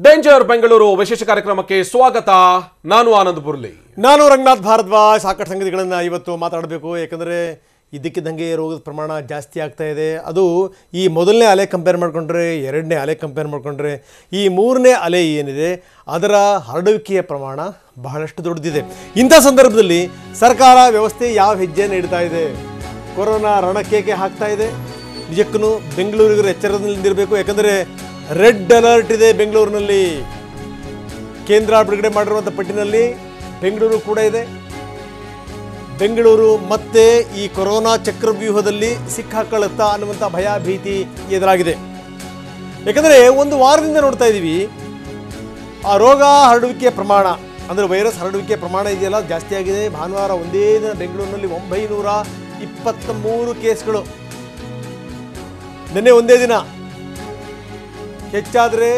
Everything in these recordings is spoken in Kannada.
ಡೇಂಜರ್ ಬೆಂಗಳೂರು ವಿಶೇಷ ಕಾರ್ಯಕ್ರಮಕ್ಕೆ ಸ್ವಾಗತ. ನಾನು ಆನಂದ್ ಬುರ್ಲಿ. ನಾನು ರಂಗನಾಥ್ ಭಾರದ್ವಾಜ್. ಸಾಕಷ್ಟು ಸಂಗತಿಗಳನ್ನು ಇವತ್ತು ಮಾತಾಡಬೇಕು. ಯಾಕಂದರೆ ಇದ್ದಕ್ಕಿದ್ದಂಗೆ ರೋಗದ ಪ್ರಮಾಣ ಜಾಸ್ತಿ ಆಗ್ತಾ ಇದೆ. ಅದು ಈ ಮೊದಲನೇ ಅಲೆ ಕಂಪೇರ್ ಮಾಡಿಕೊಂಡ್ರೆ, ಎರಡನೇ ಅಲೆ ಕಂಪೇರ್ ಮಾಡಿಕೊಂಡ್ರೆ, ಈ ಮೂರನೇ ಅಲೆ ಏನಿದೆ ಅದರ ಹರಡುವಿಕೆಯ ಪ್ರಮಾಣ ಬಹಳಷ್ಟು ದೊಡ್ಡದಿದೆ. ಇಂಥ ಸಂದರ್ಭದಲ್ಲಿ ಸರ್ಕಾರ ವ್ಯವಸ್ಥೆ ಯಾವ ಹೆಜ್ಜೆಯನ್ನು ಇಡ್ತಾ ಇದೆ? ಕೊರೋನಾ ರಣಕೇಕೆ ಹಾಕ್ತಾ ಇದೆ. ನಿಜಕ್ಕೂ ಬೆಂಗಳೂರಿಗರು ಎಚ್ಚರದಿಂದಿರಬೇಕು. ಯಾಕಂದರೆ ರೆಡ್ ಅಲರ್ಟ್ ಇದೆ ಬೆಂಗಳೂರಿನಲ್ಲಿ. ಕೇಂದ್ರ ಬಿಡುಗಡೆ ಮಾಡಿರುವಂಥ ಪಟ್ಟಿನಲ್ಲಿ ಬೆಂಗಳೂರು ಕೂಡ ಇದೆ. ಬೆಂಗಳೂರು ಮತ್ತೆ ಈ ಕೊರೋನಾ ಚಕ್ರವ್ಯೂಹದಲ್ಲಿ ಸಿಕ್ಕಾಕೊಳ್ಳುತ್ತಾ ಅನ್ನುವಂಥ ಭಯ ಭೀತಿ ಎದುರಾಗಿದೆ. ಯಾಕಂದರೆ ಒಂದು ವಾರದಿಂದ ನೋಡ್ತಾ ಇದ್ದೀವಿ ಆ ರೋಗ ಹರಡುವಿಕೆಯ ಪ್ರಮಾಣ, ಅಂದರೆ ವೈರಸ್ ಹರಡುವಿಕೆಯ ಪ್ರಮಾಣ ಇದೆಯಲ್ಲ ಜಾಸ್ತಿ ಆಗಿದೆ. ಭಾನುವಾರ ಒಂದೇ ದಿನ ಬೆಂಗಳೂರಿನಲ್ಲಿ 923 ಕೇಸ್ಗಳು. ನಿನ್ನೆ ಒಂದೇ ದಿನ. ಹೆಚ್ಚಾದರೆ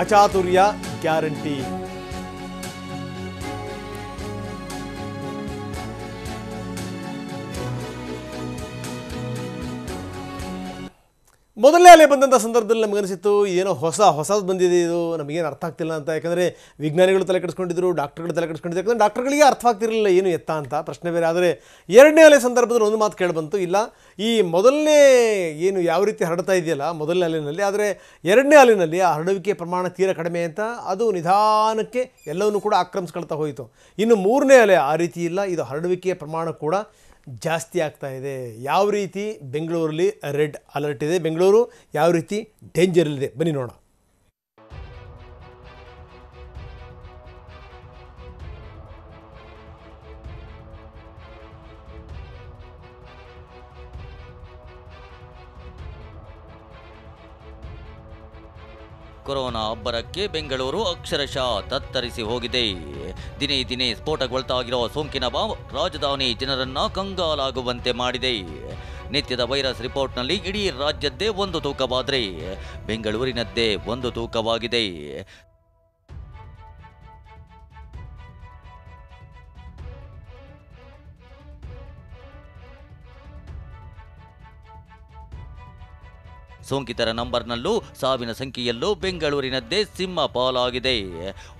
ಅಚಾತುರ್ಯ ಗ್ಯಾರಂಟಿ. ಮೊದಲನೇ ಅಲೆ ಬಂದಂಥ ಸಂದರ್ಭದಲ್ಲಿ ನಮಗನಿಸಿತ್ತು ಏನೋ ಹೊಸದು ಬಂದಿದೆ, ಇದು ನಮಗೇನು ಅರ್ಥ ಆಗ್ತಿಲ್ಲ ಅಂತ. ಯಾಕಂದರೆ ವಿಜ್ಞಾನಿಗಳು ತಲೆ ಕೆಡಿಸ್ಕೊಂಡಿದ್ರು, ಡಾಕ್ಟರ್ಗಳು ತಲೆ ಕೆಡಿಸ್ಕೊಂಡಿದ್ರು. ಯಾಕಂದರೆ ಡಾಕ್ಟರ್ಗಳಿಗೆ ಅರ್ಥ ಆಗ್ತಿರಲಿಲ್ಲ ಏನು ಎತ್ತ ಅಂತ ಪ್ರಶ್ನೆ ಬೇರೆ. ಆದರೆ ಎರಡನೇ ಅಲೆ ಸಂದರ್ಭದಲ್ಲಿ ಒಂದು ಮಾತು ಕೇಳಿಬಂತು, ಇಲ್ಲ ಈ ಮೊದಲನೇ ಏನು ಯಾವ ರೀತಿ ಹರಡ್ತಾ ಇದೆಯಲ್ಲ ಮೊದಲನೇ ಅಲೆಯಲ್ಲಿ, ಆದರೆ ಎರಡನೇ ಅಲೆಯಲ್ಲಿ ಆ ಹರಡುವಿಕೆ ಪ್ರಮಾಣ ತೀರ ಕಡಿಮೆ ಅಂತ ಅದು ನಿಧಾನಕ್ಕೆ ಎಲ್ಲವನ್ನೂ ಕೂಡ ಆಕ್ರಮಿಸ್ಕೊಳ್ತಾ ಹೋಯಿತು. ಇನ್ನು ಮೂರನೇ ಅಲೆ ಆ ರೀತಿ ಇಲ್ಲ, ಇದು ಹರಡುವಿಕೆಯ ಪ್ರಮಾಣ ಕೂಡ ಜಾಸ್ತಿ ಆಗ್ತಾ ಇದೆ. ಯಾವ ರೀತಿ ಬೆಂಗಳೂರಲ್ಲಿ ರೆಡ್ ಅಲರ್ಟ್ ಇದೆ, ಬೆಂಗಳೂರು ಯಾವ ರೀತಿ ಡೇಂಜರಲ್ಲಿದೆ, ಬನ್ನಿ ನೋಡೋಣ. ಕೊರೋನಾ ಅಬ್ಬರಕ್ಕೆ ಬೆಂಗಳೂರು ಅಕ್ಷರಶಃ ತತ್ತರಿಸಿ ಹೋಗಿದೆ. ದಿನೇ ದಿನೇ ಸ್ಫೋಟಗೊಳ್ತಾಗಿರೋ ಸೋಂಕಿನ ಬಾವು ರಾಜಧಾನಿ ಜನರನ್ನ ಕಂಗಾಲಾಗುವಂತೆ ಮಾಡಿದೆ. ನಿತ್ಯದ ವೈರಸ್ ರಿಪೋರ್ಟ್ನಲ್ಲಿ ಇಡೀ ರಾಜ್ಯದ್ದೇ ಒಂದು ತೂಕವಾದರೆ ಬೆಂಗಳೂರಿನದ್ದೇ ಒಂದು ತೂಕವಾಗಿದೆ. ಸೋಂಕಿತರ ನಂಬರ್ನಲ್ಲೂ ಸಾವಿನ ಸಂಖ್ಯೆಯಲ್ಲೂ ಬೆಂಗಳೂರಿನದ್ದೇ ಸಿಂಹ ಪಾಲಾಗಿದೆ.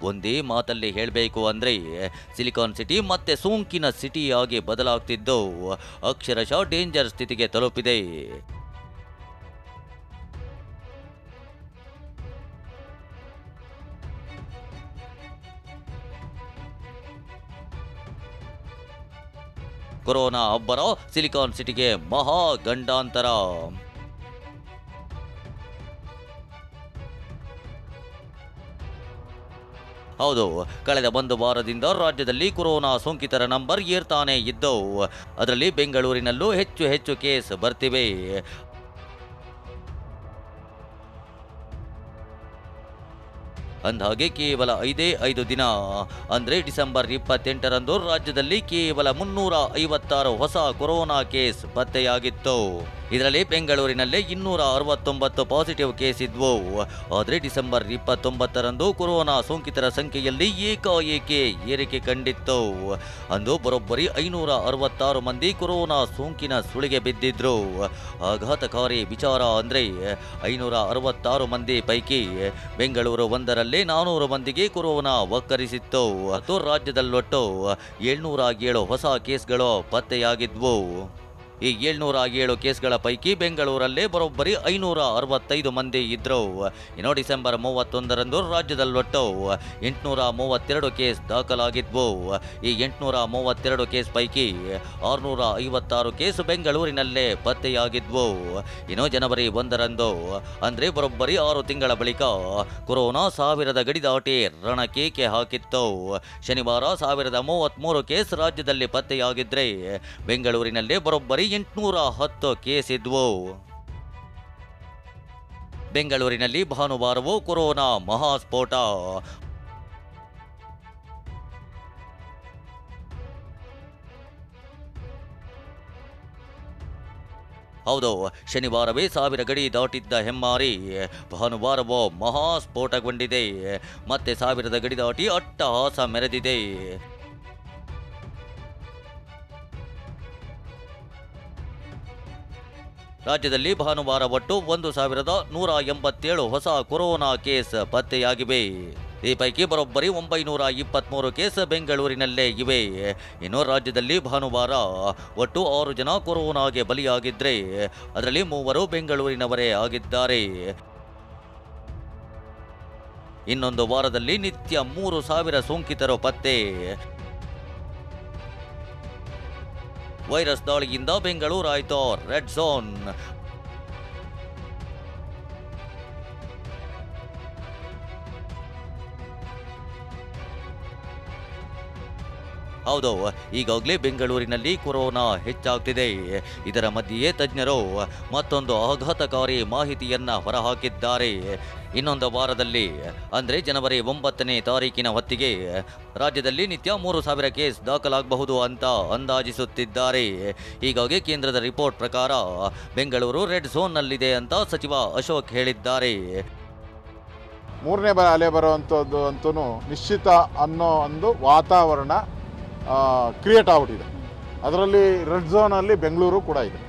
ಒಂದೇ ಮಾತಲ್ಲಿ ಹೇಳಬೇಕು ಅಂದರೆ ಸಿಲಿಕಾನ್ ಸಿಟಿ ಮತ್ತೆ ಸೋಂಕಿನ ಸಿಟಿಯಾಗಿ ಬದಲಾಗ್ತಿದ್ದು ಅಕ್ಷರಶಃ ಡೇಂಜರ್ ಸ್ಥಿತಿಗೆ ತಲುಪಿದೆ. ಕೊರೋನಾ ಅಬ್ಬರ ಸಿಲಿಕಾನ್ ಸಿಟಿಗೆ ಮಹಾ ಗಂಡಾಂತರ. ಹೌದು, ಕಳೆದ ಒಂದು ವಾರದಿಂದ ರಾಜ್ಯದಲ್ಲಿ ಕೊರೋನಾ ಸೋಂಕಿತರ ನಂಬರ್ ಏರ್ತಾನೆ ಇದ್ದವು. ಅದರಲ್ಲಿ ಬೆಂಗಳೂರಿನಲ್ಲೂ ಹೆಚ್ಚು ಕೇಸ್ ಬರ್ತಿವೆ. ಅಂದಹಾಗೆ ಕೇವಲ 5 ದಿನ ಅಂದರೆ ಡಿಸೆಂಬರ್ 28ರಂದು ರಾಜ್ಯದಲ್ಲಿ ಕೇವಲ 356 ಹೊಸ ಕೊರೋನಾ ಕೇಸ್ ಪತ್ತೆಯಾಗಿತ್ತು. ಇದರಲ್ಲಿ ಬೆಂಗಳೂರಿನಲ್ಲೇ 269 ಪಾಸಿಟಿವ್ ಕೇಸ್ ಇದ್ವು. ಆದರೆ ಡಿಸೆಂಬರ್ 29ರಂದು ಕೊರೋನಾ ಸೋಂಕಿತರ ಸಂಖ್ಯೆಯಲ್ಲಿ ಏಕಾಏಕಿ ಏರಿಕೆ ಕಂಡಿತ್ತು. ಅಂದು ಬರೋಬ್ಬರಿ 566 ಮಂದಿ ಕೊರೋನಾ ಸೋಂಕಿನ ಸುಳಿಗೆ ಬಿದ್ದಿದ್ರು. ಆಘಾತಕಾರಿ ವಿಚಾರ ಅಂದರೆ 566 ಮಂದಿ ಪೈಕಿ ಬೆಂಗಳೂರು ಒಂದರಲ್ಲಿ 400 ಮಂದಿಗೆ ಕೊರೋನಾ ಒಕ್ಕರಿಸಿತ್ತು. ಮತ್ತು ರಾಜ್ಯದಲ್ಲೊಟ್ಟು 707 ಹೊಸ ಕೇಸ್ಗಳು ಪತ್ತೆಯಾಗಿದ್ವು. ಈ 707 ಕೇಸ್ಗಳ ಪೈಕಿ ಬೆಂಗಳೂರಲ್ಲೇ ಬರೋಬ್ಬರಿ 565 ಮಂದಿ ಇದ್ರು. ಇನ್ನು ಡಿಸೆಂಬರ್ 31ರಂದು ರಾಜ್ಯದಲ್ಲೊಟ್ಟು 832 ಕೇಸ್ ದಾಖಲಾಗಿದ್ವು. ಈ 832 ಕೇಸ್ ಪೈಕಿ 656 ಕೇಸ್ ಬೆಂಗಳೂರಿನಲ್ಲೇ ಪತ್ತೆಯಾಗಿದ್ವು. ಇನ್ನು ಜನವರಿ 1ರಂದು ಅಂದರೆ ಬರೋಬ್ಬರಿ 6 ತಿಂಗಳ ಬಳಿಕ ಕೊರೋನಾ 1000 ಗಡಿ ದಾಟಿ ರಣಕೇಕೆ ಹಾಕಿತ್ತು. ಶನಿವಾರ 1033 ಕೇಸ್ ರಾಜ್ಯದಲ್ಲಿ ಪತ್ತೆಯಾಗಿದ್ರೆ ಬೆಂಗಳೂರಿನಲ್ಲೇ ಬರೋಬ್ಬರಿ 810 ಕೇಸ್ ಇದ್ವು. ಬೆಂಗಳೂರಿನಲ್ಲಿ ಭಾನುವಾರವೂ ಕೊರೋನಾ ಮಹಾಸ್ಫೋಟ. ಹೌದು, ಶನಿವಾರವೇ 1000 ಗಡಿ ದಾಟಿದ್ದ ಹೆಮ್ಮಾರಿ ಭಾನುವಾರವೂ ಮಹಾಸ್ಫೋಟಗೊಂಡಿದೆ. ಮತ್ತೆ 1000 ಗಡಿ ದಾಟಿ ಅಟ್ಟಹಾಸ ಮೆರೆದಿದೆ. ರಾಜ್ಯದಲ್ಲಿ ಭಾನುವಾರ ಒಟ್ಟು 1,187 ಹೊಸ ಕೊರೋನಾ ಕೇಸ್ ಪತ್ತೆಯಾಗಿವೆ. ಈ ಪೈಕಿ ಬರೋಬ್ಬರಿ 923 ಕೇಸ್ ಬೆಂಗಳೂರಿನಲ್ಲೇ ಇವೆ. ಇನ್ನು ರಾಜ್ಯದಲ್ಲಿ ಭಾನುವಾರ ಒಟ್ಟು 6 ಜನ ಕೊರೋನಾಗೆ ಬಲಿಯಾಗಿದ್ರೆ ಅದರಲ್ಲಿ 3 ಬೆಂಗಳೂರಿನವರೇ ಆಗಿದ್ದಾರೆ. ಇನ್ನೊಂದು ವಾರದಲ್ಲಿ ನಿತ್ಯ 3,000 ಸೋಂಕಿತರು ಪತ್ತೆ. ವೈರಸ್ ದಾಳಿಯಿಂದ ಬೆಂಗಳೂರಾಯ್ತು ರೆಡ್ ಝೋನ್. ಹೌದು, ಈಗಾಗಲೇ ಬೆಂಗಳೂರಿನಲ್ಲಿ ಕೊರೋನಾ ಹೆಚ್ಚಾಗ್ತಿದೆ. ಇದರ ಮಧ್ಯೆಯೇ ತಜ್ಞರು ಮತ್ತೊಂದು ಆಘಾತಕಾರಿ ಮಾಹಿತಿಯನ್ನ ಹೊರಹಾಕಿದ್ದಾರೆ. ಇನ್ನೊಂದು ವಾರದಲ್ಲಿ ಅಂದರೆ ಜನವರಿ 9ನೇ ತಾರೀಕಿನ ಹೊತ್ತಿಗೆ ರಾಜ್ಯದಲ್ಲಿ ನಿತ್ಯ 3,000 ಕೇಸ್ ದಾಖಲಾಗಬಹುದು ಅಂತ ಅಂದಾಜಿಸುತ್ತಿದ್ದಾರೆ. ಹೀಗಾಗಿ ಕೇಂದ್ರದ ರಿಪೋರ್ಟ್ ಪ್ರಕಾರ ಬೆಂಗಳೂರು ರೆಡ್ ಝೋನ್ನಲ್ಲಿದೆ ಅಂತ ಸಚಿವ ಅಶೋಕ್ ಹೇಳಿದ್ದಾರೆ. ಮೂರನೇ ಅಲೆ ಬರುವಂಥದ್ದು ಅಂತೂ ನಿಶ್ಚಿತ ಅನ್ನೋ ಒಂದು ವಾತಾವರಣ ಕ್ರಿಯೇಟ್ ಆಗ್ಬಿಟ್ಟಿದೆ. ಅದರಲ್ಲಿ ರೆಡ್ ಝೋನಲ್ಲಿ ಬೆಂಗಳೂರು ಕೂಡ ಇದೆ.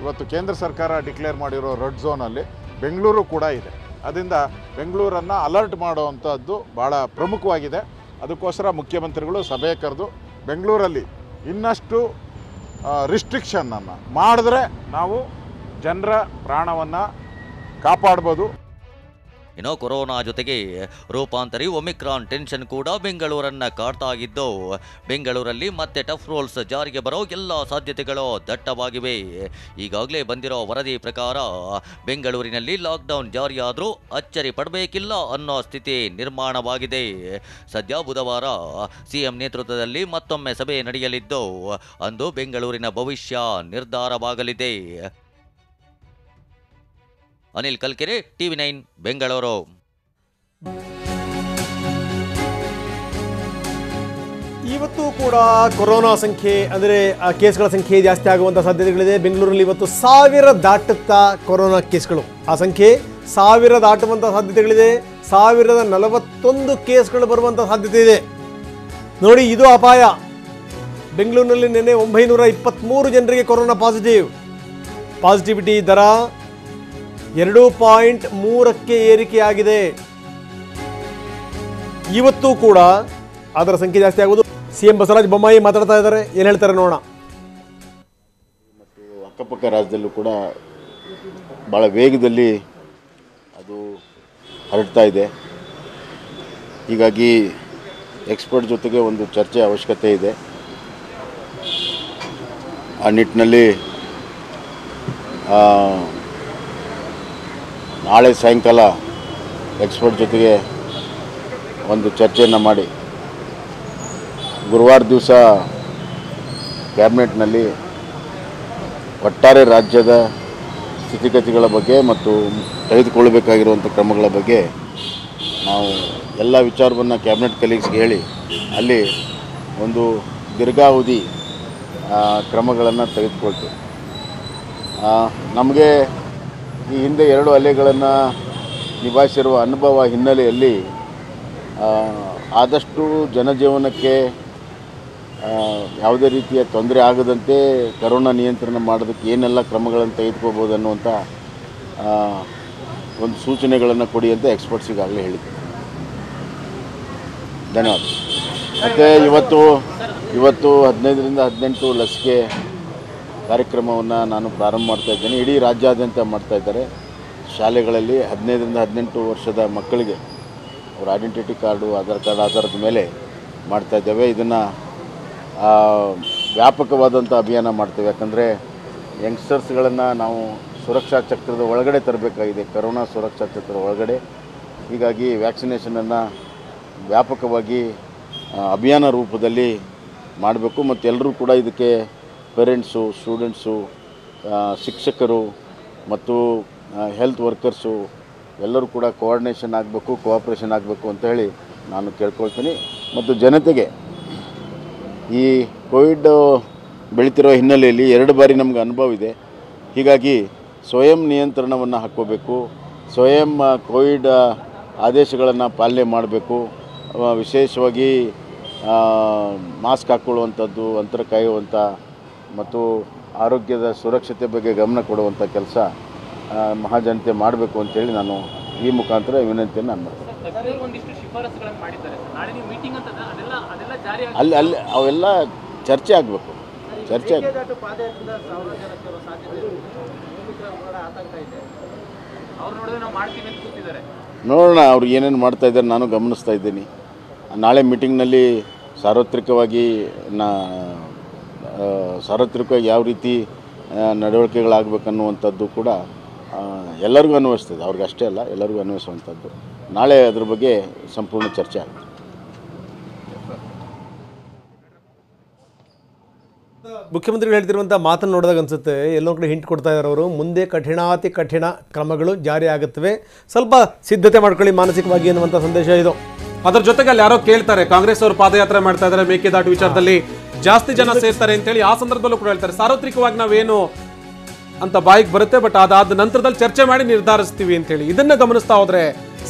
ಇವತ್ತು ಕೇಂದ್ರ ಸರ್ಕಾರ ಡಿಕ್ಲೇರ್ ಮಾಡಿರೋ ರೆಡ್ ಝೋನಲ್ಲಿ ಬೆಂಗಳೂರು ಕೂಡ ಇದೆ. ಅದರಿಂದ ಬೆಂಗಳೂರನ್ನು ಅಲರ್ಟ್ ಮಾಡುವಂಥದ್ದು ಭಾಳ ಪ್ರಮುಖವಾಗಿದೆ. ಅದಕ್ಕೋಸ್ಕರ ಮುಖ್ಯಮಂತ್ರಿಗಳು ಸಭೆ ಕರೆದು ಬೆಂಗಳೂರಲ್ಲಿ ಇನ್ನಷ್ಟು ರಿಸ್ಟ್ರಿಕ್ಷನನ್ನು ಮಾಡಿದ್ರೆ ನಾವು ಜನರ ಪ್ರಾಣವನ್ನು ಕಾಪಾಡ್ಬೋದು. ಇನ್ನು ಕೊರೋನಾ ಜೊತೆಗೆ ರೂಪಾಂತರಿ ಒಮಿಕ್ರಾನ್ ಟೆನ್ಷನ್ ಕೂಡ ಬೆಂಗಳೂರನ್ನ ಕಾಡ್ತಾ ಇದ್ದು ಬೆಂಗಳೂರಲ್ಲಿ ಮತ್ತೆ ಟಫ್ ರೂಲ್ಸ್ ಜಾರಿಗೆ ಬರೋ ಎಲ್ಲ ಸಾಧ್ಯತೆಗಳು ದಟ್ಟವಾಗಿವೆ. ಈಗಾಗಲೇ ಬಂದಿರೋ ವರದಿ ಪ್ರಕಾರ ಬೆಂಗಳೂರಿನಲ್ಲಿ ಲಾಕ್ಡೌನ್ ಜಾರಿಯಾದರೂ ಅಚ್ಚರಿ ಪಡಬೇಕಿಲ್ಲ ಅನ್ನೋ ಸ್ಥಿತಿ ನಿರ್ಮಾಣವಾಗಿದೆ. ಸದ್ಯ ಬುಧವಾರ ಸಿಎಂ ನೇತೃತ್ವದಲ್ಲಿ ಮತ್ತೊಮ್ಮೆ ಸಭೆ ನಡೆಯಲಿದ್ದು ಅಂದು ಬೆಂಗಳೂರಿನ ಭವಿಷ್ಯ ನಿರ್ಧಾರವಾಗಲಿದೆ. ಅನಿಲ್ ಕಲ್ಕೆರೆ, TV9 ಬೆಂಗಳೂರು. ಇವತ್ತು ಕೂಡ ಕೊರೋನಾ ಸಂಖ್ಯೆ ಅಂದರೆ ಕೇಸ್ಗಳ ಸಂಖ್ಯೆ ಜಾಸ್ತಿ ಆಗುವಂಥ ಸಾಧ್ಯತೆಗಳಿದೆ. ಬೆಂಗಳೂರಲ್ಲಿ ಇವತ್ತು 1000 ದಾಟುತ್ತಾ ಕೊರೋನಾ ಕೇಸ್ಗಳು, ಆ ಸಂಖ್ಯೆ 1000 ದಾಟುವಂಥ ಸಾಧ್ಯತೆಗಳಿದೆ. 1041 ಕೇಸ್ಗಳು ಬರುವಂಥ ಸಾಧ್ಯತೆ ಇದೆ. ನೋಡಿ, ಇದು ಅಪಾಯ. ಬೆಂಗಳೂರಿನಲ್ಲಿ ನಿನ್ನೆ 923 ಜನರಿಗೆ ಕೊರೋನಾ ಪಾಸಿಟಿವಿಟಿ ದರ 2.3ಕ್ಕೆ ಏರಿಕೆಯಾಗಿದೆ. ಇವತ್ತು ಕೂಡ ಅದರ ಸಂಖ್ಯೆ ಜಾಸ್ತಿ ಆಗುವುದು. ಸಿಎಂ ಬಸವರಾಜ ಬೊಮ್ಮಾಯಿ ಮಾತಾಡ್ತಾ ಇದ್ದಾರೆ, ಏನು ಹೇಳ್ತಾರೆ ನೋಡೋಣ. ಮತ್ತು ಅಕ್ಕಪಕ್ಕ ರಾಜ್ಯದಲ್ಲೂ ಕೂಡ ಭಾಳ ವೇಗದಲ್ಲಿ ಅದು ಹರಡ್ತಾ ಇದೆ. ಹೀಗಾಗಿ ಎಕ್ಸ್ಪರ್ಟ್ ಜೊತೆಗೆ ಒಂದು ಚರ್ಚೆ ಅವಶ್ಯಕತೆ ಇದೆ. ಆ ನಿಟ್ಟಿನಲ್ಲಿ ನಾಳೆ ಸಾಯಂಕಾಲ ಎಕ್ಸ್ಪರ್ಟ್ ಜೊತೆಗೆ ಒಂದು ಚರ್ಚೆಯನ್ನು ಮಾಡಿ ಗುರುವಾರ ದಿವಸ ಕ್ಯಾಬಿನೆಟ್ನಲ್ಲಿ ಒಟ್ಟಾರೆ ರಾಜ್ಯದ ಸ್ಥಿತಿಗತಿಗಳ ಬಗ್ಗೆ ಮತ್ತು ತೆಗೆದುಕೊಳ್ಳಬೇಕಾಗಿರುವಂಥ ಕ್ರಮಗಳ ಬಗ್ಗೆ ನಾವು ಎಲ್ಲ ವಿಚಾರವನ್ನು ಕ್ಯಾಬಿನೆಟ್ ಕಲೀಗ್ಸ್ಗೆ ಹೇಳಿ ಅಲ್ಲಿ ಒಂದು ದೀರ್ಘಾವಧಿ ಕ್ರಮಗಳನ್ನು ತೆಗೆದುಕೊಳ್ತೀವಿ. ನಮಗೆ ಈ ಹಿಂದೆ 2 ಅಲೆಗಳನ್ನು ನಿಭಾಯಿಸಿರುವ ಅನುಭವ ಹಿನ್ನೆಲೆಯಲ್ಲಿ ಆದಷ್ಟು ಜನಜೀವನಕ್ಕೆ ಯಾವುದೇ ರೀತಿಯ ತೊಂದರೆ ಆಗದಂತೆ ಕರೋನಾ ನಿಯಂತ್ರಣ ಮಾಡೋದಕ್ಕೆ ಏನೆಲ್ಲ ಕ್ರಮಗಳನ್ನು ತೆಗೆದುಕೋಬೋದು ಅನ್ನುವಂಥ ಒಂದು ಸೂಚನೆಗಳನ್ನು ಕೊಡಿ ಅಂತ ಎಕ್ಸ್ಪರ್ಟ್ಸಿಗಾಗಲೇ ಹೇಳಿದ್ದೆ. ಧನ್ಯವಾದ. ಮತ್ತು ಇವತ್ತು 15ರಿಂದ 18 ಲಸಿಕೆ ಕಾರ್ಯಕ್ರಮವನ್ನು ನಾನು ಪ್ರಾರಂಭ ಮಾಡ್ತಾ ಇದ್ದೇನೆ. ಇಡೀ ರಾಜ್ಯಾದ್ಯಂತ ಮಾಡ್ತಾ ಇದ್ದಾರೆ. ಶಾಲೆಗಳಲ್ಲಿ 15ರಿಂದ 18 ವರ್ಷದ ಮಕ್ಕಳಿಗೆ ಅವರ ಐಡೆಂಟಿಟಿ ಕಾರ್ಡು, ಆಧಾರ್ ಕಾರ್ಡ್ ಆಧಾರದ ಮೇಲೆ ಮಾಡ್ತಾ ಇದ್ದೇವೆ. ಇದನ್ನು ವ್ಯಾಪಕವಾದಂಥ ಅಭಿಯಾನ ಮಾಡ್ತೇವೆ. ಯಾಕಂದರೆ ಯಂಗ್ಸ್ಟರ್ಸ್ಗಳನ್ನು ನಾವು ಸುರಕ್ಷಾ ಚಕ್ರದ ಒಳಗಡೆ ತರಬೇಕಾಗಿದೆ, ಕರೋನಾ ಸುರಕ್ಷಾ ಚಕ್ರದ ಒಳಗಡೆ. ಹೀಗಾಗಿ ವ್ಯಾಕ್ಸಿನೇಷನನ್ನು ವ್ಯಾಪಕವಾಗಿ ಅಭಿಯಾನ ರೂಪದಲ್ಲಿ ಮಾಡಬೇಕು. ಮತ್ತು ಎಲ್ಲರೂ ಕೂಡ ಇದಕ್ಕೆ ಪೇರೆಂಟ್ಸು, ಸ್ಟೂಡೆಂಟ್ಸು, ಶಿಕ್ಷಕರು ಮತ್ತು ಹೆಲ್ತ್ ವರ್ಕರ್ಸು ಎಲ್ಲರೂ ಕೂಡ ಕೋಆರ್ಡಿನೇಷನ್ ಆಗಬೇಕು, ಕೋಆಪ್ರೇಷನ್ ಆಗಬೇಕು ಅಂತ ಹೇಳಿ ನಾನು ಕೇಳ್ಕೊಳ್ತೀನಿ. ಮತ್ತು ಜನತೆಗೆ ಈ ಕೋವಿಡ್ ಬೆಳೀತಿರೋ ಹಿನ್ನೆಲೆಯಲ್ಲಿ 2 ಬಾರಿ ನಮಗೆ ಅನುಭವ ಇದೆ. ಹೀಗಾಗಿ ಸ್ವಯಂ ನಿಯಂತ್ರಣವನ್ನು ಹಾಕ್ಕೋಬೇಕು, ಸ್ವಯಂ ಕೋವಿಡ್ ಆದೇಶಗಳನ್ನು ಪಾಲನೆ ಮಾಡಬೇಕು. ವಿಶೇಷವಾಗಿ ಮಾಸ್ಕ್ ಹಾಕ್ಕೊಳ್ಳುವಂಥದ್ದು, ಅಂತರ ಕಾಯುವಂಥ ಮತ್ತು ಆರೋಗ್ಯದ ಸುರಕ್ಷತೆ ಬಗ್ಗೆ ಗಮನ ಕೊಡುವಂಥ ಕೆಲಸ ಮಹಾಜನತೆ ಮಾಡಬೇಕು ಅಂತೇಳಿ ನಾನು ಈ ಮುಖಾಂತರ ವಿನಂತಿಯನ್ನು ನಾನು ಮಾಡ್ತೀನಿ. ಅಲ್ಲಿ ಅವೆಲ್ಲ ಚರ್ಚೆ ಆಗಬೇಕು. ನೋಡೋಣ ಅವ್ರು ಏನೇನು ಮಾಡ್ತಾ ಇದ್ದಾರೆ, ನಾನು ಗಮನಿಸ್ತಾ ಇದ್ದೀನಿ. ನಾಳೆ ಮೀಟಿಂಗ್ನಲ್ಲಿ ಸಾರ್ವತ್ರಿಕವಾಗಿ ಯಾವ ರೀತಿ ನಡವಳಿಕೆಗಳಾಗಬೇಕನ್ನುವಂಥದ್ದು ಕೂಡ ಎಲ್ಲರಿಗೂ ಅನ್ವಯಿಸ್ತದೆ. ಅವ್ರಿಗೆ ಅಷ್ಟೇ ಅಲ್ಲ, ಎಲ್ಲರಿಗೂ ಅನ್ವಯಿಸುವಂಥದ್ದು. ನಾಳೆ ಅದ್ರ ಬಗ್ಗೆ ಸಂಪೂರ್ಣ ಚರ್ಚೆ ಆಗುತ್ತೆ. ಮುಖ್ಯಮಂತ್ರಿಗಳು ಹೇಳ್ತಿರುವಂಥ ಮಾತನ್ನು ನೋಡಿದಾಗ ಅನಿಸುತ್ತೆ ಎಲ್ಲೋ ಕಡೆ ಹಿಂಟ್ ಕೊಡ್ತಾ ಇದ್ದಾರೆ ಅವರು, ಮುಂದೆ ಕಠಿಣಾತಿ ಕಠಿಣ ಕ್ರಮಗಳು ಜಾರಿ ಆಗುತ್ತವೆ, ಸ್ವಲ್ಪ ಸಿದ್ಧತೆ ಮಾಡ್ಕೊಳ್ಳಿ ಮಾನಸಿಕವಾಗಿ ಅನ್ನುವಂಥ ಸಂದೇಶ ಇದು. ಅದರ ಜೊತೆಗೆ ಅಲ್ಲಿ ಯಾರೋ ಕೇಳ್ತಾರೆ, ಕಾಂಗ್ರೆಸ್ ಅವರು ಪಾದಯಾತ್ರೆ ಮಾಡ್ತಾ ಇದ್ದಾರೆ, ಮೇಕೆದಾಟು ವಿಚಾರದಲ್ಲಿ ಜಾಸ್ತಿ ಜನ ಸೇರ್ತಾರೆ ಅಂತೇಳಿ ಆ ಸಂದರ್ಭದಲ್ಲೂ ಕೂಡ ಹೇಳ್ತಾರೆ. ಸಾರ್ವತ್ರಿಕವಾಗಿ ನಾವೇನು ಅಂತ ಬಾಯಿಗೆ ಬರುತ್ತೆ, ಬಟ್ ಅದಾದ ನಂತರದಲ್ಲಿ ಚರ್ಚೆ ಮಾಡಿ ನಿರ್ಧರಿಸ್ತೀವಿ ಅಂತೇಳಿ. ಇದನ್ನ ಗಮನಿಸ್ತಾ ಹೋದ್ರೆ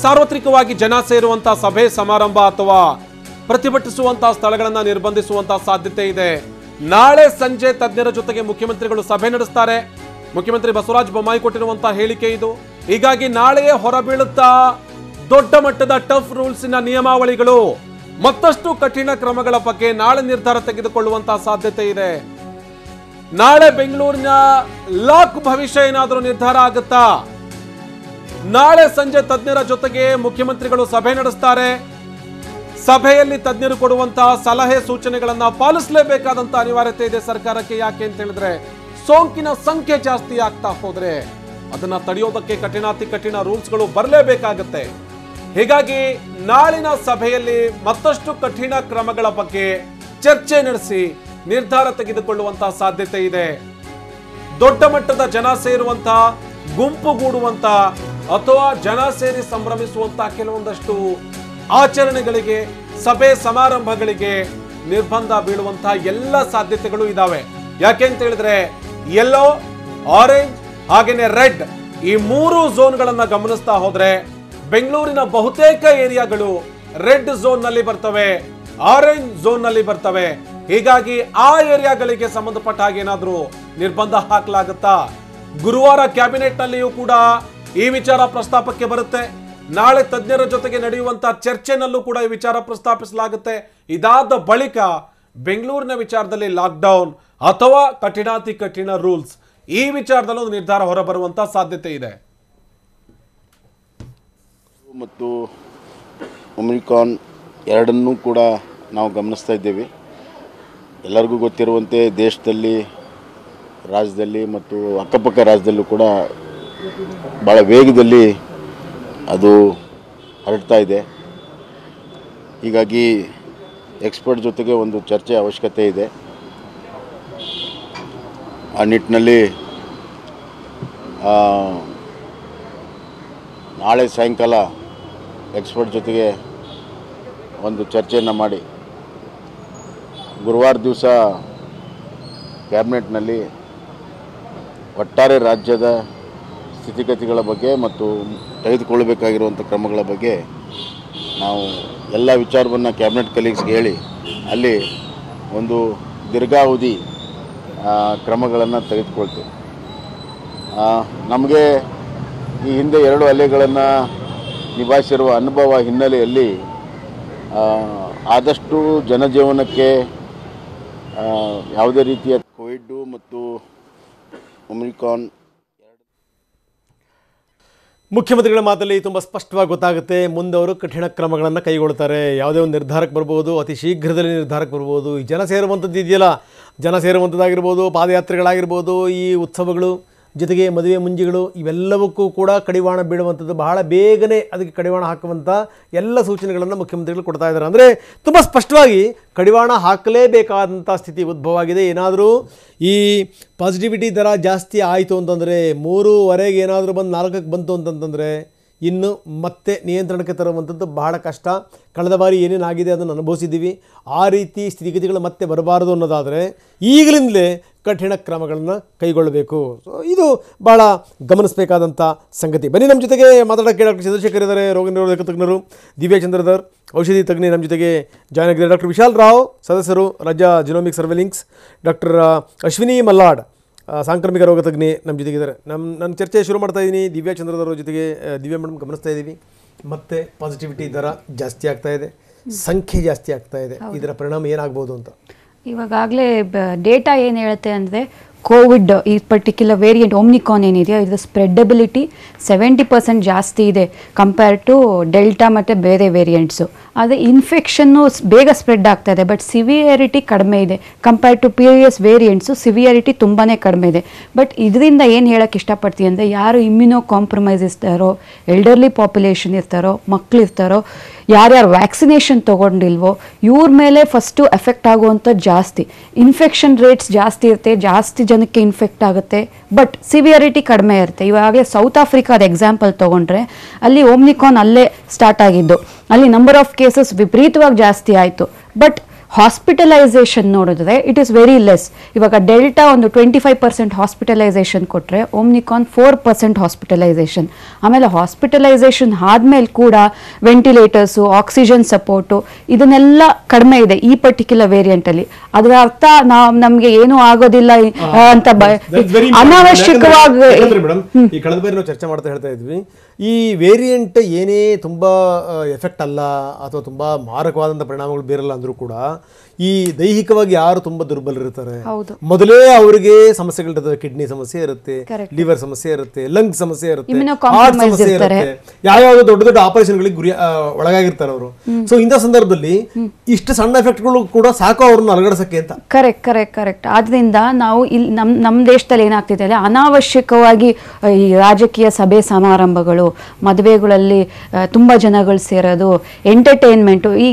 ಸಾರ್ವತ್ರಿಕವಾಗಿ ಜನ ಸೇರುವಂತ ಸಭೆ ಸಮಾರಂಭ ಅಥವಾ ಪ್ರತಿಭಟಿಸುವಂತಹ ಸ್ಥಳಗಳನ್ನ ನಿರ್ಬಂಧಿಸುವಂತಹ ಸಾಧ್ಯತೆ ಇದೆ. ನಾಳೆ ಸಂಜೆ ತಜ್ಞರ ಜೊತೆಗೆ ಮುಖ್ಯಮಂತ್ರಿಗಳು ಸಭೆ ನಡೆಸ್ತಾರೆ. ಮುಖ್ಯಮಂತ್ರಿ ಬಸವರಾಜ ಬೊಮ್ಮಾಯಿ ಕೊಟ್ಟಿರುವಂತಹ ಹೇಳಿಕೆ ಇದು. ಹೀಗಾಗಿ ನಾಳೆಯೇ ಹೊರಬೀಳುತ್ತಾ ದೊಡ್ಡ ಮಟ್ಟದ ಟಫ್ ರೂಲ್ಸ್ನ ನಿಯಮಾವಳಿಗಳು, ಮತ್ತಷ್ಟು ಕಠಿಣ ಕ್ರಮಗಳ ಬಗ್ಗೆ ನಾಳೆ ನಿರ್ಧಾರ ತೆಗೆದುಕೊಳ್ಳುವಂತಹ ಸಾಧ್ಯತೆ ಇದೆ. ನಾಳೆ ಬೆಂಗಳೂರಿನ ಲಾಕ್ ಭವಿಷ್ಯ ಏನಾದರೂ ನಿರ್ಧಾರ ಆಗುತ್ತಾ? ನಾಳೆ ಸಂಜೆ ತಜ್ಞರ ಜೊತೆಗೆ ಮುಖ್ಯಮಂತ್ರಿಗಳು ಸಭೆ ನಡೆಸ್ತಾರೆ. ಸಭೆಯಲ್ಲಿ ತಜ್ಞರು ಕೊಡುವಂತಹ ಸಲಹೆ ಸೂಚನೆಗಳನ್ನ ಪಾಲಿಸಲೇಬೇಕಾದಂತ ಅನಿವಾರ್ಯತೆ ಇದೆ ಸರ್ಕಾರಕ್ಕೆ. ಯಾಕೆ ಅಂತ ಹೇಳಿದ್ರೆ ಸೋಂಕಿನ ಸಂಖ್ಯೆ ಜಾಸ್ತಿ ಆಗ್ತಾ ಹೋದ್ರೆ ಅದನ್ನ ತಡೆಯೋದಕ್ಕೆ ಕಠಿಣಾತಿ ಕಠಿಣ ರೂಲ್ಸ್ಗಳು ಬರಲೇಬೇಕಾಗತ್ತೆ. ಹೀಗಾಗಿ ನಾಳಿನ ಸಭೆಯಲ್ಲಿ ಮತ್ತಷ್ಟು ಕಠಿಣ ಕ್ರಮಗಳ ಬಗ್ಗೆ ಚರ್ಚೆ ನಡೆಸಿ ನಿರ್ಧಾರ ತೆಗೆದುಕೊಳ್ಳುವಂತಹ ಸಾಧ್ಯತೆ ಇದೆ. ದೊಡ್ಡ ಮಟ್ಟದ ಜನ ಸೇರುವಂತಹ, ಗುಂಪುಗೂಡುವಂತ ಅಥವಾ ಜನ ಸೇರಿ ಸಂಭ್ರಮಿಸುವಂತಹ ಕೆಲವೊಂದಷ್ಟು ಆಚರಣೆಗಳಿಗೆ, ಸಭೆ ಸಮಾರಂಭಗಳಿಗೆ ನಿರ್ಬಂಧ ಬೀಳುವಂತಹ ಎಲ್ಲ ಸಾಧ್ಯತೆಗಳು ಇದಾವೆ. ಯಾಕೆ ಅಂತ ಹೇಳಿದ್ರೆ ಯೆಲ್ಲೋ, ಆರೆಂಜ್ ಹಾಗೇನೆ ರೆಡ್, ಈ ಮೂರು ಝೋನ್ಗಳನ್ನ ಗಮನಿಸ್ತಾ ಹೋದ್ರೆ ಬೆಂಗಳೂರಿನ ಬಹುತೇಕ ಏರಿಯಾಗಳು ರೆಡ್ ಝೋನ್ ನಲ್ಲಿ ಬರ್ತವೆ, ಆರೆಂಜ್ ಝೋನ್ ನಲ್ಲಿ ಬರ್ತವೆ. ಹೀಗಾಗಿ ಆ ಏರಿಯಾಗಳಿಗೆ ಸಂಬಂಧಪಟ್ಟ ಹಾಗೆ ಏನಾದ್ರೂ ನಿರ್ಬಂಧ ಹಾಕಲಾಗುತ್ತಾ? ಗುರುವಾರ ಕ್ಯಾಬಿನೆಟ್ ನಲ್ಲಿಯೂ ಕೂಡ ಈ ವಿಚಾರ ಪ್ರಸ್ತಾಪಕ್ಕೆ ಬರುತ್ತೆ. ನಾಳೆ ತಜ್ಞರ ಜೊತೆಗೆ ನಡೆಯುವಂತಹ ಚರ್ಚೆನಲ್ಲೂ ಕೂಡ ಈ ವಿಚಾರ ಪ್ರಸ್ತಾಪಿಸಲಾಗುತ್ತೆ. ಇದಾದ ಬಳಿಕ ಬೆಂಗಳೂರಿನ ವಿಚಾರದಲ್ಲಿ ಲಾಕ್ಡೌನ್ ಅಥವಾ ಕಠಿಣಾತಿ ಕಠಿಣ ರೂಲ್ಸ್, ಈ ವಿಚಾರದಲ್ಲೂ ನಿರ್ಧಾರ ಹೊರಬರುವಂತಹ ಸಾಧ್ಯತೆ ಇದೆ. ಮತ್ತು ಒಮಿಕ್ರಾನ್ ಎರಡನ್ನೂ ಕೂಡ ನಾವು ಗಮನಿಸ್ತಾ ಇದ್ದೇವೆ. ಎಲ್ಲರಿಗೂ ಗೊತ್ತಿರುವಂತೆ ದೇಶದಲ್ಲಿ, ರಾಜ್ಯದಲ್ಲಿ ಮತ್ತು ಅಕ್ಕಪಕ್ಕ ರಾಜ್ಯದಲ್ಲೂ ಕೂಡ ಭಾಳ ವೇಗದಲ್ಲಿ ಅದು ಹರಡ್ತಾ ಇದೆ. ಹೀಗಾಗಿ ಎಕ್ಸ್ಪರ್ಟ್ ಜೊತೆಗೆ ಒಂದು ಚರ್ಚೆ ಅವಶ್ಯಕತೆ ಇದೆ. ಆ ನಿಟ್ಟಿನಲ್ಲಿ ನಾಳೆ ಸಾಯಂಕಾಲ ಎಕ್ಸ್ಪರ್ಟ್ ಜೊತೆಗೆ ಒಂದು ಚರ್ಚೆಯನ್ನು ಮಾಡಿ ಗುರುವಾರ ದಿವಸ ಕ್ಯಾಬಿನೆಟ್ನಲ್ಲಿ ಒಟ್ಟಾರೆ ರಾಜ್ಯದ ಸ್ಥಿತಿಗತಿಗಳ ಬಗ್ಗೆ ಮತ್ತು ತೆಗೆದುಕೊಳ್ಳಬೇಕಾಗಿರುವಂಥ ಕ್ರಮಗಳ ಬಗ್ಗೆ ನಾವು ಎಲ್ಲ ವಿಚಾರವನ್ನು ಕ್ಯಾಬಿನೆಟ್ ಕಲೀಗ್ಸ್ಗೆ ಹೇಳಿ ಅಲ್ಲಿ ಒಂದು ದೀರ್ಘಾವಧಿ ಕ್ರಮಗಳನ್ನು ತೆಗೆದುಕೊಳ್ತೇವೆ. ನಮಗೆ ಈ ಹಿಂದೆ 2 ಅಲೆಗಳನ್ನು ನಿಭಾಯಿಸಿರುವ ಅನುಭವ ಹಿನ್ನೆಲೆಯಲ್ಲಿ ಆದಷ್ಟು ಜನಜೀವನಕ್ಕೆ ಯಾವುದೇ ರೀತಿಯ ಕೋವಿಡ್ ಮತ್ತು ಒಮಿಕ್ರಾನ್ ಮುಖ್ಯಮಂತ್ರಿಗಳ ಮಾತಲ್ಲಿ ತುಂಬ ಸ್ಪಷ್ಟವಾಗಿ ಗೊತ್ತಾಗುತ್ತೆ, ಮುಂದೆ ಅವರು ಕಠಿಣ ಕ್ರಮಗಳನ್ನು ಕೈಗೊಳ್ತಾರೆ. ಯಾವುದೇ ಒಂದು ನಿರ್ಧಾರಕ್ಕೆ ಬರ್ಬೋದು, ಅತಿ ಶೀಘ್ರದಲ್ಲಿ ನಿರ್ಧಾರಕ್ಕೆ ಬರ್ಬೋದು. ಈ ಜನ ಸೇರುವಂಥದ್ದು ಇದೆಯಲ್ಲ, ಜನ ಸೇರುವಂಥದ್ದಾಗಿರ್ಬೋದು, ಪಾದಯಾತ್ರೆಗಳಾಗಿರ್ಬೋದು, ಈ ಉತ್ಸವಗಳು ಜೊತೆಗೆ ಮದುವೆ ಮುಂಜಿಗಳು, ಇವೆಲ್ಲವಕ್ಕೂ ಕೂಡ ಕಡಿವಾಣ ಬೀಳುವಂಥದ್ದು, ಬಹಳ ಬೇಗನೆ ಅದಕ್ಕೆ ಕಡಿವಾಣ ಹಾಕುವಂಥ ಎಲ್ಲ ಸೂಚನೆಗಳನ್ನು ಮುಖ್ಯಮಂತ್ರಿಗಳು ಕೊಡ್ತಾ ಇದ್ದಾರೆ. ಅಂದರೆ ತುಂಬ ಸ್ಪಷ್ಟವಾಗಿ ಕಡಿವಾಣ ಹಾಕಲೇಬೇಕಾದಂಥ ಸ್ಥಿತಿ ಉದ್ಭವ ಆಗಿದೆ. ಏನಾದರೂ ಈ ಪಾಸಿಟಿವಿಟಿ ದರ ಜಾಸ್ತಿ ಆಯಿತು ಅಂತಂದರೆ, 3ವರೆಗೆ ಏನಾದರೂ ಬಂದು 4ಕ್ಕೆ ಬಂತು ಅಂತಂತಂದರೆ ಇನ್ನು ಮತ್ತೆ ನಿಯಂತ್ರಣಕ್ಕೆ ತರುವಂಥದ್ದು ಬಹಳ ಕಷ್ಟ. ಕಳೆದ ಬಾರಿ ಏನೇನಾಗಿದೆ ಅದನ್ನು ಅನುಭವಿಸಿದ್ದೀವಿ. ಆ ರೀತಿ ಸ್ಥಿತಿಗತಿಗಳು ಮತ್ತೆ ಬರಬಾರದು ಅನ್ನೋದಾದರೆ ಈಗಲಿಂದಲೇ ಕಠಿಣ ಕ್ರಮಗಳನ್ನು ಕೈಗೊಳ್ಳಬೇಕು. ಸೊ ಇದು ಭಾಳ ಗಮನಿಸಬೇಕಾದಂಥ ಸಂಗತಿ. ಬನ್ನಿ, ನಮ್ಮ ಜೊತೆಗೆ ಮಾತಾಡೋಕ್ಕೆ ಡಾಕ್ಟರ್ ಚಂದ್ರಶೇಖರ್ ಇದ್ದಾರೆ, ರೋಗ ನಿರೋಧಕ ತಜ್ಞರು. ದಿವ್ಯಾ ಚಂದ್ರಧರ್, ಔಷಧಿ ತಜ್ಞೆ, ನಮ್ಮ ಜೊತೆಗೆ ಜಾಯ್ನ್ ಆಗಿದ್ದಾರೆ. ಡಾಕ್ಟರ್ ವಿಶಾಲ್ ರಾವ್, ಸದಸ್ಯರು, ರಾಜ್ಯ ಜಿನೋಮಿಕ್ ಸರ್ವೆಲಿಂಗ್ಸ್. ಡಾಕ್ಟರ್ ಅಶ್ವಿನಿ ಮಲ್ಲಾಡ್, ಸಾಂಕ್ರಾಮಿಕ ರೋಗ ತಜ್ಞೆ ನಮ್ಮ ಜೊತೆಗಿದ್ದಾರೆ. ನನ್ನ ಚರ್ಚೆ ಶುರು ಮಾಡ್ತಾ ಇದ್ದೀನಿ. ದಿವ್ಯಾ ಚಂದ್ರದವರ ಜೊತೆಗೆ ದಿವ್ಯಾ ಮೇಡಮ್ ಗಮನಿಸ್ತಾ ಇದ್ದೀವಿ, ಮತ್ತೆ ಪಾಸಿಟಿವಿಟಿ ದರ ಜಾಸ್ತಿ ಆಗ್ತಾ ಇದೆ, ಸಂಖ್ಯೆ ಜಾಸ್ತಿ ಆಗ್ತಾ ಇದೆ. ಇದರ ಪರಿಣಾಮ ಏನಾಗ್ಬೋದು ಅಂತ ಇವಾಗಲೇ ಡೇಟಾ ಏನು ಹೇಳುತ್ತೆ ಅಂದರೆ ಕೋವಿಡ್ ಈ ಪರ್ಟಿಕ್ಯುಲರ್ ವೇರಿಯಂಟ್ ಓಮ್ನಿಕಾನ್ ಏನಿದೆಯೋ ಇದು ಸ್ಪ್ರೆಡಬಿಲಿಟಿ 70% ಜಾಸ್ತಿ ಇದೆ ಕಂಪೇರ್ ಟು ಡೆಲ್ಟಾ ಮತ್ತು ಬೇರೆ ವೇರಿಯಂಟ್ಸು. ಆದರೆ ಇನ್ಫೆಕ್ಷನ್ನು ಬೇಗ ಸ್ಪ್ರೆಡ್ ಆಗ್ತಾ ಇದೆ, ಬಟ್ ಸಿವಿಯರಿಟಿ ಕಡಿಮೆ ಇದೆ compare to previous variants. Severity ತುಂಬಾ ಕಡಿಮೆ ಇದೆ. ಬಟ್ ಇದರಿಂದ ಏನು ಹೇಳೋಕ್ಕೆ ಇಷ್ಟಪಡ್ತೀನಿ ಅಂದರೆ, ಯಾರು ಇಮ್ಯುನೋ ಕಾಂಪ್ರಮೈಸ್ ಇರ್ತಾರೋ, ಎಲ್ಡರ್ಲಿ ಪಾಪ್ಯುಲೇಷನ್ ಇರ್ತಾರೋ, ಮಕ್ಕಳು ಇರ್ತಾರೋ, ಯಾರ್ಯಾರು ವ್ಯಾಕ್ಸಿನೇಷನ್ ತೊಗೊಂಡಿಲ್ವೋ ಇವ್ರ ಮೇಲೆ ಫಸ್ಟು ಎಫೆಕ್ಟ್ ಆಗುವಂಥದ್ದು ಜಾಸ್ತಿ. ಇನ್ಫೆಕ್ಷನ್ ರೇಟ್ಸ್ ಜಾಸ್ತಿ ಇರುತ್ತೆ, ಜಾಸ್ತಿ ಜನಕ್ಕೆ ಇನ್ಫೆಕ್ಟ್ ಆಗುತ್ತೆ, ಬಟ್ ಸಿವಿಯರಿಟಿ ಕಡಿಮೆ ಇರುತ್ತೆ. ಇವಾಗಲೇ ಸೌತ್ ಆಫ್ರಿಕಾದ ಎಕ್ಸಾಂಪಲ್ ತೊಗೊಂಡ್ರೆ ಅಲ್ಲಿ ಓಮ್ನಿಕಾನ್ ಅಲ್ಲೇ ಸ್ಟಾರ್ಟ್ ಆಗಿದ್ದು, ಅಲ್ಲಿ ನಂಬರ್ ಆಫ್ ಕೇಸಸ್ ವಿಪರೀತವಾಗಿ ಜಾಸ್ತಿ ಆಯಿತು. ಬಟ್ ಹಾಸ್ಪಿಟಲೈಸೇಷನ್ ನೋಡಿದ್ರೆ ಇಟ್ ಈಸ್ ವೆರಿ ಲೆಸ್. ಇವಾಗ ಡೆಲ್ಟಾ ಒಂದು 25% ಹಾಸ್ಪಿಟಲೈಸೇಷನ್ ಕೊಟ್ಟರೆ ಓಮ್ನಿಕಾನ್ 4% ಹಾಸ್ಪಿಟಲೈಸೇಷನ್. ಆಮೇಲೆ ಹಾಸ್ಪಿಟಲೈಸೇಷನ್ ಆದಮೇಲೆ ಕೂಡ ವೆಂಟಿಲೇಟರ್ಸು, ಆಕ್ಸಿಜನ್ ಸಪೋರ್ಟು ಇದನ್ನೆಲ್ಲ ಕಡಿಮೆ ಇದೆ ಈ ಪರ್ಟಿಕ್ಯುಲರ್ ವೇರಿಯಂಟಲ್ಲಿ. ಅದರ ಅರ್ಥ ನಮಗೆ ಏನೂ ಆಗೋದಿಲ್ಲ ಅಂತ ಅನಾವಶ್ಯಕವಾಗಿ. ಈ ಕಳೆದ ಬಾರಿ ನಾವು ಚರ್ಚೆ ಮಾಡ್ತಾ ಹೇಳ್ತಾ ಇದ್ವಿ, ಈ ವೇರಿಯಂಟ್ ಏನೇ ತುಂಬ ಎಫೆಕ್ಟ್ ಅಲ್ಲ ಅಥವಾ ತುಂಬ ಮಾರಕವಾದಂಥ ಪರಿಣಾಮಗಳು ಬೀರಲ್ಲ ಅಂದರೂ ಕೂಡ ಈ ದೈಹಿಕವಾಗಿ ಯಾರು ತುಂಬ ದುರ್ಬಲರಿರ್ತಾರೆ, ಮೊದಲೇ ಅವರಿಗೆ ಸಮಸ್ಯೆಗಳಿರ್ತದೆ. ಕಿಡ್ನಿ ಸಮಸ್ಯೆ ಇರುತ್ತೆ, ಲಿವರ್ ಸಮಸ್ಯೆ ಇರುತ್ತೆ, ಲಂಗ್ ಸಮಸ್ಯೆ ಇರುತ್ತೆ, ಹಾರ್ಟ್ ಸಮಸ್ಯೆ ಇರುತ್ತೆ, ಯಾವ್ಯಾವ ದೊಡ್ಡ ದೊಡ್ಡ ಆಪರೇಷನ್ಗಳಿಗೆ ಗುರಿ ಒಳಗಾಗಿರ್ತಾರೆ ಅವರು. ಸೊ ಇಂಥ ಸಂದರ್ಭದಲ್ಲಿ ಇಷ್ಟು ಸಣ್ಣ ಎಫೆಕ್ಟ್ಗಳು ಕೂಡ ಸಾಕು ಅವ್ರನ್ನ ಅಲಗಡಿಸಕ್ಕೆ ಅಂತ. ಕರೆಕ್ಟ್. ಆದ್ರಿಂದ ನಾವು ಇಲ್ಲಿ ನಮ್ಮ ದೇಶದಲ್ಲಿ ಏನಾಗ್ತಿದೆ ಅಂದರೆ, ಅನಾವಶ್ಯಕವಾಗಿ ಈ ರಾಜಕೀಯ ಸಭೆ ಸಮಾರಂಭಗಳು, ಮದುವೆಗಳಲ್ಲಿ ತುಂಬ ಜನಗಳು ಸೇರೋದು, ಎಂಟರ್ಟೈನ್ಮೆಂಟು. ಈ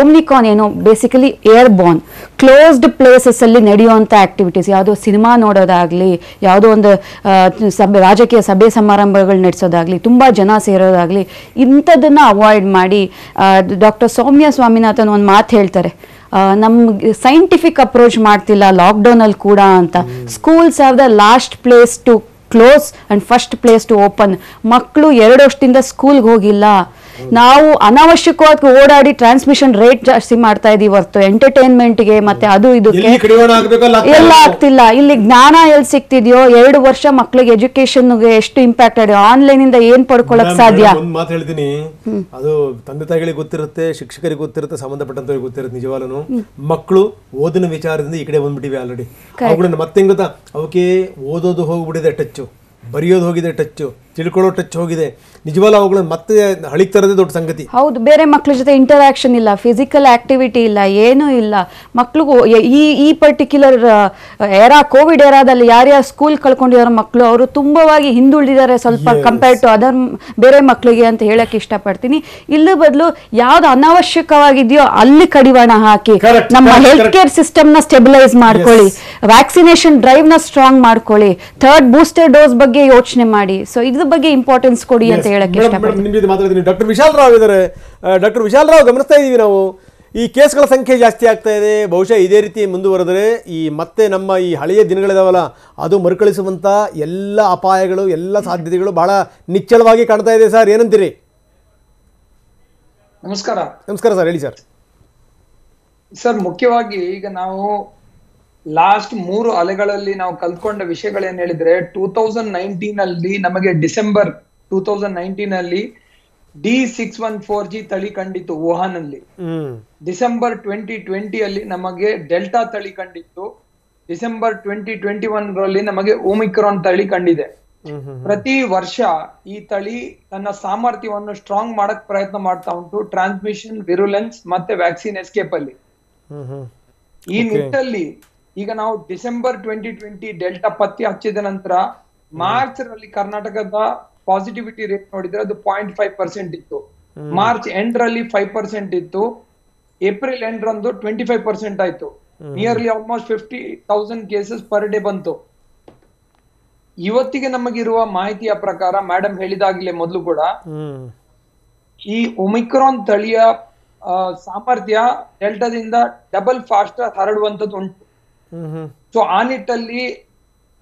ಓಮ್ನಿಕಾನ್ ಏನೋ basically air Born closed places ಅಲ್ಲಿ ನಡೆಯುವಂಥ ಆಕ್ಟಿವಿಟೀಸ್, ಯಾವುದೋ ಸಿನಿಮಾ ನೋಡೋದಾಗ್ಲಿ, ಯಾವುದೋ ಒಂದು ರಾಜಕೀಯ ಸಭೆ ಸಮಾರಂಭಗಳು ನಡೆಸೋದಾಗ್ಲಿ, ತುಂಬ ಜನ ಸೇರೋದಾಗ್ಲಿ, ಇಂಥದ್ದನ್ನು ಅವಾಯ್ಡ್ ಮಾಡಿ. ಡಾಕ್ಟರ್ ಸೌಮ್ಯ ಸ್ವಾಮಿನಾಥನ್ ಒಂದು ಮಾತು ಹೇಳ್ತಾರೆ, ನಮ್ಗೆ ಸೈಂಟಿಫಿಕ್ ಅಪ್ರೋಚ್ ಮಾಡ್ತಿಲ್ಲ ಲಾಕ್ಡೌನಲ್ಲಿ ಕೂಡ ಅಂತ. Schools are the last place to close and first place to open. ಮಕ್ಕಳು 2 ವರ್ಷದಿಂದ ಸ್ಕೂಲ್ಗೆ ಹೋಗಿಲ್ಲ. ನಾವು ಅನಾವಶ್ಯಕವಾಗಿ ಓಡಾಡಿ ಟ್ರಾನ್ಸ್ಮಿಷನ್ ರೇಟ್ ಜಾಸ್ತಿ ಮಾಡ್ತಾ ಇದೀವಿ ಹೊರತು ಎಂಟರ್ಟೈನ್ಮೆಂಟ್ಗೆ ಮತ್ತೆ ಅದು ಇದಕ್ಕೆ ಎಲ್ಲ ಆಗ್ತಿಲ್ಲ. ಇಲ್ಲಿ ಜ್ಞಾನ ಎಲ್ಲಿ ಸಿಗ್ತಿದ್ಯೋ, 2 ವರ್ಷ ಮಕ್ಳಿಗೆ ಎಜುಕೇಶನ್ಗೆ ಎಷ್ಟು ಇಂಪ್ಯಾಕ್ಟ್ ಆಗಿದೆ, ಆನ್ಲೈನ್ ಇಂದ ಏನ್ ಪಡ್ಕೊಳಕ್ ಸಾಧ್ಯ? ಒಂದು ಮಾತು ಹೇಳ್ತೀನಿ, ಅದು ತಂದೆ ತಾಯಿಗಳಿಗೆ ಗೊತ್ತಿರುತ್ತೆ, ಶಿಕ್ಷಕರಿಗೆ ಗೊತ್ತಿರುತ್ತೆ, ಸಂಬಂಧಪಟ್ಟಂತವ್ರಿಗೆ ಗೊತ್ತಿರುತ್ತೆ. ನಿಜವಾಗ್ಲೂ ಮಕ್ಕಳು ಓದಿನ ವಿಚಾರದಿಂದ ಈ ಕಡೆ ಬಂದ್ಬಿಟ್ಟಿವೆ ಆಲ್ರೆಡಿ. ಅವುಗಳನ್ನ ಮತ್ತೆ ಹೆಂಗ್ ಗೊತ್ತಾ, ಅವಕ್ಕೆ ಓದೋದು ಹೋಗ್ಬಿಟ್ಟಿದೆ ಟಚ್ಚು, ಬರೆಯೋದು ಹೋಗಿದೆ ಟಚ್ಚು, ತಿಳ್ಕೊಳ್ಳೋ ಟಚ್ ಹೋಗಿದೆ. ನಿಜವಾಗ್ಲೂ ಅವುಗಳನ್ನ ಮತ್ತೆ ಹಳಿಗೆ ತರದೇ ದೊಡ್ಡ ಸಂಗತಿ. ಹೌದು, ಬೇರೆ ಮಕ್ಳ ಜೊತೆ ಇಂಟರಾಕ್ಷನ್ ಇಲ್ಲ, ಫಿಸಿಕಲ್ ಆಕ್ಟಿವಿಟಿ ಇಲ್ಲ, ಏನೂ ಇಲ್ಲ. ಮಕ್ಳಿಗೂ ಈ ಪರ್ಟಿಕ್ಯುಲರ್ ಕೋವಿಡ್ ಏರಾದಲ್ಲಿ ಯಾರ್ಯಾರು ಸ್ಕೂಲ್ ಕಳ್ಕೊಂಡಿರೋ ಮಕ್ಕಳು ಅವರು ತುಂಬವಾಗಿ ಹಿಂದುಳಿದಿದ್ದಾರೆ ಸ್ವಲ್ಪ ಕಂಪೇರ್ ಟು ಅದರ್ ಬೇರೆ ಮಕ್ಕಳಿಗೆ ಅಂತ ಹೇಳಕ್ ಇಷ್ಟಪಡ್ತೀನಿ. ಇಲ್ಲ ಬದಲು ಯಾವ್ದು ಅನಾವಶ್ಯಕವಾಗಿದೆಯೋ ಅಲ್ಲಿ ಕಡಿವಾಣ ಹಾಕಿ ನಮ್ಮ ಹೆಲ್ತ್ ಕೇರ್ ಸಿಸ್ಟಮ್ ನ ಸ್ಟೆಬಿಲೈಸ್ ಮಾಡ್ಕೊಳ್ಳಿ, ವ್ಯಾಕ್ಸಿನೇಷನ್ ಡ್ರೈವ್ ನ ಸ್ಟ್ರಾಂಗ್ ಮಾಡ್ಕೊಳ್ಳಿ, 3rd ಬೂಸ್ಟರ್ ಡೋಸ್ ಬಗ್ಗೆ ಯೋಚನೆ ಮಾಡಿ. ಸೊ ಇದ್ರ ಬಗ್ಗೆ ಇಂಪಾರ್ಟೆನ್ಸ್ ಕೊಡಿ ಅಂತ ಹೇಳಕ್ಕೆ ಇಷ್ಟಪಡ್ತೀನಿ. ಡಾಕ್ಟರ್ ವಿಶಾಲ್ ರಾವ್ ಇದ್ದಾರೆ. ಡಾಕ್ಟರ್ ವಿಶಾಲ್ ರಾವ್, ಗಮನಿಸ್ತಾ ಇದೀವಿ ನಾವು ಈ ಕೇಸ್ಗಳ ಸಂಖ್ಯೆ ಜಾಸ್ತಿ ಆಗ್ತಾ ಇದೆ. ಬಹುಶಃ ಇದೇ ರೀತಿ ಮುಂದುವರೆದರೆ ಈ ಮತ್ತೆ ನಮ್ಮ ಈ ಹಳೆಯ ದಿನಗಳಿದಾವಲ್ಲ ಅದು ಮರುಕಳಿಸುವಂಥ ಎಲ್ಲ ಅಪಾಯಗಳು, ಎಲ್ಲ ಸಾಧ್ಯತೆಗಳು ಬಹಳ ನಿಚ್ಚಳವಾಗಿ ಕಾಣ್ತಾ ಇದೆ. ಸರ್ ಏನಂತೀರಿ? ನಮಸ್ಕಾರ. ನಮಸ್ಕಾರ ಸರ್, ಹೇಳಿ ಸರ್. ಸರ್, ಮುಖ್ಯವಾಗಿ ಈಗ ನಾವು ಲಾಸ್ಟ್ 3 ಅಲೆಗಳಲ್ಲಿ ನಾವು ಕಲ್ತ್ಕೊಂಡ ವಿಷಯಗಳೇನ್ ಹೇಳಿದ್ರೆ, 2019 ಅಲ್ಲಿ ನಮಗೆ ಡಿಸೆಂಬರ್ 2019 ಅಲ್ಲಿ D614G ತಳಿ ಕಂಡಿತ್ತು ವುಹಾನ್ ಅಲ್ಲಿ. ಡಿಸೆಂಬರ್ 2020 ಅಲ್ಲಿ ನಮಗೆ ಡೆಲ್ಟಾ ತಳಿ ಕಂಡಿತ್ತು. ಡಿಸೆಂಬರ್ 2021 ರಲ್ಲಿ ನಮಗೆ ಓಮಿಕ್ರಾನ್ ತಳಿ ಕಂಡಿದೆ. ಪ್ರತಿ ವರ್ಷ ಈ ತಳಿ ತನ್ನ ಸಾಮರ್ಥ್ಯವನ್ನು ಸ್ಟ್ರಾಂಗ್ ಮಾಡಕ್ ಪ್ರಯತ್ನ ಮಾಡ್ತಾ ಉಂಟು, ಟ್ರಾನ್ಸ್ಮಿಷನ್, ವಿರುಲೆನ್ಸ್ ಮತ್ತೆ ವ್ಯಾಕ್ಸಿನ್ ಎಸ್ಕೇಪ್ ಅಲ್ಲಿ. ಈ ನಿಟ್ಟಲ್ಲಿ ಈಗ ನಾವು ಡಿಸೆಂಬರ್ 2020 ಡೆಲ್ಟಾ ಪತ್ತೆ ಹಚ್ಚಿದ ನಂತರ ಮಾರ್ಚ್ ರಲ್ಲಿ ಕರ್ನಾಟಕದ ಪಾಸಿಟಿವಿಟಿ ರೇಟ್ ನೋಡಿದ್ರೆ ಅದು 0.5% ಇತ್ತು. ಮಾರ್ಚ್ ಎಂಡ್ ರಲ್ಲಿ 5% ಇತ್ತು. ಏಪ್ರಿಲ್ ಎಂಡ್ ರಂದು 25% ಆಯ್ತು. Nearly almost 50,000 cases per day ಬಂತು. ಇವತ್ತಿಗೆ ನಮಗಿರುವ ಮಾಹಿತಿಯ ಪ್ರಕಾರ, ಮೇಡಮ್ ಹೇಳಿದಾಗಲೇ ಮೊದಲು ಕೂಡ, ಈ ಒಮಿಕ್ರಾನ್ ತಳಿಯ ಸಾಮರ್ಥ್ಯ ಡೆಲ್ಟಾದಿಂದ ಡಬಲ್ ಫಾಸ್ಟ್ ಹರಡುವಂತದ್ದು ಉಂಟು. ಸೊ ಆ ನಿಟ್ಟಲ್ಲಿ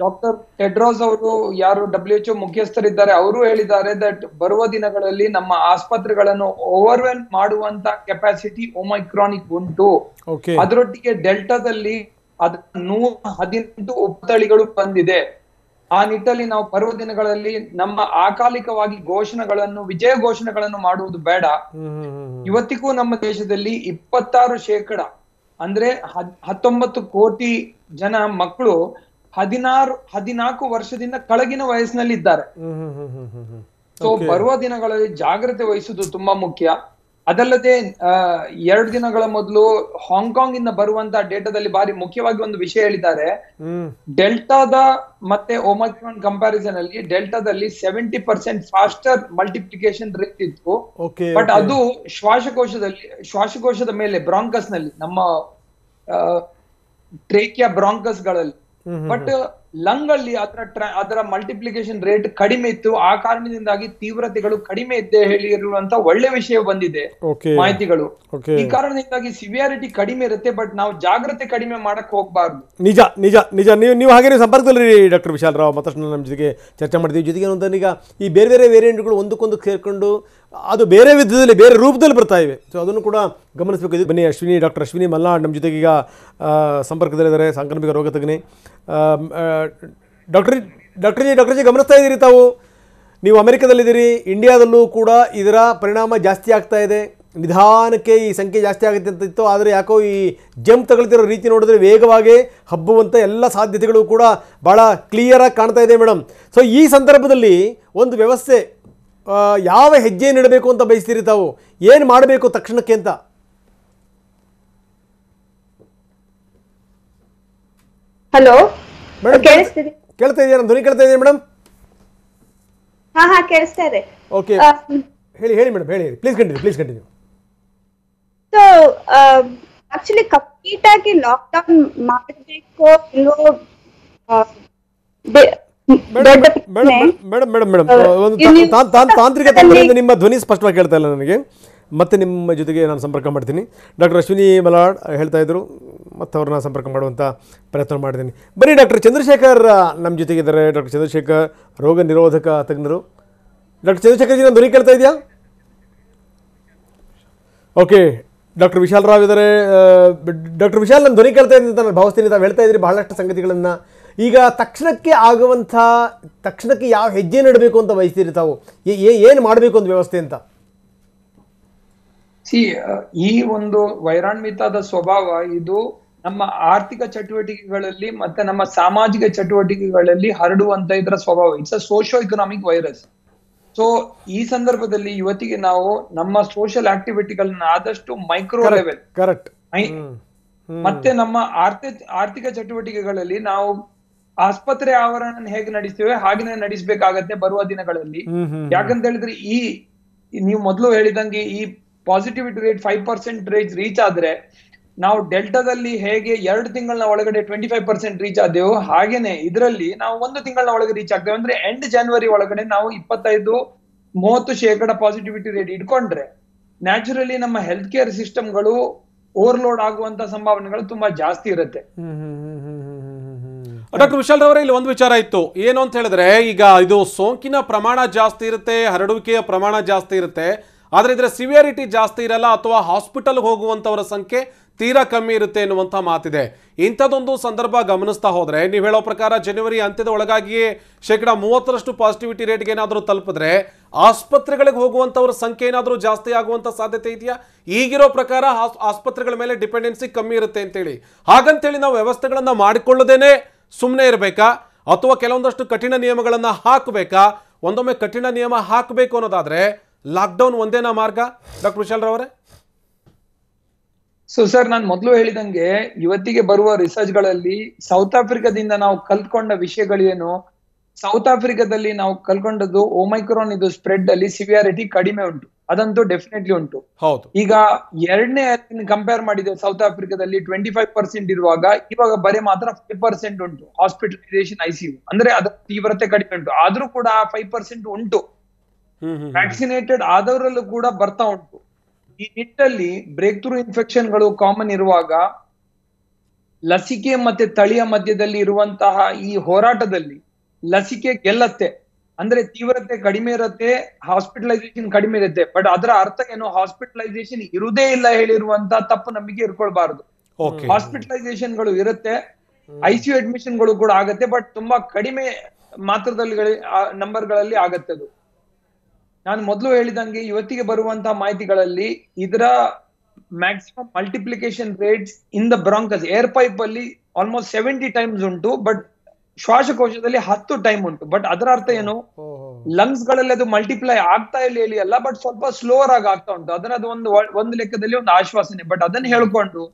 ಡಾಕ್ಟರ್ ಟೆಡ್ರೋಸ್ ಅವರು, ಯಾರು WHO ಮುಖ್ಯಸ್ಥರಿದ್ದಾರೆ, ಅವರು ಹೇಳಿದ್ದಾರೆ ದಟ್ ಬರುವ ದಿನಗಳಲ್ಲಿ ನಮ್ಮ ಆಸ್ಪತ್ರೆಗಳನ್ನು ಓವರ್ವೆಲ್ ಮಾಡುವಂತ ಕೆಪಾಸಿಟಿ ಒಮೈಕ್ರಾನಿಕ್ ಉಂಟು. ಅದರೊಟ್ಟಿಗೆ ಡೆಲ್ಟಾದಲ್ಲಿ ಅದ 118 ಉಪತಳಿಗಳು ಬಂದಿದೆ. ಆ ನಿಟ್ಟಲ್ಲಿ ನಾವು ಬರುವ ದಿನಗಳಲ್ಲಿ ನಮ್ಮ ಅಕಾಲಿಕವಾಗಿ ವಿಜಯ ಘೋಷಣೆಗಳನ್ನು ಮಾಡುವುದು ಬೇಡ. ಇವತ್ತಿಗೂ ನಮ್ಮ ದೇಶದಲ್ಲಿ 26% ಅಂದ್ರೆ 19 ಕೋಟಿ ಜನ ಮಕ್ಕಳು 14 ವರ್ಷದಿಂದ ಕೆಳಗಿನ ವಯಸ್ಸಿನಲ್ಲಿ ಇದ್ದಾರೆ. ಸೊ ಬರುವ ದಿನಗಳಲ್ಲಿ ಜಾಗ್ರತೆ ವಹಿಸುವುದು ತುಂಬಾ ಮುಖ್ಯ. ಅದಲ್ಲದೆ 2 ದಿನಗಳ ಮೊದಲು ಹಾಂಗ್ಕಾಂಗ್ ಇಂದ ಬರುವಂತಹ ಡೇಟಾದಲ್ಲಿ ಬಾರಿ ಮುಖ್ಯವಾಗಿ ಒಂದು ವಿಷಯ ಹೇಳಿದ್ದಾರೆ. ಡೆಲ್ಟಾದ ಮತ್ತೆ ಒಮಿಕ್ರಾನ್ ಕಂಪ್ಯಾರಿಸನ್ ಅಲ್ಲಿ ಡೆಲ್ಟಾದಲ್ಲಿ 70% ಫಾಸ್ಟರ್ ಮಲ್ಟಿಪ್ಲಿಕೇಶನ್ ರೇಟ್ ಇತ್ತು. ಬಟ್ ಅದು ಶ್ವಾಸಕೋಶದ ಮೇಲೆ ಬ್ರಾಂಕಸ್ ನಲ್ಲಿ ನಮ್ಮ ಟ್ರೇಕಿಯಾ ಬ್ರಾಂಕಸ್ ಗಳಲ್ಲಿ, ಬಟ್ ಲಂಗ್ ಅಲ್ಲಿ ಅದರ ಮಲ್ಟಿಪ್ಲಿಕೇಶನ್ ರೇಟ್ ಕಡಿಮೆ ಇತ್ತು. ಆ ಕಾರಣದಿಂದಾಗಿ ತೀವ್ರತೆಗಳು ಕಡಿಮೆ ಇದ್ದೇ ಹೇಳಿರುವಂತ ಒಳ್ಳೆ ವಿಷಯ ಬಂದಿದೆ ಮಾಹಿತಿಗಳು. ಈ ಕಾರಣದಿಂದಾಗಿ ಸಿವಿಯಾರಿಟಿ ಕಡಿಮೆ ಇರುತ್ತೆ, ಬಟ್ ನಾವು ಜಾಗ್ರತೆ ಕಡಿಮೆ ಮಾಡಕ್ ಹೋಗ್ಬಾರ್ದು. ನಿಜ ನಿಜ ನಿಜ. ನೀವು ಹಾಗೆ ಸಂಪರ್ಕದಲ್ಲಿ ಡಾಕ್ಟರ್ ವಿಶಾಲ್ ರಾವ್ ಮತ್ತಷ್ಟು ನಮ್ಮ ಜೊತೆಗೆ ಚರ್ಚೆ ಮಾಡ್ತೀವಿ. ಜೊತೆಗೆ ಈಗ ಈ ಬೇರೆ ಬೇರೆ ವೇರಿಯಂಟ್ಗಳು ಒಂದಕ್ಕೊಂದು ಸೇರ್ಕೊಂಡು ಅದು ಬೇರೆ ವಿಧದಲ್ಲಿ ಬೇರೆ ರೂಪದಲ್ಲಿ ಬರ್ತಾ ಇವೆ. ಸೊ ಅದನ್ನು ಕೂಡ ಗಮನಿಸಬೇಕು. ಬನ್ನಿ ಡಾಕ್ಟರ್ ಅಶ್ವಿನಿ ಮಲ್ನಾಡ್ ನಮ್ಮ ಜೊತೆಗೆ ಈಗ ಸಂಪರ್ಕದಲ್ಲಿದ್ದಾರೆ, ಸಾಂಕ್ರಾಮಿಕ ರೋಗ ತಜ್ಞೆ. ಡಾಕ್ಟರ್ಜಿ ಗಮನಿಸ್ತಾ ಇದ್ದೀರಿ ತಾವು, ನೀವು ಅಮೆರಿಕದಲ್ಲಿದ್ದೀರಿ, ಇಂಡಿಯಾದಲ್ಲೂ ಕೂಡ ಇದರ ಪರಿಣಾಮ ಜಾಸ್ತಿ ಆಗ್ತಾ ಇದೆ. ನಿಧಾನಕ್ಕೆ ಈ ಸಂಖ್ಯೆ ಜಾಸ್ತಿ ಆಗುತ್ತೆ ಅಂತ ಇತ್ತು, ಆದರೆ ಯಾಕೋ ಈ ಜಂಪ್ ತಗೊಳ್ತಿರೋ ರೀತಿ ನೋಡಿದ್ರೆ ವೇಗವಾಗಿ ಹಬ್ಬುವಂಥ ಎಲ್ಲ ಸಾಧ್ಯತೆಗಳು ಕೂಡ ಭಾಳ ಕ್ಲಿಯರಾಗಿ ಕಾಣ್ತಾ ಇದೆ ಮೇಡಮ್. ಸೊ ಈ ಸಂದರ್ಭದಲ್ಲಿ ಒಂದು ವ್ಯವಸ್ಥೆ ಯಾವ ಹೆಜ್ಜೆ ನೀಡಬೇಕು ಅಂತ ಬಯಸ್ತೀರಿ ತಾವು, ಏನು ಮಾಡಬೇಕು ತಕ್ಷಣಕ್ಕೆ ಅಂತ? ಹಲೋ ಮೇಡಮ್ ಕೇಳ್ತಾ ಇದೆಯಾ? ಧ್ವನಿ ಕೇಳ್ತಾ ಇದೆಯಾ ಮೇಡಮ್? ಹಾ ಕೇಳಿಸ್ತಾ ಇದೆ. ಓಕೆ, ಹೇಳಿ ಮೇಡಮ್, ಹೇಳಿ please continue. So actually complete ಆಗಿ ಲಾಕ್ಡೌನ್ ಮಾಡಬೇಕು ಇಲ್ಲೋ? ಮೇಡಮ್ ತಾಂತ್ರಿಕ ನಿಮ್ಮ ಧ್ವನಿ ಸ್ಪಷ್ಟವಾಗಿ ಕೇಳ್ತಾ ಇಲ್ಲ ನನಗೆ. ಮತ್ತೆ ನಿಮ್ಮ ಜೊತೆಗೆ ನಾನು ಸಂಪರ್ಕ ಮಾಡ್ತೀನಿ. ಡಾಕ್ಟರ್ ಅಶ್ವಿನಿ ಮಲ್ನಾಡ್ ಹೇಳ್ತಾ ಇದ್ರು, ಮತ್ತು ಅವ್ರನ್ನ ಸಂಪರ್ಕ ಮಾಡುವಂಥ ಪ್ರಯತ್ನ ಮಾಡ್ತೀನಿ. ಬರೀ ಡಾಕ್ಟರ್ ಚಂದ್ರಶೇಖರ್ ನಮ್ಮ ಜೊತೆಗಿದ್ದಾರೆ. ಡಾಕ್ಟರ್ ಚಂದ್ರಶೇಖರ್ ರೋಗ ನಿರೋಧಕ ತಜ್ಞರು. ಡಾಕ್ಟರ್ ಚಂದ್ರಶೇಖರ್ ಜಿ, ನಾನು ಧ್ವನಿ ಕೇಳ್ತಾ ಇದೆಯಾ? ಓಕೆ, ಡಾಕ್ಟರ್ ವಿಶಾಲ್ ರಾವ್ ಇದ್ದಾರೆ. ಡಾಕ್ಟರ್ ವಿಶಾಲ್, ನಾನು ಧ್ವನಿ ಕೇಳ್ತಾ ಇದ್ದೀನಿ ಅಂತ ನಾನು ಭಾವಿಸ್ತೀನಿ. ತಾವು ಹೇಳ್ತಾ ಇದ್ದೀರಿ ಬಹಳಷ್ಟು ಸಂಗತಿಗಳನ್ನು. ಈಗ ತಕ್ಷಣಕ್ಕೆ ಯಾವ ಹೆಜ್ಜೆ ನೀಡಬೇಕು ಅಂತ ಬಯಸ್ತೀರಿ ತಾವು? ಏನು ಮಾಡಬೇಕು ಒಂದು ವ್ಯವಸ್ಥೆ ಅಂತ? ಈ ಒಂದು ವೈರಾನ್ವಿತದ ಸ್ವಭಾವ ಇದು ನಮ್ಮ ಆರ್ಥಿಕ ಚಟುವಟಿಕೆಗಳಲ್ಲಿ ಮತ್ತೆ ನಮ್ಮ ಸಾಮಾಜಿಕ ಚಟುವಟಿಕೆಗಳಲ್ಲಿ ಹರಡುವಂತ ಇದರ ಸ್ವಭಾವ. It's a socio economic virus. So ಈ ಸಂದರ್ಭದಲ್ಲಿ ಇವತ್ತಿಗೆ ನಾವು ನಮ್ಮ ಸೋಷಿಯಲ್ ಆಕ್ಟಿವಿಟಿಗಳನ್ನ ಆದಷ್ಟು ಮೈಕ್ರೋ ಲೆವೆಲ್ ಮತ್ತೆ ನಮ್ಮ ಆರ್ಥಿಕ ಚಟುವಟಿಕೆಗಳಲ್ಲಿ ನಾವು ಆಸ್ಪತ್ರೆ ಆವರಣ ಹೇಗೆ ನಡೆಸ್ತೇವೆ ಹಾಗೇನೆ ನಡೆಸಬೇಕಾಗತ್ತೆ ಬರುವ ದಿನಗಳಲ್ಲಿ. ಯಾಕಂತ ಹೇಳಿದ್ರೆ ನೀವು ಮೊದಲು ಹೇಳಿದಂಗೆ ಈ ಪಾಸಿಟಿವಿಟಿ ರೇಟ್ 5% ರೀಚ್ ಆದ್ರೆ, ನಾವು ಡೆಲ್ಟಾದಲ್ಲಿ ಹೇಗೆ 2 ತಿಂಗಳ ಒಳಗಡೆ 25% ರೀಚ್ ಆದೆವು, ಹಾಗೇನೆ ಇದರಲ್ಲಿ ನಾವು 1 ತಿಂಗಳ ಒಳಗೆ ರೀಚ್ ಆಗ್ತೇವೆ. ಅಂದ್ರೆ ಎಂಡ್ ಜನವರಿ ಒಳಗಡೆ ನಾವು 25-30% ಪಾಸಿಟಿವಿಟಿ ರೇಟ್ ಇಟ್ಕೊಂಡ್ರೆ ನ್ಯಾಚುರಲಿ ನಮ್ಮ ಹೆಲ್ತ್ ಕೇರ್ ಸಿಸ್ಟಮ್ಗಳು ಓವರ್ಲೋಡ್ ಆಗುವಂತ ಸಂಭಾವನೆಗಳು ತುಂಬಾ ಜಾಸ್ತಿ ಇರುತ್ತೆ. ಡಾಕ್ಟರ್ ವಿಶಾಲ್ ರವರೇ, ಇಲ್ಲಿ ಒಂದು ವಿಚಾರ ಇತ್ತು. ಏನು ಅಂತ ಹೇಳಿದ್ರೆ, ಈಗ ಇದು ಸೋಂಕಿನ ಪ್ರಮಾಣ ಜಾಸ್ತಿ ಇರುತ್ತೆ, ಹರಡುವಿಕೆಯ ಪ್ರಮಾಣ ಜಾಸ್ತಿ ಇರುತ್ತೆ, ಆದರೆ ಇದರ ಸಿವಿಯಾರಿಟಿ ಜಾಸ್ತಿ ಇರಲ್ಲ, ಅಥವಾ ಹಾಸ್ಪಿಟಲ್ ಹೋಗುವಂಥವರ ಸಂಖ್ಯೆ ತೀರಾ ಕಮ್ಮಿ ಇರುತ್ತೆ ಎನ್ನುವಂಥ ಮಾತಿದೆ. ಇಂಥದ್ದೊಂದು ಸಂದರ್ಭ ಗಮನಿಸ್ತಾ ಹೋದರೆ, ನೀವು ಹೇಳೋ ಪ್ರಕಾರ ಜನವರಿ ಅಂತ್ಯದ ಒಳಗಾಗಿಯೇ 30% ಪಾಸಿಟಿವಿಟಿ ರೇಟ್ಗೆ ಏನಾದರೂ ತಲುಪಿದ್ರೆ ಆಸ್ಪತ್ರೆಗಳಿಗೆ ಹೋಗುವಂಥವ್ರ ಸಂಖ್ಯೆ ಏನಾದರೂ ಜಾಸ್ತಿ ಆಗುವಂಥ ಸಾಧ್ಯತೆ ಇದೆಯಾ? ಈಗಿರೋ ಪ್ರಕಾರ ಆಸ್ಪತ್ರೆಗಳ ಮೇಲೆ ಡಿಪೆಂಡೆನ್ಸಿ ಕಮ್ಮಿ ಇರುತ್ತೆ ಅಂತೇಳಿ, ಹಾಗಂತೇಳಿ ನಾವು ವ್ಯವಸ್ಥೆಗಳನ್ನು ಮಾಡಿಕೊಳ್ಳದೇನೆ ಸುಮ್ಮನೆ ಇರಬೇಕಾ, ಅಥವಾ ಕೆಲವೊಂದಷ್ಟು ಕಠಿಣ ನಿಯಮಗಳನ್ನು ಹಾಕಬೇಕಾ? ಒಂದೊಮ್ಮೆ ಕಠಿಣ ನಿಯಮ ಹಾಕಬೇಕು ಅನ್ನೋದಾದ್ರೆ ಲಾಕ್ಡೌನ್ ಒಂದೇನಾ ಮಾರ್ಗ, ಡಾಕ್ಟರ್ ವಿಶಾಲ್ ರವರೇ? ಸೊ ಸರ್, ನಾನು ಮೊದಲು ಹೇಳಿದಂಗೆ ಇವತ್ತಿಗೆ ಬರುವ ರಿಸರ್ಚ್ ಗಳಲ್ಲಿ ಸೌತ್ ಆಫ್ರಿಕಾದಿಂದ ನಾವು ಕಲ್ತ್ಕೊಂಡ ವಿಷಯಗಳೇನು, ಸೌತ್ ಆಫ್ರಿಕಾದಲ್ಲಿ ನಾವು ಕಲ್ಕೊಂಡದ್ದು ಒಮೈಕ್ರಾನ್ ಇದು ಸ್ಪ್ರೆಡ್ ಅಲ್ಲಿ ಸಿವಿಯಾರಿಟಿ ಕಡಿಮೆ ಉಂಟು, ಅದಂತೂ ಡೆಫಿನೆಟ್ಲಿ ಉಂಟು. ಈಗ 2ನೇ ಕಂಪೇರ್ ಮಾಡಿದ್ರೆ ಸೌತ್ ಆಫ್ರಿಕಾದಲ್ಲಿ 25% ಇರುವಾಗ ಇವಾಗ ಬರೀ ಮಾತ್ರ 5% ಉಂಟು ಹಾಸ್ಪಿಟಲೈಸೇಷನ್ ICU. ಅಂದ್ರೆ ಅದರ ತೀವ್ರತೆ ಕಡಿಮೆ ಉಂಟು, ಆದ್ರೂ ಕೂಡ 5% ಉಂಟು. ವ್ಯಾಕ್ಸಿನೇಟೆಡ್ ಆದವರಲ್ಲೂ ಕೂಡ ಬರ್ತಾ ಉಂಟು. ಈ ನಿಟ್ಟಲ್ಲಿ ಬ್ರೇಕ್ ಥ್ರೂ ಇನ್ಫೆಕ್ಷನ್ಗಳು ಕಾಮನ್ ಇರುವಾಗ ಲಸಿಕೆ ಮತ್ತೆ ತಳಿಯ ಮಧ್ಯದಲ್ಲಿ ಇರುವಂತಹ ಈ ಹೋರಾಟದಲ್ಲಿ ಲಸಿಕೆ ಗೆಲ್ಲತ್ತೆ. ಅಂದ್ರೆ ತೀವ್ರತೆ ಕಡಿಮೆ ಇರುತ್ತೆ, ಹಾಸ್ಪಿಟಲೈಸೇಷನ್ ಕಡಿಮೆ ಇರುತ್ತೆ. ಬಟ್ ಅದರ ಅರ್ಥ ಏನು, ಹಾಸ್ಪಿಟಲೈಸೇಷನ್ ಇರುವುದೇ ಇಲ್ಲ ಹೇಳಿರುವಂತ ತಪ್ಪು ನಂಬಿಕೆ ಇರ್ಕೊಳ್ಬಾರ್ದು. ಓಕೆ ಹಾಸ್ಪಿಟಲೈಸೇಷನ್ಗಳು ಇರುತ್ತೆ, ICU ಅಡ್ಮಿಷನ್ಗಳು ಕೂಡ ಆಗತ್ತೆ, ಬಟ್ ತುಂಬಾ ಕಡಿಮೆ ಮಾತ್ರದಲ್ಲಿ ನಂಬರ್ಗಳಲ್ಲಿ ಆಗತ್ತೆ ಅದು. ನಾನು ಮೊದಲು ಹೇಳಿದಂಗೆ ಇವತ್ತಿಗೆ ಬರುವಂತಹ ಮಾಹಿತಿಗಳಲ್ಲಿ ಇದರ maximum multiplication rates in the bronchus air pipe ಅಲ್ಲಿ ಆಲ್ಮೋಸ್ಟ್ 70 ಟೈಮ್ಸ್ ಉಂಟು, ಬಟ್ ಶ್ವಾಸಕೋಶದಲ್ಲಿ 10 ಟೈಮ್ ಉಂಟು. ಬಟ್ ಅದರ ಅರ್ಥ ಏನು, ಲಂಗ್ಸ್ ಗಳಲ್ಲಿ ಅದು ಮಲ್ಟಿಪ್ಲೈ ಆಗ್ತಾ ಇಲ್ಲ ಹೇಳಿ ಅಲ್ಲ, ಬಟ್ ಸ್ವಲ್ಪ ಸ್ಲೋರ್ ಆಗಿ ಆಗ್ತಾ ಉಂಟು. ಅದನ್ನದು ಒಂದು ಲೆಕ್ಕದಲ್ಲಿ ಒಂದು ಆಶ್ವಾಸನೆ. ಬಟ್ ಅದನ್ನ ಹೇಳ್ಕೊಂಡು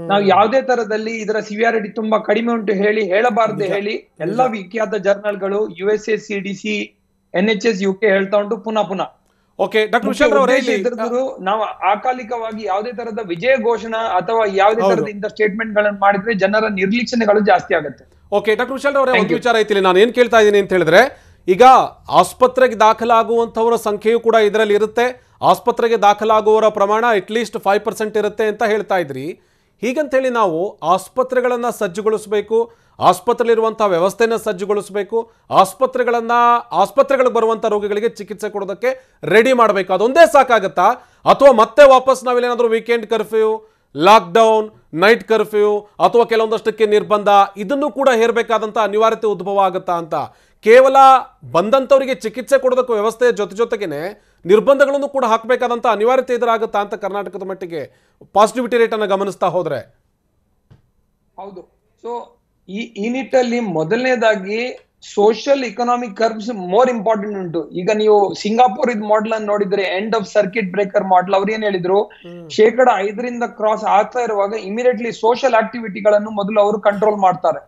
ನಾವು ಯಾವುದೇ ತರದಲ್ಲಿ ಇದರ ಸಿವಿಯಾರಿಟಿ ತುಂಬಾ ಕಡಿಮೆ ಉಂಟು ಹೇಳಬಾರದೆ ಹೇಳಿ ಎಲ್ಲಾ ವಿಖ್ಯಾತ ಜರ್ನಲ್ಗಳು USA, CDC, NHS, UK ಹೇಳ್ತಾ ಉಂಟು ಪುನಃ. ಓಕೆ ಡಾಕ್ಟರ್ ವಿಶಾಲ್ ಅವರೇ, ನಾವು ಅಕಾಲಿಕವಾಗಿ ಯಾವುದೇ ತರದ ವಿಜಯ ಘೋಷಣಾ ಅಥವಾ ಯಾವುದೇ ತರದ ಇಂಥ ಸ್ಟೇಟ್ಮೆಂಟ್ ಗಳನ್ನು ಮಾಡಿದ್ರೆ ಜನರ ನಿರ್ಲಕ್ಷಣೆಗಳು ಜಾಸ್ತಿ ಆಗುತ್ತೆ. ಓಕೆ ಡಾಕ್ಟರ್ ವಿಶಾಲ್ ಅವರೇ, ಒಂದು ವಿಚಾರ ಐತಿಲ್ಲ, ನಾನು ಏನ್ ಕೇಳ್ತಾ ಇದ್ದೀನಿ ಅಂತ ಹೇಳಿದ್ರೆ, ಈಗ ಆಸ್ಪತ್ರೆಗೆ ದಾಖಲಾಗುವಂಥವರ ಸಂಖ್ಯೆಯೂ ಕೂಡ ಇದರಲ್ಲಿ ಇರುತ್ತೆ, ಆಸ್ಪತ್ರೆಗೆ ದಾಖಲಾಗುವವರ ಪ್ರಮಾಣ ಅಟ್ಲೀಸ್ಟ್ 5% ಇರುತ್ತೆ ಅಂತ ಹೇಳ್ತಾ ಇದ್ರಿ. ಹೀಗಂತೇಳಿ ನಾವು ಆಸ್ಪತ್ರೆಗಳನ್ನು ಸಜ್ಜುಗೊಳಿಸಬೇಕು, ಆಸ್ಪತ್ರೆಯಲ್ಲಿರುವಂಥ ವ್ಯವಸ್ಥೆಯನ್ನು ಸಜ್ಜುಗೊಳಿಸಬೇಕು, ಆಸ್ಪತ್ರೆಗಳಿಗೆ ಬರುವಂಥ ರೋಗಿಗಳಿಗೆ ಚಿಕಿತ್ಸೆ ಕೊಡೋದಕ್ಕೆ ರೆಡಿ ಮಾಡಬೇಕು, ಅದೊಂದೇ ಸಾಕಾಗತ್ತಾ? ಅಥವಾ ಮತ್ತೆ ವಾಪಸ್ ನಾವೇನಾದರೂ weekend curfew, lockdown, night curfew ಅಥವಾ ಕೆಲವೊಂದಷ್ಟಕ್ಕೆ ನಿರ್ಬಂಧ ಇದನ್ನು ಕೂಡ ಹೇರಬೇಕಾದಂಥ ಅನಿವಾರ್ಯತೆ ಉದ್ಭವ ಆಗುತ್ತಾ ಅಂತ? ಕೇವಲ ಬಂದಂಥವರಿಗೆ ಚಿಕಿತ್ಸೆ ಕೊಡೋದಕ್ಕೆ ವ್ಯವಸ್ಥೆಯ ಜೊತೆಗೇನೆ ನಿರ್ಬಂಧಗಳನ್ನು ಕೂಡ ಹಾಕಬೇಕಾದಂಥ ಅನಿವಾರ್ಯತೆ ಎದುರಾಗುತ್ತಾ ಅಂತ ಕರ್ನಾಟಕದ ಮಟ್ಟಿಗೆ ಪಾಸಿಟಿವಿಟಿ ರೇಟ್ ಅನ್ನು ಗಮನಿಸ್ತಾ ಹೋದ್ರೆ? ಹೌದು. ಸೊ ಈ ನಿಟ್ಟಲ್ಲಿ ಮೊದಲನೇದಾಗಿ social economic curves more important ಉಂಟು. ಈಗ ನೀವು ಸಿಂಗಾಪುರ್ ಇದ್ ಮಾಡೆಲ್ ಅನ್ನು ನೋಡಿದ್ರೆ, end of circuit breaker model, ಅವ್ರು ಏನ್ ಹೇಳಿದ್ರು, 5% ಕ್ರಾಸ್ ಆಗ್ತಾ ಇರುವಾಗ ಇಮಿಡಿಯೇಟ್ಲಿ ಸೋಷಿಯಲ್ ಆಕ್ಟಿವಿಟಿಗಳನ್ನು ಮೊದಲು ಅವರು ಕಂಟ್ರೋಲ್ ಮಾಡ್ತಾರೆ.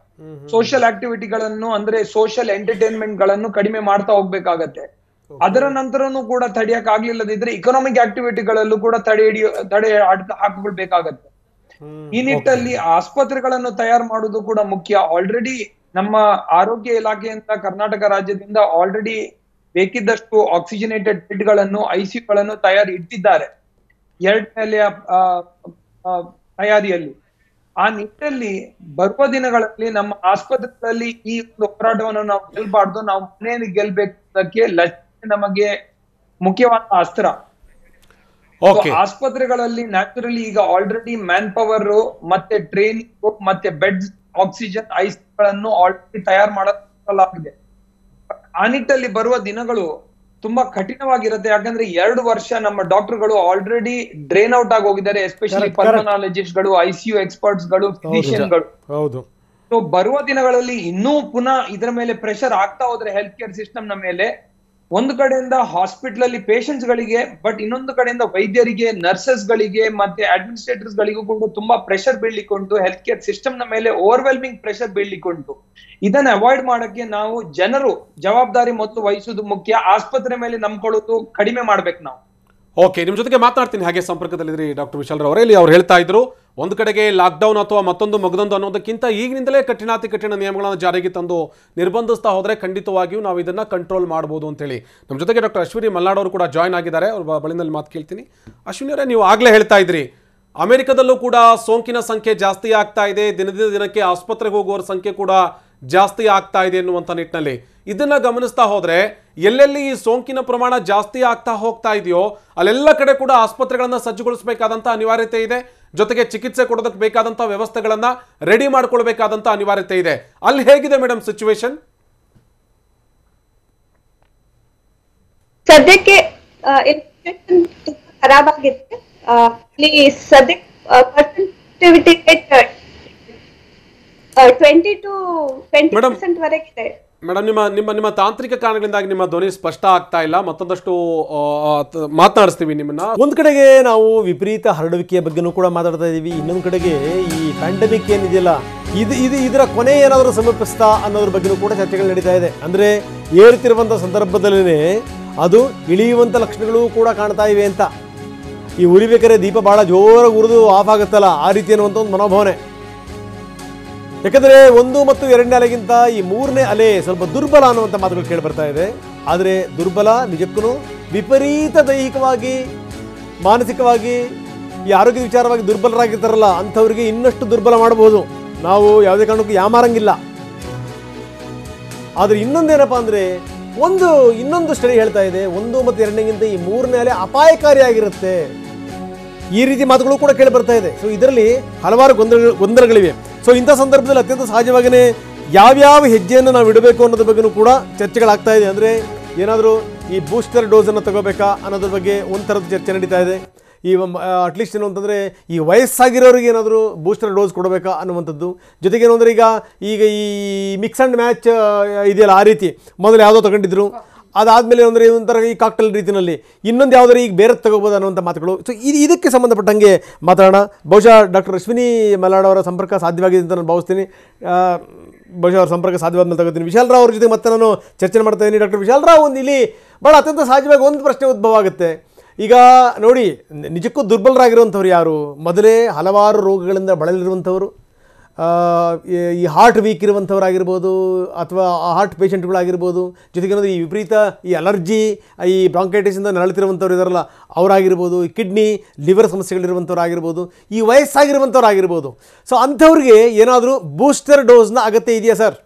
ಸೋಷಿಯಲ್ ಆಕ್ಟಿವಿಟಿಗಳನ್ನು ಅಂದ್ರೆ ಸೋಷಿಯಲ್ ಎಂಟರ್ಟೈನ್ಮೆಂಟ್ ಗಳನ್ನು ಕಡಿಮೆ ಮಾಡ್ತಾ ಹೋಗ್ಬೇಕಾಗತ್ತೆ. ಅದರ ನಂತರನು ಕೂಡ ತಡೆಯಕ್ ಆಗ್ಲಿಲ್ಲದಿದ್ರೆ ಇಕನಾಮಿಕ್ ಆಕ್ಟಿವಿಟಿಗಳಲ್ಲೂ ಕೂಡ ತಡೆ ಹಾಕಬೇಕಾಗತ್ತೆ. ಈ ನಿಟ್ಟಲ್ಲಿ ಆಸ್ಪತ್ರೆಗಳನ್ನು ತಯಾರು ಮಾಡುವುದು ಕೂಡ ಮುಖ್ಯ. ಆಲ್ರೆಡಿ ನಮ್ಮ ಆರೋಗ್ಯ ಇಲಾಖೆಯಿಂದ ಕರ್ನಾಟಕ ರಾಜ್ಯದಿಂದ ಆಲ್ರೆಡಿ ಬೇಕಿದ್ದಷ್ಟು ಆಕ್ಸಿಜನೇಟೆಡ್ ಬೆಡ್ ಗಳನ್ನು, ICU ಗಳನ್ನು ಇಟ್ಟಿದ್ದಾರೆ 2ನೇ ತಯಾರಿಯಲ್ಲಿ. ಆ ನಿಟ್ಟಲ್ಲಿ ಬರುವ ದಿನಗಳಲ್ಲಿ ನಮ್ಮ ಆಸ್ಪತ್ರೆಗಳಲ್ಲಿ ಈ ಒಂದು ಹೋರಾಟವನ್ನು ನಾವು ಗೆಲ್ಬಾರ್ದು, ನಾವು ಮನೆಯಲ್ಲಿ ಗೆಲ್ಬೇಕಕ್ಕೆ ಲಸಿಕೆ ನಮಗೆ ಮುಖ್ಯವಾದ ಅಸ್ತ್ರ. ಆಸ್ಪತ್ರೆಗಳಲ್ಲಿ ನ್ಯಾಚುರಲಿ ಈಗ ಆಲ್ರೆಡಿ ಮ್ಯಾನ್ ಪವರ್ ಮತ್ತೆ ಟ್ರೈನಿಂಗ್ ಮತ್ತೆ ಬೆಡ್ಸ್, ಆಕ್ಸಿಜನ್, ICU ಗಳನ್ನು ಆಲ್ರೆಡಿ ತಯಾರು ಮಾಡಲಾಗಿದೆ. ಆ ನಿಟ್ಟಲ್ಲಿ ಬರುವ ದಿನಗಳು ತುಂಬಾ ಕಠಿಣವಾಗಿರುತ್ತೆ. ಯಾಕಂದ್ರೆ 2 ವರ್ಷ ನಮ್ಮ ಡಾಕ್ಟರ್ಗಳು ಆಲ್ರೆಡಿ ಡ್ರೈನ್ ಔಟ್ ಆಗಿ ಹೋಗಿದ್ದಾರೆ, ಎಸ್ಪೆಷಲಿ ಪಲ್ಮನಾಲಜಿಸ್ಟ್ ಗಳು, ICU ಎಕ್ಸ್ಪರ್ಟ್ಸ್ ಗಳು, ಫಿಸಿಷಿಯನ್ ಗಳು. ಸೊ ಬರುವ ದಿನಗಳಲ್ಲಿ ಇನ್ನೂ ಪುನಃ ಇದರ ಮೇಲೆ ಪ್ರೆಷರ್ ಆಗ್ತಾ ಹೋದ್ರೆ ಹೆಲ್ತ್ ಕೇರ್ ಸಿಸ್ಟಮ್ ನ ಮೇಲೆ, ಒಂದು ಕಡೆಯಿಂದ ಹಾಸ್ಪಿಟಲ್ ಅಲ್ಲಿ ಪೇಷಂಟ್ಸ್ ಗಳಿಗೆ, ಬಟ್ ಇನ್ನೊಂದು ಕಡೆಯಿಂದ ವೈದ್ಯರಿಗೆ, ನರ್ಸಸ್ ಗಳಿಗೆ ಮತ್ತೆ ಅಡ್ಮಿನಿಸ್ಟ್ರೇಟರ್ಸ್ ಗಳಿಗೂ ಕೂಡ ತುಂಬಾ ಪ್ರೆಷರ್ ಬೀಳ್ಲಿಕ್ಕುಂಟು. ಹೆಲ್ತ್ ಕೇರ್ ಸಿಸ್ಟಮ್ ನ ಮೇಲೆ ಓವರ್ವೆಲ್ಮಿಂಗ್ ಪ್ರೆಷರ್ ಬೀಳ್ಲಿಕ್ಕುಂಟು. ಇದನ್ನ ಅವಾಯ್ಡ್ ಮಾಡಕ್ಕೆ ನಾವು ಜನರು ಜವಾಬ್ದಾರಿ ಮೊದಲು ವಹಿಸುವುದು ಮುಖ್ಯ. ಆಸ್ಪತ್ರೆ ಮೇಲೆ ನಂಬ್ಕೊಳ್ಳೋದು ಕಡಿಮೆ ಮಾಡ್ಬೇಕು ನಾವು. ಓಕೆ, ನಿಮ್ಮ ಜೊತೆಗೆ ಮಾತನಾಡ್ತೀನಿ. ಹಾಗೆ ಸಂಪರ್ಕದಲ್ಲಿದ್ರಿ ಡಾಕ್ಟರ್ ವಿಶಾಲ್ ಅವರೇ. ಇಲ್ಲಿ ಅವ್ರು ಹೇಳ್ತಾ ಇದ್ರು, ಒಂದು ಕಡೆಗೆ ಲಾಕ್ಡೌನ್ ಅಥವಾ ಮತ್ತೊಂದು ಮಗದೊಂದು ಅನ್ನೋದಕ್ಕಿಂತ ಈಗಿನಿಂದಲೇ ಕಠಿಣಾತಿ ಕಠಿಣ ನಿಯಮಗಳನ್ನು ಜಾರಿಗೆ ತಂದು ನಿರ್ಬಂಧಿಸ್ತಾ ಹೋದರೆ ಖಂಡಿತವಾಗಿಯೂ ನಾವು ಇದನ್ನು ಕಂಟ್ರೋಲ್ ಮಾಡ್ಬೋದು ಅಂತೇಳಿ ನಮ್ಮ ಜೊತೆಗೆ ಡಾಕ್ಟರ್ ಅಶ್ವಿನಿ ಮಲ್ನಾಡ್ ಅವರು ಕೂಡ ಜಾಯ್ನ್ ಆಗಿದ್ದಾರೆ. ಅವ್ರ ಬಳಿನಲ್ಲಿ ಮಾತು ಕೇಳ್ತೀನಿ. ಅಶ್ವಿನಿ ಅವರೇ, ನೀವು ಆಗಲೇ ಹೇಳ್ತಾ ಇದ್ರಿ ಅಮೆರಿಕದಲ್ಲೂ ಕೂಡ ಸೋಂಕಿನ ಸಂಖ್ಯೆ ಜಾಸ್ತಿ ಆಗ್ತಾ ಇದೆ, ದಿನದಿಂದ ದಿನಕ್ಕೆ ಆಸ್ಪತ್ರೆಗೆ ಹೋಗುವವರ ಸಂಖ್ಯೆ ಕೂಡ ಜಾಸ್ತಿ ಆಗ್ತಾ ಇದೆ ಎನ್ನುವಂಥ ನಿಟ್ಟಿನಲ್ಲಿ ಇದನ್ನ ಗಮನಿಸ್ತಾ ಹೋದ್ರೆ ಎಲ್ಲೆಲ್ಲಿ ಈ ಸೋಂಕಿನ ಪ್ರಮಾಣ ಜಾಸ್ತಿ ಆಗ್ತಾ ಹೋಗ್ತಾ ಇದೆಯೋ ಅಲ್ಲೆಲ್ಲ ಕಡೆ ಕೂಡ ಆಸ್ಪತ್ರೆಗಳನ್ನು ಸಜ್ಜುಗೊಳಿಸಬೇಕಾದಂಥ ಅನಿವಾರ್ಯತೆ ಇದೆ. ಜೊತೆಗೆ ಚಿಕಿತ್ಸೆ ಕೊಡೋದಕ್ಕೆ ಬೇಕಾದಂಥ ವ್ಯವಸ್ಥೆಗಳನ್ನು ರೆಡಿ ಮಾಡ್ಕೊಳ್ಬೇಕಾದಂಥ ಅನಿವಾರ್ಯತೆ ಇದೆ. ಅಲ್ಲಿ ಹೇಗಿದೆ ಮೇಡಮ್ ಸಿಚುವೇಶನ್? ಸದ್ಯಕ್ಕೆ ಖರಾಬ್ ಆಗಿದೆ. ಇಲ್ಲಿ ಸದ್ಯಕ್ಕೆ ಪಾಸಿಟಿವಿಟಿ ರೇಟ್ 20 to 20% ವರೆಗಿದೆ. ಮೇಡಮ್, ನಿಮ್ಮ ತಾಂತ್ರಿಕ ಕಾರಣಗಳಿಂದಾಗಿ ನಿಮ್ಮ ಧ್ವನಿ ಸ್ಪಷ್ಟ ಆಗ್ತಾ ಇಲ್ಲ. ಮತ್ತೊಂದಷ್ಟು ಮಾತನಾಡಿಸ್ತೀವಿ ನಿಮ್ಮನ್ನ. ಒಂದು ಕಡೆಗೆ ನಾವು ವಿಪರೀತ ಹರಡುವಿಕೆಯ ಬಗ್ಗೆನೂ ಕೂಡ ಮಾತಾಡ್ತಾ ಇದ್ದೀವಿ. ಇನ್ನೊಂದು ಕಡೆಗೆ ಈ ಪ್ಯಾಂಡಮಿಕ್ ಏನಿದೆಯಲ್ಲ, ಇದರ ಕೊನೆ ಏನಾದರೂ ಸಮೀಪಿಸ್ತಾ ಅನ್ನೋದ್ರ ಬಗ್ಗೆನೂ ಕೂಡ ಚರ್ಚೆಗಳು ನಡೀತಾ ಇದೆ. ಅಂದರೆ ಏರುತ್ತಿರುವಂಥ ಸಂದರ್ಭದಲ್ಲೇ ಅದು ಇಳಿಯುವಂಥ ಲಕ್ಷಣಗಳು ಕೂಡ ಕಾಣ್ತಾ ಇವೆ ಅಂತ. ಈ ಉರಿಬೇಕಾದ್ರೆ ದೀಪ ಭಾಳ ಜೋರಾಗಿ ಉರಿದು ಆಫ್ ಆಗುತ್ತಲ್ಲ, ಆ ರೀತಿ ಅನ್ನುವಂಥ ಒಂದು ಮನೋಭಾವನೆ. ಯಾಕಂದರೆ 1 ಮತ್ತು 2ನೇ ಅಲೆಗಿಂತ ಈ 3ನೇ ಅಲೆ ಸ್ವಲ್ಪ ದುರ್ಬಲ ಅನ್ನುವಂಥ ಮಾತುಗಳು ಕೇಳಿ ಬರ್ತಾ ಇದೆ. ಆದರೆ ದುರ್ಬಲ ನಿಜಕ್ಕೂ ವಿಪರೀತ ದೈಹಿಕವಾಗಿ, ಮಾನಸಿಕವಾಗಿ, ಈ ಆರೋಗ್ಯದ ವಿಚಾರವಾಗಿ ದುರ್ಬಲರಾಗಿರ್ತಾರಲ್ಲ ಅಂಥವ್ರಿಗೆ ಇನ್ನಷ್ಟು ದುರ್ಬಲ ಮಾಡಬಹುದು. ನಾವು ಯಾವುದೇ ಕಾರಣಕ್ಕೂ ಯಾಮಾರಂಗಿಲ್ಲ. ಆದರೆ ಇನ್ನೊಂದೇನಪ್ಪ ಅಂದರೆ, ಇನ್ನೊಂದು ಸ್ಟಡಿ ಹೇಳ್ತಾ ಇದೆ, 1 ಮತ್ತು 2ನೇಗಿಂತ ಈ 3ನೇ ಅಲೆ ಅಪಾಯಕಾರಿಯಾಗಿರುತ್ತೆ. ಈ ರೀತಿ ಮಾತುಗಳು ಕೂಡ ಕೇಳಿ ಬರ್ತಾ ಇದೆ. ಸೊ ಇದರಲ್ಲಿ ಹಲವಾರು ಗೊಂದಲಗಳಿವೆ. ಸೊ ಇಂಥ ಸಂದರ್ಭದಲ್ಲಿ ಅತ್ಯಂತ ಸಹಜವಾಗಿಯೇ ಯಾವ್ಯಾವ ಹೆಜ್ಜೆಯನ್ನು ನಾವು ಇಡಬೇಕು ಅನ್ನೋದ್ರ ಬಗ್ಗೆನೂ ಕೂಡ ಚರ್ಚೆಗಳಾಗ್ತಾ ಇದೆ. ಅಂದರೆ ಏನಾದರೂ ಈ ಬೂಸ್ಟರ್ ಡೋಸನ್ನು ತಗೋಬೇಕಾ ಅನ್ನೋದ್ರ ಬಗ್ಗೆ ಒಂಥರದ ಚರ್ಚೆ ನಡೀತಾ ಇದೆ. ಈ ಅಟ್ಲೀಸ್ಟ್ ಏನು ಅಂತಂದರೆ ಈ ವಯಸ್ಸಾಗಿರೋರಿಗೆ ಏನಾದರೂ ಬೂಸ್ಟರ್ ಡೋಸ್ ಕೊಡಬೇಕಾ ಅನ್ನುವಂಥದ್ದು. ಜೊತೆಗೆ ಏನು ಅಂದರೆ ಈಗ ಈ ಮಿಕ್ಸ್ ಆ್ಯಂಡ್ ಮ್ಯಾಚ್ ಇದೆಯಲ್ಲ, ಆ ರೀತಿ ಮೊದಲು ಯಾವುದೋ ತಗೊಂಡಿದ್ರು, ಅದಾದಮೇಲೆ ಅಂದರೆ ಒಂಥರ ಈ ಕಾಕ್ಟೆಲ್ ರೀತಿಯಲ್ಲಿ ಇನ್ನೊಂದು ಯಾವುದಾದ್ರು ಈಗ ಬೇರೆ ತಗೋಬೋದು ಅನ್ನುವಂಥ ಮಾತುಗಳು. ಸೊ ಇದಕ್ಕೆ ಸಂಬಂಧಪಟ್ಟಂಗೆ ಮಾತಾಡೋಣ. ಬಹುಶಃ ಡಾಕ್ಟರ್ ಅಶ್ವಿನಿ ಮಲ್ನಾಡ್ ಅವರ ಸಂಪರ್ಕ ಸಾಧ್ಯವಾಗಿದೆ ಅಂತ ನಾನು ಭಾವಿಸ್ತೀನಿ. ಬಹುಶಃ ಅವ್ರ ಸಂಪರ್ಕ ಸಾಧ್ಯವಾದ ಮೇಲೆ ತಗೋತೀನಿ. ವಿಶಾಲ್ ರಾವ್ ಅವ್ರ ಜೊತೆ ಮತ್ತೆ ನಾನು ಚರ್ಚೆ ಮಾಡ್ತಾ ಇದ್ದೀನಿ. ಡಾಕ್ಟರ್ ವಿಶಾಲ್ ರಾವ್, ಇಲ್ಲಿ ಭಾಳ ಅತ್ಯಂತ ಸಹಜವಾಗಿ ಒಂದು ಪ್ರಶ್ನೆ ಉದ್ಭವ ಆಗುತ್ತೆ. ಈಗ ನೋಡಿ, ನಿಜಕ್ಕೂ ದುರ್ಬಲರಾಗಿರುವಂಥವ್ರು ಯಾರು? ಮೊದಲೇ ಹಲವಾರು ರೋಗಗಳಿಂದ ಬಳಲಿರುವಂಥವರು, ಈ ಹಾರ್ಟ್ ವೀಕ್ ಇರುವಂಥವ್ರಾಗಿರ್ಬೋದು, ಅಥವಾ ಹಾರ್ಟ್ ಪೇಷಂಟ್ಗಳಾಗಿರ್ಬೋದು, ಜೊತೆಗೆ ಈ ವಿಪರೀತ ಈ ಅಲರ್ಜಿ, ಈ ಬ್ರಾಂಕೈಟಿಸಿಂದ ನರಳುತ್ತಿರುವಂಥವ್ರು ಇದಾರಲ್ಲ ಅವರಾಗಿರ್ಬೋದು, ಈ ಕಿಡ್ನಿ ಲಿವರ್ ಸಮಸ್ಯೆಗಳಿರುವಂಥವ್ರಾಗಿರ್ಬೋದು, ಈ ವಯಸ್ಸಾಗಿರುವಂಥವ್ರಾಗಿರ್ಬೋದು. ಸೊ ಅಂಥವ್ರಿಗೆ ಏನಾದರೂ ಬೂಸ್ಟರ್ ಡೋಸ್ನ ಅಗತ್ಯ ಇದೆಯಾ ಸರ್?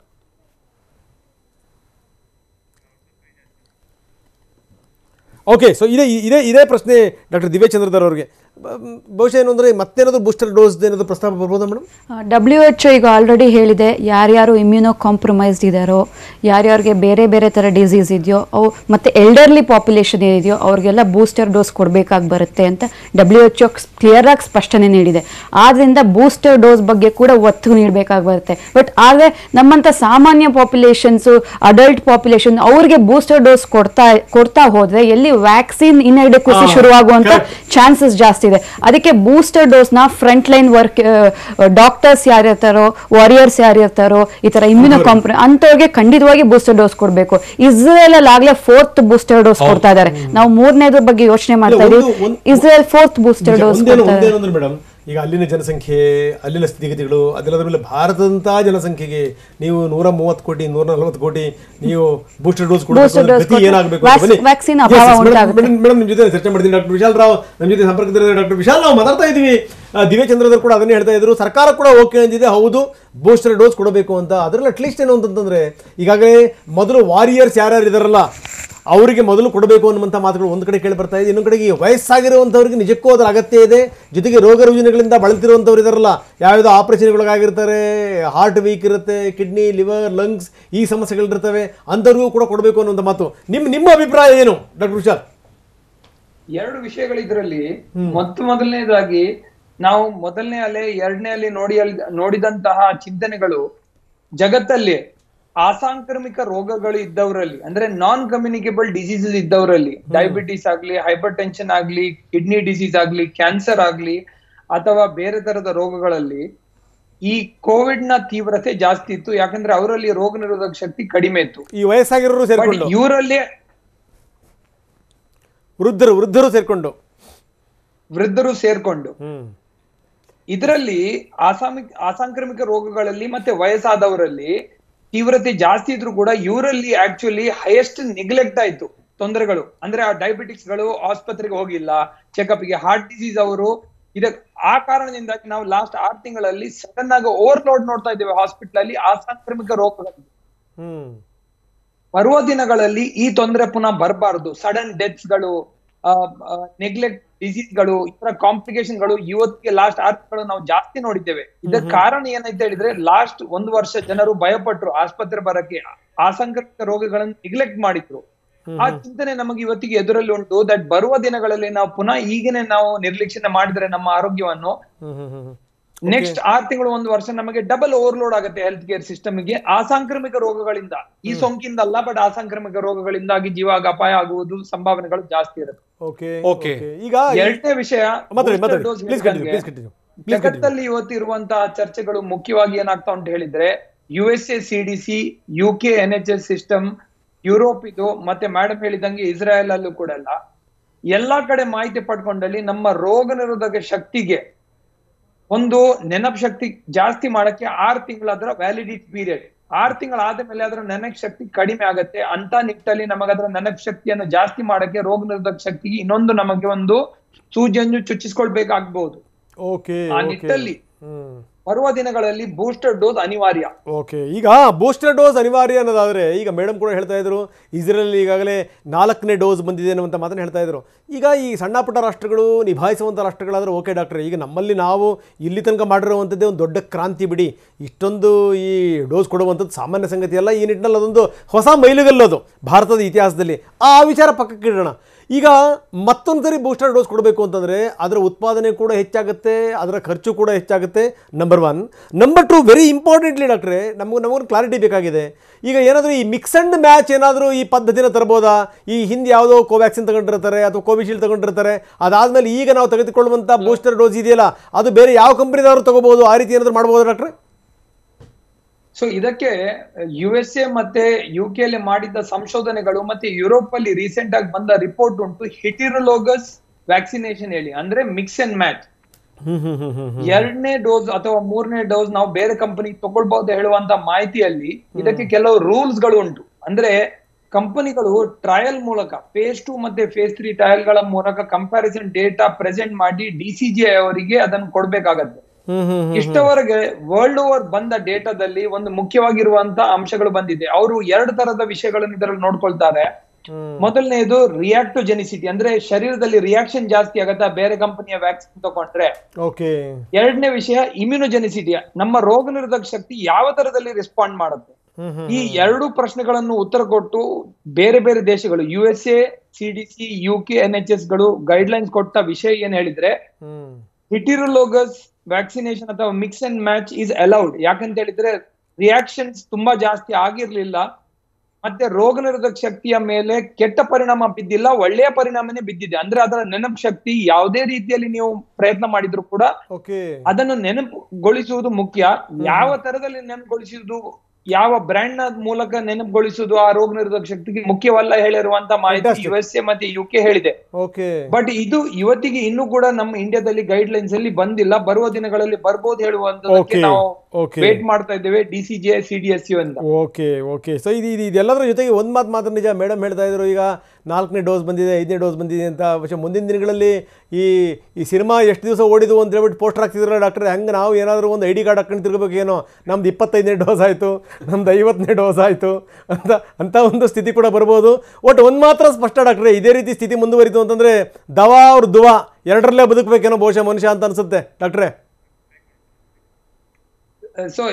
ಓಕೆ, ಸೊ ಇದೇ ಪ್ರಶ್ನೆ ಡಾಕ್ಟರ್ ದಿವ್ಯಾ ಚಂದ್ರಧರ್ ಅವ್ರಿಗೆ. ಬಹುಶಃ ಏನು ಅಂದರೆ ಮತ್ತೇನಾದರೂ ಬೂಸ್ಟರ್ ಡೋಸ್ ಏನಾದರೂ ಪ್ರಸ್ತಾಪ ಬರ್ಬೋದಾ ಮೇಡಮ್? WHO ಈಗ ಆಲ್ರೆಡಿ ಹೇಳಿದೆ, ಯಾರ್ಯಾರು ಇಮ್ಯುನೋ ಕಾಂಪ್ರಮೈಸ್ಡ್ ಇದ್ದಾರೋ, ಯಾರ್ಯಾರಿಗೆ ಬೇರೆ ಬೇರೆ ಥರ ಡಿಸೀಸ್ ಇದೆಯೋ ಅವು, ಮತ್ತು ಎಲ್ಡರ್ಲಿ ಪಾಪ್ಯುಲೇಷನ್ ಏನಿದೆಯೋ ಅವ್ರಿಗೆಲ್ಲ ಬೂಸ್ಟರ್ ಡೋಸ್ ಕೊಡಬೇಕಾಗಿ ಬರುತ್ತೆ ಅಂತ WHO ಕ್ಲಿಯರಾಗಿ ಸ್ಪಷ್ಟನೆ ನೀಡಿದೆ. ಆದ್ದರಿಂದ ಬೂಸ್ಟರ್ ಡೋಸ್ ಬಗ್ಗೆ ಕೂಡ ಒತ್ತು ನೀಡಬೇಕಾಗಿ ಬರುತ್ತೆ. ಬಟ್ ಆದರೆ ನಮ್ಮಂಥ ಸಾಮಾನ್ಯ ಪಾಪ್ಯುಲೇಷನ್ಸು, ಅಡಲ್ಟ್ ಪಾಪ್ಯುಲೇಷನ್, ಅವ್ರಿಗೆ ಬೂಸ್ಟರ್ ಡೋಸ್ ಕೊಡ್ತಾ ಹೋದರೆ ಎಲ್ಲಿ ವ್ಯಾಕ್ಸಿನ್ ಇನ್ಎಡಿಕ್ವಸಿ ಶುರುವಾಗುವಂಥ ಚಾನ್ಸಸ್ ಜಾಸ್ತಿ ಇದೆ. ಅದಕ್ಕೆ ಬೂಸ್ಟರ್ ಡೋಸ್ನ ಫ್ರಂಟ್ ಲೈನ್ ವರ್ಕ್ ಡಾಕ್ಟರ್ಸ್ ಯಾರಿರ್ತಾರೋ, ವಾರಿಯರ್ಸ್ ಯಾರಿರ್ತಾರೋ, ಈ ತರ ಇಮ್ಯುನೋ ಅಂತವ್ರಿಗೆ ಖಂಡಿತವಾಗಿ ಬೂಸ್ಟರ್ ಡೋಸ್ ಕೊಡಬೇಕು. ಇಸ್ರೇಲ್ ಅಲ್ಲಿ ಆಗ್ಲೇ 4th ಬೂಸ್ಟರ್ ಡೋಸ್ ಕೊಡ್ತಾ ಇದ್ದಾರೆ. ನಾವು 3ನೇದ್ರ ಬಗ್ಗೆ ಯೋಚನೆ ಮಾಡ್ತಾ ಇದೀವಿ. ಇಸ್ರೇಲ್ 4th ಬೂಸ್ಟರ್ ಡೋಸ್ ಕೊಡ್ತಾ ಇದ್ದಾರೆ. ಮೇಡಮ್, ಈಗ ಅಲ್ಲಿನ ಜನಸಂಖ್ಯೆ, ಅಲ್ಲಿನ ಸ್ಥಿತಿಗತಿಗಳು, ಅದೆಲ್ಲದರ ಮೇಲೆ ಭಾರತದಂತಹ ಜನಸಂಖ್ಯೆಗೆ ನೀವು 130 ಕೋಟಿ 140 ಕೋಟಿ ನೀವು ಬೂಸ್ಟರ್ ಡೋಸ್ ಕೊಡಬೇಕು, ಏನಾಗಬೇಕು? ಮೇಡಮ್, ನಿಮ್ಮ ಜೊತೆ ಚರ್ಚೆ ಮಾಡ್ತೀನಿ. ಡಾಕ್ಟರ್ ವಿಶಾಲ್ ರಾವ್ ನಮ್ಮ ಜೊತೆ ಸಂಪರ್ಕದಲ್ಲಿ. ಡಾಕ್ಟರ್ ವಿಶಾಲ್, ನಾವು ಮಾತಾಡ್ತಾ ಇದ್ದೀವಿ, ದಿವ್ಯಾ ಚಂದ್ರಧರ್ ಕೂಡ ಅದನ್ನೇ ಹೇಳ್ತಾ ಇದ್ರು, ಸರ್ಕಾರ ಕೂಡ ಓಕೆ ಅಂದಿದೆ, ಹೌದು ಬೂಸ್ಟರ್ ಡೋಸ್ ಕೊಡಬೇಕು ಅಂತ. ಅದರಲ್ಲಿ ಅಟ್ಲೀಸ್ಟ್ ಏನು ಅಂತಂದ್ರೆ ಈಗಾಗಲೇ ಮೊದಲು ವಾರಿಯರ್ಸ್ ಯಾರ್ಯಾರು ಇದಾರಲ್ಲ ಅವರಿಗೆ ಮೊದಲು ಕೊಡಬೇಕು ಅನ್ನುವಂಥ ಮಾತುಗಳು ಒಂದು ಕಡೆ ಕೇಳಿ ಬರ್ತಾ ಇದೆ. ಇನ್ನೊಂದು ಕಡೆಗೆ ವಯಸ್ಸಾಗಿರುವಂಥವ್ರಿಗೆ ನಿಜಕ್ಕೂ ಅದರ ಅಗತ್ಯ ಇದೆ. ಜೊತೆಗೆ ರೋಗ ರುಜಿನಗಳಿಂದ ಬಳಲ್ತಿರುವಂಥವ್ರು ಇದಾರಲ್ಲ, ಯಾವ್ಯಾವುದೋ ಆಪರೇಷನ್ಗಳಾಗಿರ್ತಾರೆ, ಹಾರ್ಟ್ ವೀಕ್ ಇರುತ್ತೆ, ಕಿಡ್ನಿ ಲಿವರ್ ಲಂಗ್ಸ್ ಈ ಸಮಸ್ಯೆಗಳಿರ್ತವೆ, ಅಂಥವ್ರಿಗೂ ಕೂಡ ಕೊಡಬೇಕು ಅನ್ನುವಂಥ ಮಾತು. ನಿಮ್ಮ ಅಭಿಪ್ರಾಯ ಏನು ಡಾಕ್ಟರ್ ವಿಶಾಲ್? 2 ವಿಷಯಗಳು ಇದರಲ್ಲಿ. ಮೊದಲನೇದಾಗಿ ನಾವು ಮೊದಲನೇ ಅಲೆ 2ನೇ ಅಲೆ ನೋಡಿದಂತಹ ಚಿಂತನೆಗಳು ಜಗತ್ತಲ್ಲಿ ಅಸಾಂಕ್ರಾಮಿಕ ರೋಗಗಳು ಇದ್ದವರಲ್ಲಿ, ಅಂದ್ರೆ ನಾನ್ ಕಮ್ಯುನಿಕೇಬಲ್ ಡಿಸೀಸಸ್ ಇದ್ದವರಲ್ಲಿ, ಡಯಾಬಿಟಿಸ್ ಆಗ್ಲಿ, ಹೈಪರ್ ಟೆನ್ಷನ್ ಆಗ್ಲಿ, ಕಿಡ್ನಿ ಡಿಸೀಸ್ ಆಗ್ಲಿ, ಕ್ಯಾನ್ಸರ್ ಆಗ್ಲಿ, ಅಥವಾ ಬೇರೆ ತರದ ರೋಗಗಳಲ್ಲಿ ಈ ಕೋವಿಡ್ ನ ತೀವ್ರತೆ ಜಾಸ್ತಿ ಇತ್ತು. ಯಾಕಂದ್ರೆ ಅವರಲ್ಲಿ ರೋಗ ನಿರೋಧಕ ಶಕ್ತಿ ಕಡಿಮೆ ಇತ್ತು. ಈ ವಯಸ್ಸಾಗಿರೋರು ಸೇರ್ಕೊಂಡು, ಇವರಲ್ಲಿ ವೃದ್ಧರು ಸೇರ್ಕೊಂಡು ಇದರಲ್ಲಿ ಅಸಾಂಕ್ರಾಮಿಕ ರೋಗಗಳಲ್ಲಿ ಮತ್ತೆ ವಯಸ್ಸಾದವರಲ್ಲಿ ತೀವ್ರತೆ ಜಾಸ್ತಿ ಇದ್ರು ಕೂಡ ಇವರಲ್ಲಿ ಆಕ್ಚುಲಿ ಹೈಯೆಸ್ಟ್ ನೆಗ್ಲೆಕ್ಟ್ ಆಯ್ತು ತೊಂದರೆಗಳು. ಅಂದ್ರೆ ಆ ಡಯಾಬಿಟಿಕ್ಸ್ ಗಳು ಆಸ್ಪತ್ರೆಗೆ ಹೋಗಿಲ್ಲ, ಚೆಕಪ್ ಗೆ, ಹಾರ್ಟ್ ಡಿಸೀಸ್ ಅವರು ಆ ಕಾರಣದಿಂದಾಗಿ ನಾವು ಲಾಸ್ಟ್ 6 ತಿಂಗಳಲ್ಲಿ ಸಡನ್ ಆಗಿ ಓವರ್ಲೋಡ್ ನೋಡ್ತಾ ಇದ್ದೇವೆ ಹಾಸ್ಪಿಟಲ್ ಅಲ್ಲಿ ಅಸಾಂಕ್ರಾಮಿಕ ರೋಗಗಳು. ಬರುವ ದಿನಗಳಲ್ಲಿ ಈ ತೊಂದರೆ ಪುನಃ ಬರಬಾರದು. ಸಡನ್ ಡೆತ್ಸ್ ಗಳು, ನೆಗ್ಲೆಕ್ಟ್ ಡಿಸೀಸ್ ಗಳು, ಇತರ ಕಾಂಪ್ಲಿಕೇಶನ್ ಗಳು ಇವತ್ತಿಗೆ ಲಾಸ್ಟ್ 6 ತಿಂಗಳು ನಾವು ಜಾಸ್ತಿ ನೋಡಿದ್ದೇವೆ. ಇದಕ್ಕೆ ಕಾರಣ ಏನಂತ ಹೇಳಿದ್ರೆ ಲಾಸ್ಟ್ 1 ವರ್ಷ ಜನರು ಭಯಪಟ್ರು ಆಸ್ಪತ್ರೆ ಬರಕ್ಕೆ, ಅಸಾಂಕ್ರಾಮಿಕ ರೋಗಗಳನ್ನು ನೆಗ್ಲೆಕ್ಟ್ ಮಾಡಿದ್ರು. ಆ ಚಿಂತನೆ ನಮಗೆ ಇವತ್ತಿಗೆ ಎದುರಲ್ಲಿ ಉಂಟು. ದಟ್ ಬರುವ ದಿನಗಳಲ್ಲಿ ನಾವು ಪುನಃ ಈಗೇನೆ ನಾವು ನಿರ್ಲಕ್ಷ್ಯ ಮಾಡಿದ್ರೆ ನಮ್ಮ ಆರೋಗ್ಯವನ್ನು ನೆಕ್ಸ್ಟ್ 6 ತಿಂಗಳು 1 ವರ್ಷ ನಮಗೆ ಡಬಲ್ ಓವರ್ಲೋಡ್ ಆಗುತ್ತೆ ಹೆಲ್ತ್ ಕೇರ್ ಸಿಸ್ಟಮ್ ಗೆ. ಅಸಾಂಕ್ರಾಮಿಕ ರೋಗಗಳಿಂದ, ಈ ಸೋಂಕಿಂದ ಅಲ್ಲ, ಬಟ್ ಅಸಾಂಕ್ರಾಮಿಕ ರೋಗಗಳಿಂದಾಗಿ ಜೀವಾಗ ಅಪಾಯ ಆಗುವುದು ಸಂಭಾವನೆಗಳು ಜಾಸ್ತಿ ಇರುತ್ತೆ. ಈಗ 2ನೇ ವಿಷಯ, ಜಗತ್ತಲ್ಲಿ ಇವತ್ತಿರುವಂತಹ ಚರ್ಚೆಗಳು ಮುಖ್ಯವಾಗಿ ಏನಾಗ್ತಾ ಉಂಟು ಹೇಳಿದ್ರೆ, USA CDC, UK NHS system, Europe ಇದು, ಮತ್ತೆ ಮೇಡಮ್ ಹೇಳಿದಂಗೆ ಇಸ್ರಾಯೇಲ್ ಅಲ್ಲೂ ಕೂಡ ಎಲ್ಲಾ ಕಡೆ ಮಾಹಿತಿ ಪಡ್ಕೊಂಡಲ್ಲಿ ನಮ್ಮ ರೋಗ ನಿರೋಧಕ ಶಕ್ತಿಗೆ ಒಂದು ನೆನಪು ಶಕ್ತಿ ಜಾಸ್ತಿ ಮಾಡಕ್ಕೆ 6 ತಿಂಗಳಾದ್ರ ವ್ಯಾಲಿಡಿಟಿ ಪೀರಿಯಡ್. 6 ತಿಂಗಳಾದ ಮೇಲೆ ಅದರ ನೆನಪು ಶಕ್ತಿ ಕಡಿಮೆ ಆಗತ್ತೆ. ಅಂತ ನಿಟ್ಟಲ್ಲಿ ನಮಗದರ ನೆನಪು ಶಕ್ತಿಯನ್ನು ಜಾಸ್ತಿ ಮಾಡಕ್ಕೆ ರೋಗ ನಿರೋಧಕ ಶಕ್ತಿಗೆ ಇನ್ನೊಂದು ನಮಗೆ ಒಂದು ಸೂಜಿಯನ್ನು ಚುಚ್ಚಿಸ್ಕೊಳ್ಬೇಕಾಗಬಹುದು. ಆ ನಿಟ್ಟಲ್ಲಿ ಬರುವ ದಿನಗಳಲ್ಲಿ ಬೂಸ್ಟರ್ ಡೋಸ್ ಅನಿವಾರ್ಯ. ಓಕೆ, ಈಗ ಬೂಸ್ಟರ್ ಡೋಸ್ ಅನಿವಾರ್ಯ ಅನ್ನೋದಾದರೆ ಈಗ ಮೇಡಮ್ ಕೂಡ ಹೇಳ್ತಾ ಇದ್ರು ಇಸ್ರೇಲ್ ಈಗಾಗಲೇ 4ನೇ ಡೋಸ್ ಬಂದಿದೆ ಅನ್ನುವಂಥ ಮಾತನ್ನು ಹೇಳ್ತಾ ಇದ್ರು. ಈಗ ಈ ಸಣ್ಣ ಪುಟ್ಟ ರಾಷ್ಟ್ರಗಳು ನಿಭಾಯಿಸುವಂಥ ರಾಷ್ಟ್ರಗಳಾದರೆ ಓಕೆ ಡಾಕ್ಟ್ರೆ, ಈಗ ನಮ್ಮಲ್ಲಿ ನಾವು ಇಲ್ಲಿ ತನಕ ಮಾಡಿರುವಂಥದ್ದೇ ಒಂದು ದೊಡ್ಡ ಕ್ರಾಂತಿ ಬಿಡಿ. ಇಷ್ಟೊಂದು ಈ ಡೋಸ್ ಕೊಡುವಂಥದ್ದು ಸಾಮಾನ್ಯ ಸಂಗತಿ ಅಲ್ಲ. ಈ ನಿಟ್ಟಿನಲ್ಲಿ ಅದೊಂದು ಹೊಸ ಮೈಲುಗಲ್ಲದು ಭಾರತದ ಇತಿಹಾಸದಲ್ಲಿ. ಆ ವಿಚಾರ ಪಕ್ಕಕ್ಕೆ ಇಡೋಣ. ಈಗ ಮತ್ತೊಂದು ಸರಿ ಬೂಸ್ಟರ್ ಡೋಸ್ ಕೊಡಬೇಕು ಅಂತಂದರೆ ಅದರ ಉತ್ಪಾದನೆ ಕೂಡ ಹೆಚ್ಚಾಗುತ್ತೆ, ಅದರ ಖರ್ಚು ಕೂಡ ಹೆಚ್ಚಾಗುತ್ತೆ. ನಂಬರ್ 1. ನಂಬರ್ 2, ವೆರಿ ಇಂಪಾರ್ಟೆಂಟ್ಲಿ ಡಾಕ್ಟ್ರೆ, ನಮಗೊಂದು ಕ್ಲಾರಿಟಿ ಬೇಕಾಗಿದೆ. ಈಗ ಏನಾದರೂ ಈ ಮಿಕ್ಸ್ ಆ್ಯಂಡ್ ಮ್ಯಾಚ್ ಏನಾದರೂ ಈ ಪದ್ಧತಿನ ತರ್ಬೋದಾ? ಈ ಹಿಂದೆ ಯಾವುದೋ ಕೋವ್ಯಾಕ್ಸಿನ್ ತಗೊಂಡಿರ್ತಾರೆ ಅಥವಾ ಕೋವಿಶೀಲ್ಡ್ ತಗೊಂಡಿರ್ತಾರೆ, ಅದಾದಮೇಲೆ ಈಗ ನಾವು ತೆಗೆದುಕೊಳ್ಳುವಂಥ ಬೂಸ್ಟರ್ ಡೋಸ್ ಇದೆಯಲ್ಲ ಅದು ಬೇರೆ ಯಾವ ಕಂಪ್ನಿದವರು ತಗೋಬೋದು, ಆ ರೀತಿ ಏನಾದರೂ ಮಾಡ್ಬೋದಾ ಡಾಕ್ಟ್ರೆ? ಸೊ ಇದಕ್ಕೆ USA ಮತ್ತೆ UK ಅಲ್ಲಿ ಮಾಡಿದ ಸಂಶೋಧನೆಗಳು ಮತ್ತೆ ಯುರೋಪ್ ಅಲ್ಲಿ ರೀಸೆಂಟ್ ಆಗಿ ಬಂದ ರಿಪೋರ್ಟ್ ಉಂಟು. ಹೆಟಿರೋಲೋಗಸ್ ವ್ಯಾಕ್ಸಿನೇಷನ್ ಹೇಳಿ, ಅಂದ್ರೆ ಮಿಕ್ಸ್ ಅಂಡ್ ಮ್ಯಾಚ್. 2ನೇ ಡೋಸ್ ಅಥವಾ 3ನೇ ಡೋಸ್ ನಾವು ಬೇರೆ ಕಂಪನಿ ತಗೊಳ್ಬಹುದು ಹೇಳುವಂತ ಮಾಹಿತಿಯಲ್ಲಿ ಇದಕ್ಕೆ ಕೆಲವು ರೂಲ್ಸ್ ಗಳು ಉಂಟು. ಅಂದ್ರೆ ಕಂಪನಿಗಳು ಟ್ರಯಲ್ ಮೂಲಕ phase 2 ಮತ್ತೆ phase 3 ಟ್ರಯಲ್ ಗಳ ಮೂಲಕ ಕಂಪ್ಯಾರಿಸನ್ ಡೇಟಾ ಪ್ರೆಸೆಂಟ್ ಮಾಡಿ DCGI ಅವರಿಗೆ ಅದನ್ನು ಕೊಡ್ಬೇಕಾಗತ್ತೆ. ಇಷ್ಟವರೆಗೆ ವರ್ಲ್ಡ್ ಓವರ್ ಬಂದ ಡೇಟಾದಲ್ಲಿ ಒಂದು ಮುಖ್ಯವಾಗಿರುವಂತ ಅಂಶಗಳು ಬಂದಿದೆ. ಅವರು 2 ತರದ ವಿಷಯಗಳನ್ನು ಇದರಲ್ಲಿ ನೋಡ್ಕೊಳ್ತಾರೆ. ಮೊದಲನೇದು ರಿಯಾಕ್ಟೋಜೆನಿಸಿಟಿ, ಅಂದ್ರೆ ಶರೀರದಲ್ಲಿ ರಿಯಾಕ್ಷನ್ ಜಾಸ್ತಿ ಆಗತ್ತಾ ಬೇರೆ ಕಂಪನಿಯ ವ್ಯಾಕ್ಸಿನ್ ತಗೊಂಡ್ರೆ. 2ನೇ ವಿಷಯ ಇಮ್ಯುನೋಜೆನಿಸಿಟಿ, ನಮ್ಮ ರೋಗ ನಿರೋಧಕ ಶಕ್ತಿ ಯಾವ ತರದಲ್ಲಿ ರೆಸ್ಪಾಂಡ್ ಮಾಡುತ್ತೆ. ಈ 2 ಪ್ರಶ್ನೆಗಳನ್ನು ಉತ್ತರ ಕೊಟ್ಟು ಬೇರೆ ಬೇರೆ ದೇಶಗಳು USA, CDC, UK, NHS ಗಳು ಗೈಡ್ ಲೈನ್ಸ್ ಕೊಟ್ಟ ವಿಷಯ ಏನ್ ಹೇಳಿದ್ರೆ ಹೆಟಿರೋಲೋಗಸ್ ವ್ಯಾಕ್ಸಿನೇಷನ್ ಅಥವಾ mix and match is allowed. ಯಾಕಂತ ಹೇಳಿದ್ರೆ ರಿಯಾಕ್ಷನ್ಸ್ ತುಂಬಾ ಜಾಸ್ತಿ ಆಗಿರ್ಲಿಲ್ಲ, ಮತ್ತೆ ರೋಗ ನಿರೋಧಕ ಶಕ್ತಿಯ ಮೇಲೆ ಕೆಟ್ಟ ಪರಿಣಾಮ ಬಿದ್ದಿಲ್ಲ, ಒಳ್ಳೆಯ ಪರಿಣಾಮನೇ ಬಿದ್ದಿದೆ. ಅಂದ್ರೆ ಅದರ ನೆನಪು ಶಕ್ತಿ ಯಾವುದೇ ರೀತಿಯಲ್ಲಿ ನೀವು ಪ್ರಯತ್ನ ಮಾಡಿದ್ರು ಕೂಡ ಅದನ್ನು ನೆನಪುಗೊಳಿಸುವುದು ಮುಖ್ಯ. ಯಾವ ತರದಲ್ಲಿ ನೆನಪುಗೊಳಿಸುವುದು, ಯಾವ ಬ್ರ್ಯಾಂಡ್ ನ ಮೂಲಕ ನೆನಪುಗೊಳಿಸುವುದು ಆ ರೋಗ ನಿರೋಧಕ ಶಕ್ತಿಗೆ ಮುಖ್ಯವಲ್ಲ ಹೇಳಿರುವಂತ ಮಾಹಿತಿ USA ಮತ್ತೆ UK ಹೇಳಿದೆ. ಬಟ್ ಇದು ಇವತ್ತಿಗೆ ಇನ್ನೂ ಕೂಡ ನಮ್ಮ ಇಂಡಿಯಾದಲ್ಲಿ ಗೈಡ್ ಲೈನ್ಸ್ ಅಲ್ಲಿ ಬಂದಿಲ್ಲ. ಬರುವ ದಿನಗಳಲ್ಲಿ ಬರ್ಬೋದು ಹೇಳುವಂತದಕ್ಕೆ ನಾವು ವೇಟ್ ಮಾಡ್ತಾ ಇದ್ದೇವೆ DCGI, CDSU ಅಂತ. ಓಕೆ ಸೊ ಇದೆಲ್ಲದರ ಜೊತೆಗೆ ಒಂದು ಮಾತು ಮಾತ್ರ ನಿಜ, ಮೇಡಮ್ ಹೇಳ್ತಾ ಇದ್ರು ಈಗ 4ನೇ ಡೋಸ್ ಬಂದಿದೆ, 5ನೇ ಡೋಸ್ ಬಂದಿದೆ ಅಂತ. പക്ഷേ ಮುಂದಿನ ದಿನಗಳಲ್ಲಿ ಈ ಸಿನಿಮಾ ಎಷ್ಟು ದಿವಸ ಓಡಿದು ಅಂತ ಹೇಳ್ಬಿಟ್ಟು ಪೋಸ್ಟರ್ ಹಾಕ್ತಿದ್ರಲ್ಲ ಡಾಕ್ಟ್ರೆ, ಹಂಗೆ ನಾವು ಏನಾದರೂ ಒಂದು ID ಕಾರ್ಡ್ ಹಾಕೊಂಡು ತಿರ್ಗಬೇಕೇನೋ, ನಮ್ದು 25ನೇ ಡೋಸ್ ಆಯಿತು, ನಮ್ದು 50ನೇ ಡೋಸ್ ಆಯಿತು ಅಂತ ಒಂದು ಸ್ಥಿತಿ ಕೂಡ ಬರ್ಬೋದು. ಒಟ್ಟು ಒಂದು ಮಾತ್ರ ಸ್ಪಷ್ಟ ಡಾಕ್ಟ್ರೆ, ಇದೇ ರೀತಿ ಸ್ಥಿತಿ ಮುಂದುವರಿತು ಅಂತಂದರೆ ದವಾ ಅವ್ರ ದುವಾ 2ರಲ್ಲೇ ಬದುಕಬೇಕೇನೋ ಬಹುಶಃ ಮನುಷ್ಯ ಅಂತ ಅನ್ಸುತ್ತೆ ಡಾಕ್ಟ್ರೆ. ಸೊ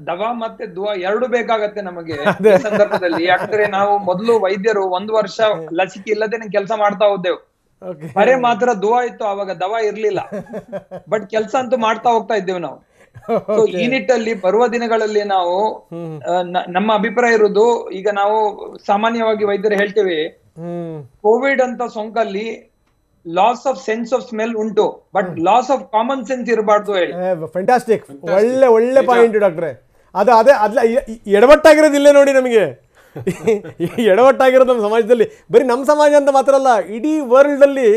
ದವಾ ಮತ್ತೆ ದುವಾ 2 ಬೇಕಾಗತ್ತೆ ನಮಗೆ ಈ ಸಂದರ್ಭದಲ್ಲಿ. ಯಾಕಂದ್ರೆ ನಾವು ಮೊದಲು ವೈದ್ಯರು 1 ವರ್ಷ ಲಸಿಕೆ ಇಲ್ಲದೇನೆ ಕೆಲಸ ಮಾಡ್ತಾ ಹೋದೆವು. ಬರೇ ಮಾತ್ರ ದುವಾ ಇತ್ತು, ಅವಾಗ ದವಾ ಇರ್ಲಿಲ್ಲ, ಬಟ್ ಕೆಲಸ ಅಂತೂ ಮಾಡ್ತಾ ಹೋಗ್ತಾ ಇದ್ದೇವೆ ನಾವು. ಸೊ ಈ ನಿಟ್ಟಲ್ಲಿ ಬರುವ ದಿನಗಳಲ್ಲಿ ನಾವು ನಮ್ಮ ಅಭಿಪ್ರಾಯ ಇರುವುದು, ಈಗ ನಾವು ಸಾಮಾನ್ಯವಾಗಿ ವೈದ್ಯರು ಹೇಳ್ತೇವೆ ಕೋವಿಡ್ ಅಂತ ಸೋಂಕಲ್ಲಿ loss of sense of smell ಉಂಟು, but loss of common sense ಇರಬಾರ್ದು ಹೇಳಿ. ಫ್ಯಾಂಟಾಸ್ಟಿಕ್, ಒಳ್ಳೆ ಪಾಯಿಂಟ್ ಡಾಕ್ಟ್ರೆ. ಅದೇ ಎಡವಟ್ಟಾಗಿರೋದಿಲ್ಲ ನೋಡಿ ನಮಗೆ. ಎಡವಟ್ಟಾಗಿರೋದು ನಮ್ಮ ಸಮಾಜದಲ್ಲಿ, ಬರೀ ನಮ್ಮ ಸಮಾಜ ಅಂತ ಮಾತ್ರ ಅಲ್ಲ, ಇಡೀ ವರ್ಲ್ಡಲ್ಲಿ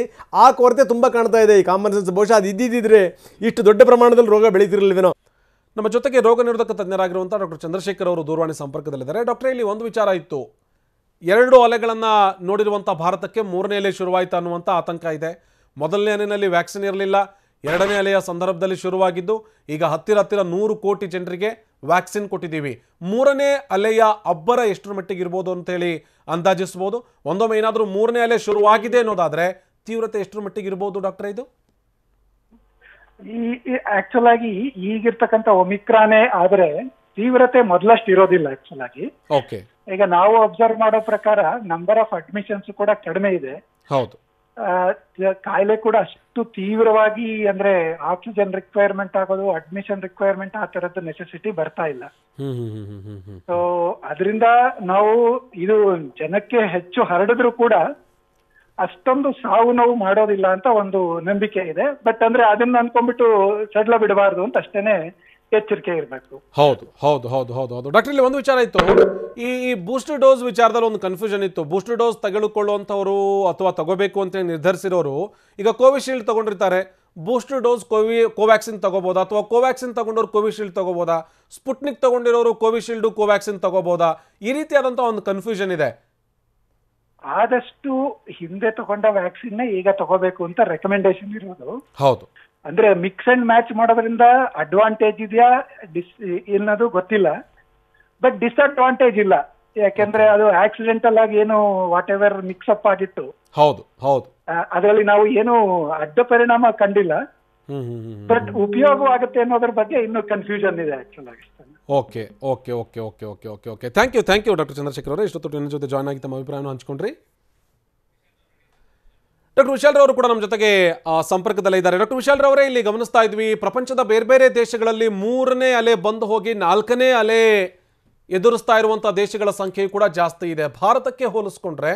ಆ ಕೊರತೆ ತುಂಬ ಕಾಣ್ತಾ ಇದೆ ಈ ಕಾಮನ್ ಸೆನ್ಸ್. ಬಹುಶಃ ಅದು ಇದ್ದಿದ್ದರೆ ಇಷ್ಟು ದೊಡ್ಡ ಪ್ರಮಾಣದಲ್ಲಿ ರೋಗ ಬೆಳೀತಿರಲಿಲ್ವೇನೋ. ನಮ್ಮ ಜೊತೆಗೆ ರೋಗ ನಿರೋಧಕ ತಜ್ಞರಾಗಿರುವಂಥ ಡಾಕ್ಟರ್ ಚಂದ್ರಶೇಖರ್ ಅವರು ದೂರವಾಣಿ ಸಂಪರ್ಕದಲ್ಲಿದ್ದಾರೆ. ಡಾಕ್ಟರ್, ಇಲ್ಲಿ ಒಂದು ವಿಚಾರ ಇತ್ತು, 2 ಅಲೆಗಳನ್ನು ನೋಡಿರುವಂಥ ಭಾರತಕ್ಕೆ 3ನೇ ಅಲೆ ಶುರುವಾಯಿತು ಅನ್ನುವಂಥ ಆತಂಕ ಇದೆ. ಮೊದಲನೇ ಅಲೆಯಲ್ಲಿ ವ್ಯಾಕ್ಸಿನ್ ಇರಲಿಲ್ಲ, 2ನೇ ಅಲೆಯ ಸಂದರ್ಭದಲ್ಲಿ ಶುರುವಾಗಿದ್ದು ಈಗ ಹತ್ತಿರ 100 ಕೋಟಿ ಜನರಿಗೆ ವ್ಯಾಕ್ಸಿನ್ ಕೊಟ್ಟಿದ್ದೀವಿ. 3ನೇ ಅಲೆಯ ಅಬ್ಬರ ಎಷ್ಟರ ಮಟ್ಟಿಗೆ ಇರ್ಬೋದು ಅಂತೇಳಿ ಅಂದಾಜಿಸ್ಬೋದು. ಒಂದೊಮ್ಮೆ ಏನಾದರೂ 3ನೇ ಅಲೆ ಶುರುವಾಗಿದೆ ಅನ್ನೋದಾದರೆ ತೀವ್ರತೆ ಎಷ್ಟರ ಮಟ್ಟಿಗೆ ಇರ್ಬೋದು ಡಾಕ್ಟರ್? ಇದು ಆಕ್ಚುಲ್ ಆಗಿ ಈಗಿರ್ತಕ್ಕಂಥ ಒಮಿಕ್ರಾನೇ ಆದ್ರೆ ತೀವ್ರತೆ ಮೊದಲಷ್ಟು ಇರೋದಿಲ್ಲ ಆಕ್ಚುಲ್ ಆಗಿ. ಈಗ ನಾವು ಅಬ್ಸರ್ವ್ ಮಾಡೋ ಪ್ರಕಾರ ನಂಬರ್ ಆಫ್ ಅಡ್ಮಿಷನ್ಸ್ ಕೂಡ ಕಡಿಮೆ ಇದೆ. ಹೌದು, ಕಾಯಿಲೆ ಕೂಡ ಅಷ್ಟು ತೀವ್ರವಾಗಿ ಅಂದ್ರೆ ಆಕ್ಸಿಜನ್ ರಿಕ್ವೈರ್ಮೆಂಟ್ ಆಗೋದು, ಅಡ್ಮಿಷನ್ ರಿಕ್ವೈರ್ಮೆಂಟ್ ಆ ತರದ್ದು ನೆಸೆಸಿಟಿ ಬರ್ತಾ ಇಲ್ಲ. ಸೊ ಅದರಿಂದ ನಾವು ಇದು ಜನಕ್ಕೆ ಹೆಚ್ಚು ಹರಡಿದ್ರು ಕೂಡ ಅಷ್ಟೊಂದು ಸಾವು ನೋವು ಮಾಡೋದಿಲ್ಲ ಅಂತ ಒಂದು ನಂಬಿಕೆ ಇದೆ. ಬಟ್ ಅಂದ್ರೆ ಅದನ್ನ ಅನ್ಕೊಂಡ್ಬಿಟ್ಟು ಸಡ್ಲ ಬಿಡಬಾರ್ದು ಅಂತ ಅಷ್ಟೇನೆ ಎಚ್ಚರಿಕೆ ಇರಬೇಕು. ಹೌದು ಹೌದು ಹೌದು ಹೌದು ಹೌದು ಡಾಕ್ಟರ್, ಇಲ್ಲಿ ಒಂದು ವಿಚಾರ ಇತ್ತು, ಈ ಬೂಸ್ಟರ್ ಡೋಸ್ ವಿಚಾರದಲ್ಲಿ ಒಂದು ಕನ್ಫ್ಯೂಷನ್ ಇತ್ತು. ಬೂಸ್ಟರ್ ಡೋಸ್ ತೆಗೆದುಕೊಳ್ಳುವಂಥವ್ರು ಅಥವಾ ತಗೋಬೇಕು ಅಂತ ನಿರ್ಧರಿಸಿರೋರು ಈಗ ಕೋವಿಶೀಲ್ಡ್ ತಗೊಂಡಿರ್ತಾರೆ, ಬೂಸ್ಟರ್ ಡೋಸ್ ಕೋವ್ಯಾಕ್ಸಿನ್ ತಗೋಬೋದಾ, ಅಥವಾ ಕೋವ್ಯಾಕ್ಸಿನ್ ತಗೊಂಡವ್ರು ಕೋವಿಶೀಲ್ಡ್ ತಗೋಬೋದಾ, ಸ್ಪುಟ್ನಿಕ್ ತಗೊಂಡಿರೋರು ಕೋವಿಶೀಲ್ಡು ಕೋವ್ಯಾಕ್ಸಿನ್ ತಗೋಬೋದಾ, ಈ ರೀತಿಯಾದಂಥ ಒಂದು ಕನ್ಫ್ಯೂಷನ್ ಇದೆ. ಆದಷ್ಟು ಹಿಂದೆ ತಗೊಂಡ ವ್ಯಾಕ್ಸಿನ್ ಈಗ ತಗೋಬೇಕು ಅಂತ ರೆಕಮೆಂಡೇಶನ್ ಇರೋದು. ಹೌದು, ಅಂದ್ರೆ ಮಿಕ್ಸ್ ಅಂಡ್ ಮ್ಯಾಚ್ ಮಾಡೋದ್ರಿಂದ ಅಡ್ವಾಂಟೇಜ್ ಇದೆಯಾ ಅನ್ನೋದು ಗೊತ್ತಿಲ್ಲ, ಬಟ್ ಡಿಸ್ಅಡ್ವಾಂಟೇಜ್ ಇಲ್ಲ. ಯಾಕೆಂದ್ರೆ ಅದು ಆಕ್ಸಿಡೆಂಟಲ್ ಆಗಿ ಏನು ವಾಟ್ ಎವರ್ ಮಿಕ್ಸ್ ಅಪ್ ಆಗಿತ್ತು, ಹೌದು ಹೌದು, ಅದರಲ್ಲಿ ನಾವು ಏನು ಅಡ್ಡ ಪರಿಣಾಮ ಕಂಡಿಲ್ಲ. ಬಟ್ ಉಪಯೋಗವಾಗುತ್ತೆ ಅನ್ನೋದ್ರ ಬಗ್ಗೆ ಇನ್ನೂ ಕನ್ಫ್ಯೂಷನ್ ಇದೆ ಆಕ್ಚುಲ್ ಆಗಿ. Okay okay okay okay okay okay okay thank you doctor Chandrashekhar ಅವರೇ, ಇಷ್ಟೊತ್ತು ನನ್ನ ಜೊತೆ ಜಾಯ್ನ್ ಆಗಿ ತಮ್ಮ ಅಭಿಪ್ರಾಯವನ್ನು ಹಂಚ್ಕೊಂಡ್ರಿ. ಡಾಕ್ಟರ್ ವಿಶಾಲ್ ರವರು ಕೂಡ ನಮ್ಮ ಜೊತೆಗೆ ಸಂಪರ್ಕದಲ್ಲೇ ಇದ್ದಾರೆ. ಡಾಕ್ಟರ್ ವಿಶಾಲ್ ರವರೇ, ಇಲ್ಲಿ ಗಮನಿಸ್ತಾ ಇದ್ವಿ ಪ್ರಪಂಚದ ಬೇರೆ ಬೇರೆ ದೇಶಗಳಲ್ಲಿ 3ನೇ ಅಲೆ ಬಂದು ಹೋಗಿ 4ನೇ ಅಲೆ ಎದುರಿಸ್ತಾ ಇರುವಂಥ ದೇಶಗಳ ಸಂಖ್ಯೆಯು ಕೂಡ ಜಾಸ್ತಿ ಇದೆ. ಭಾರತಕ್ಕೆ ಹೋಲಿಸ್ಕೊಂಡ್ರೆ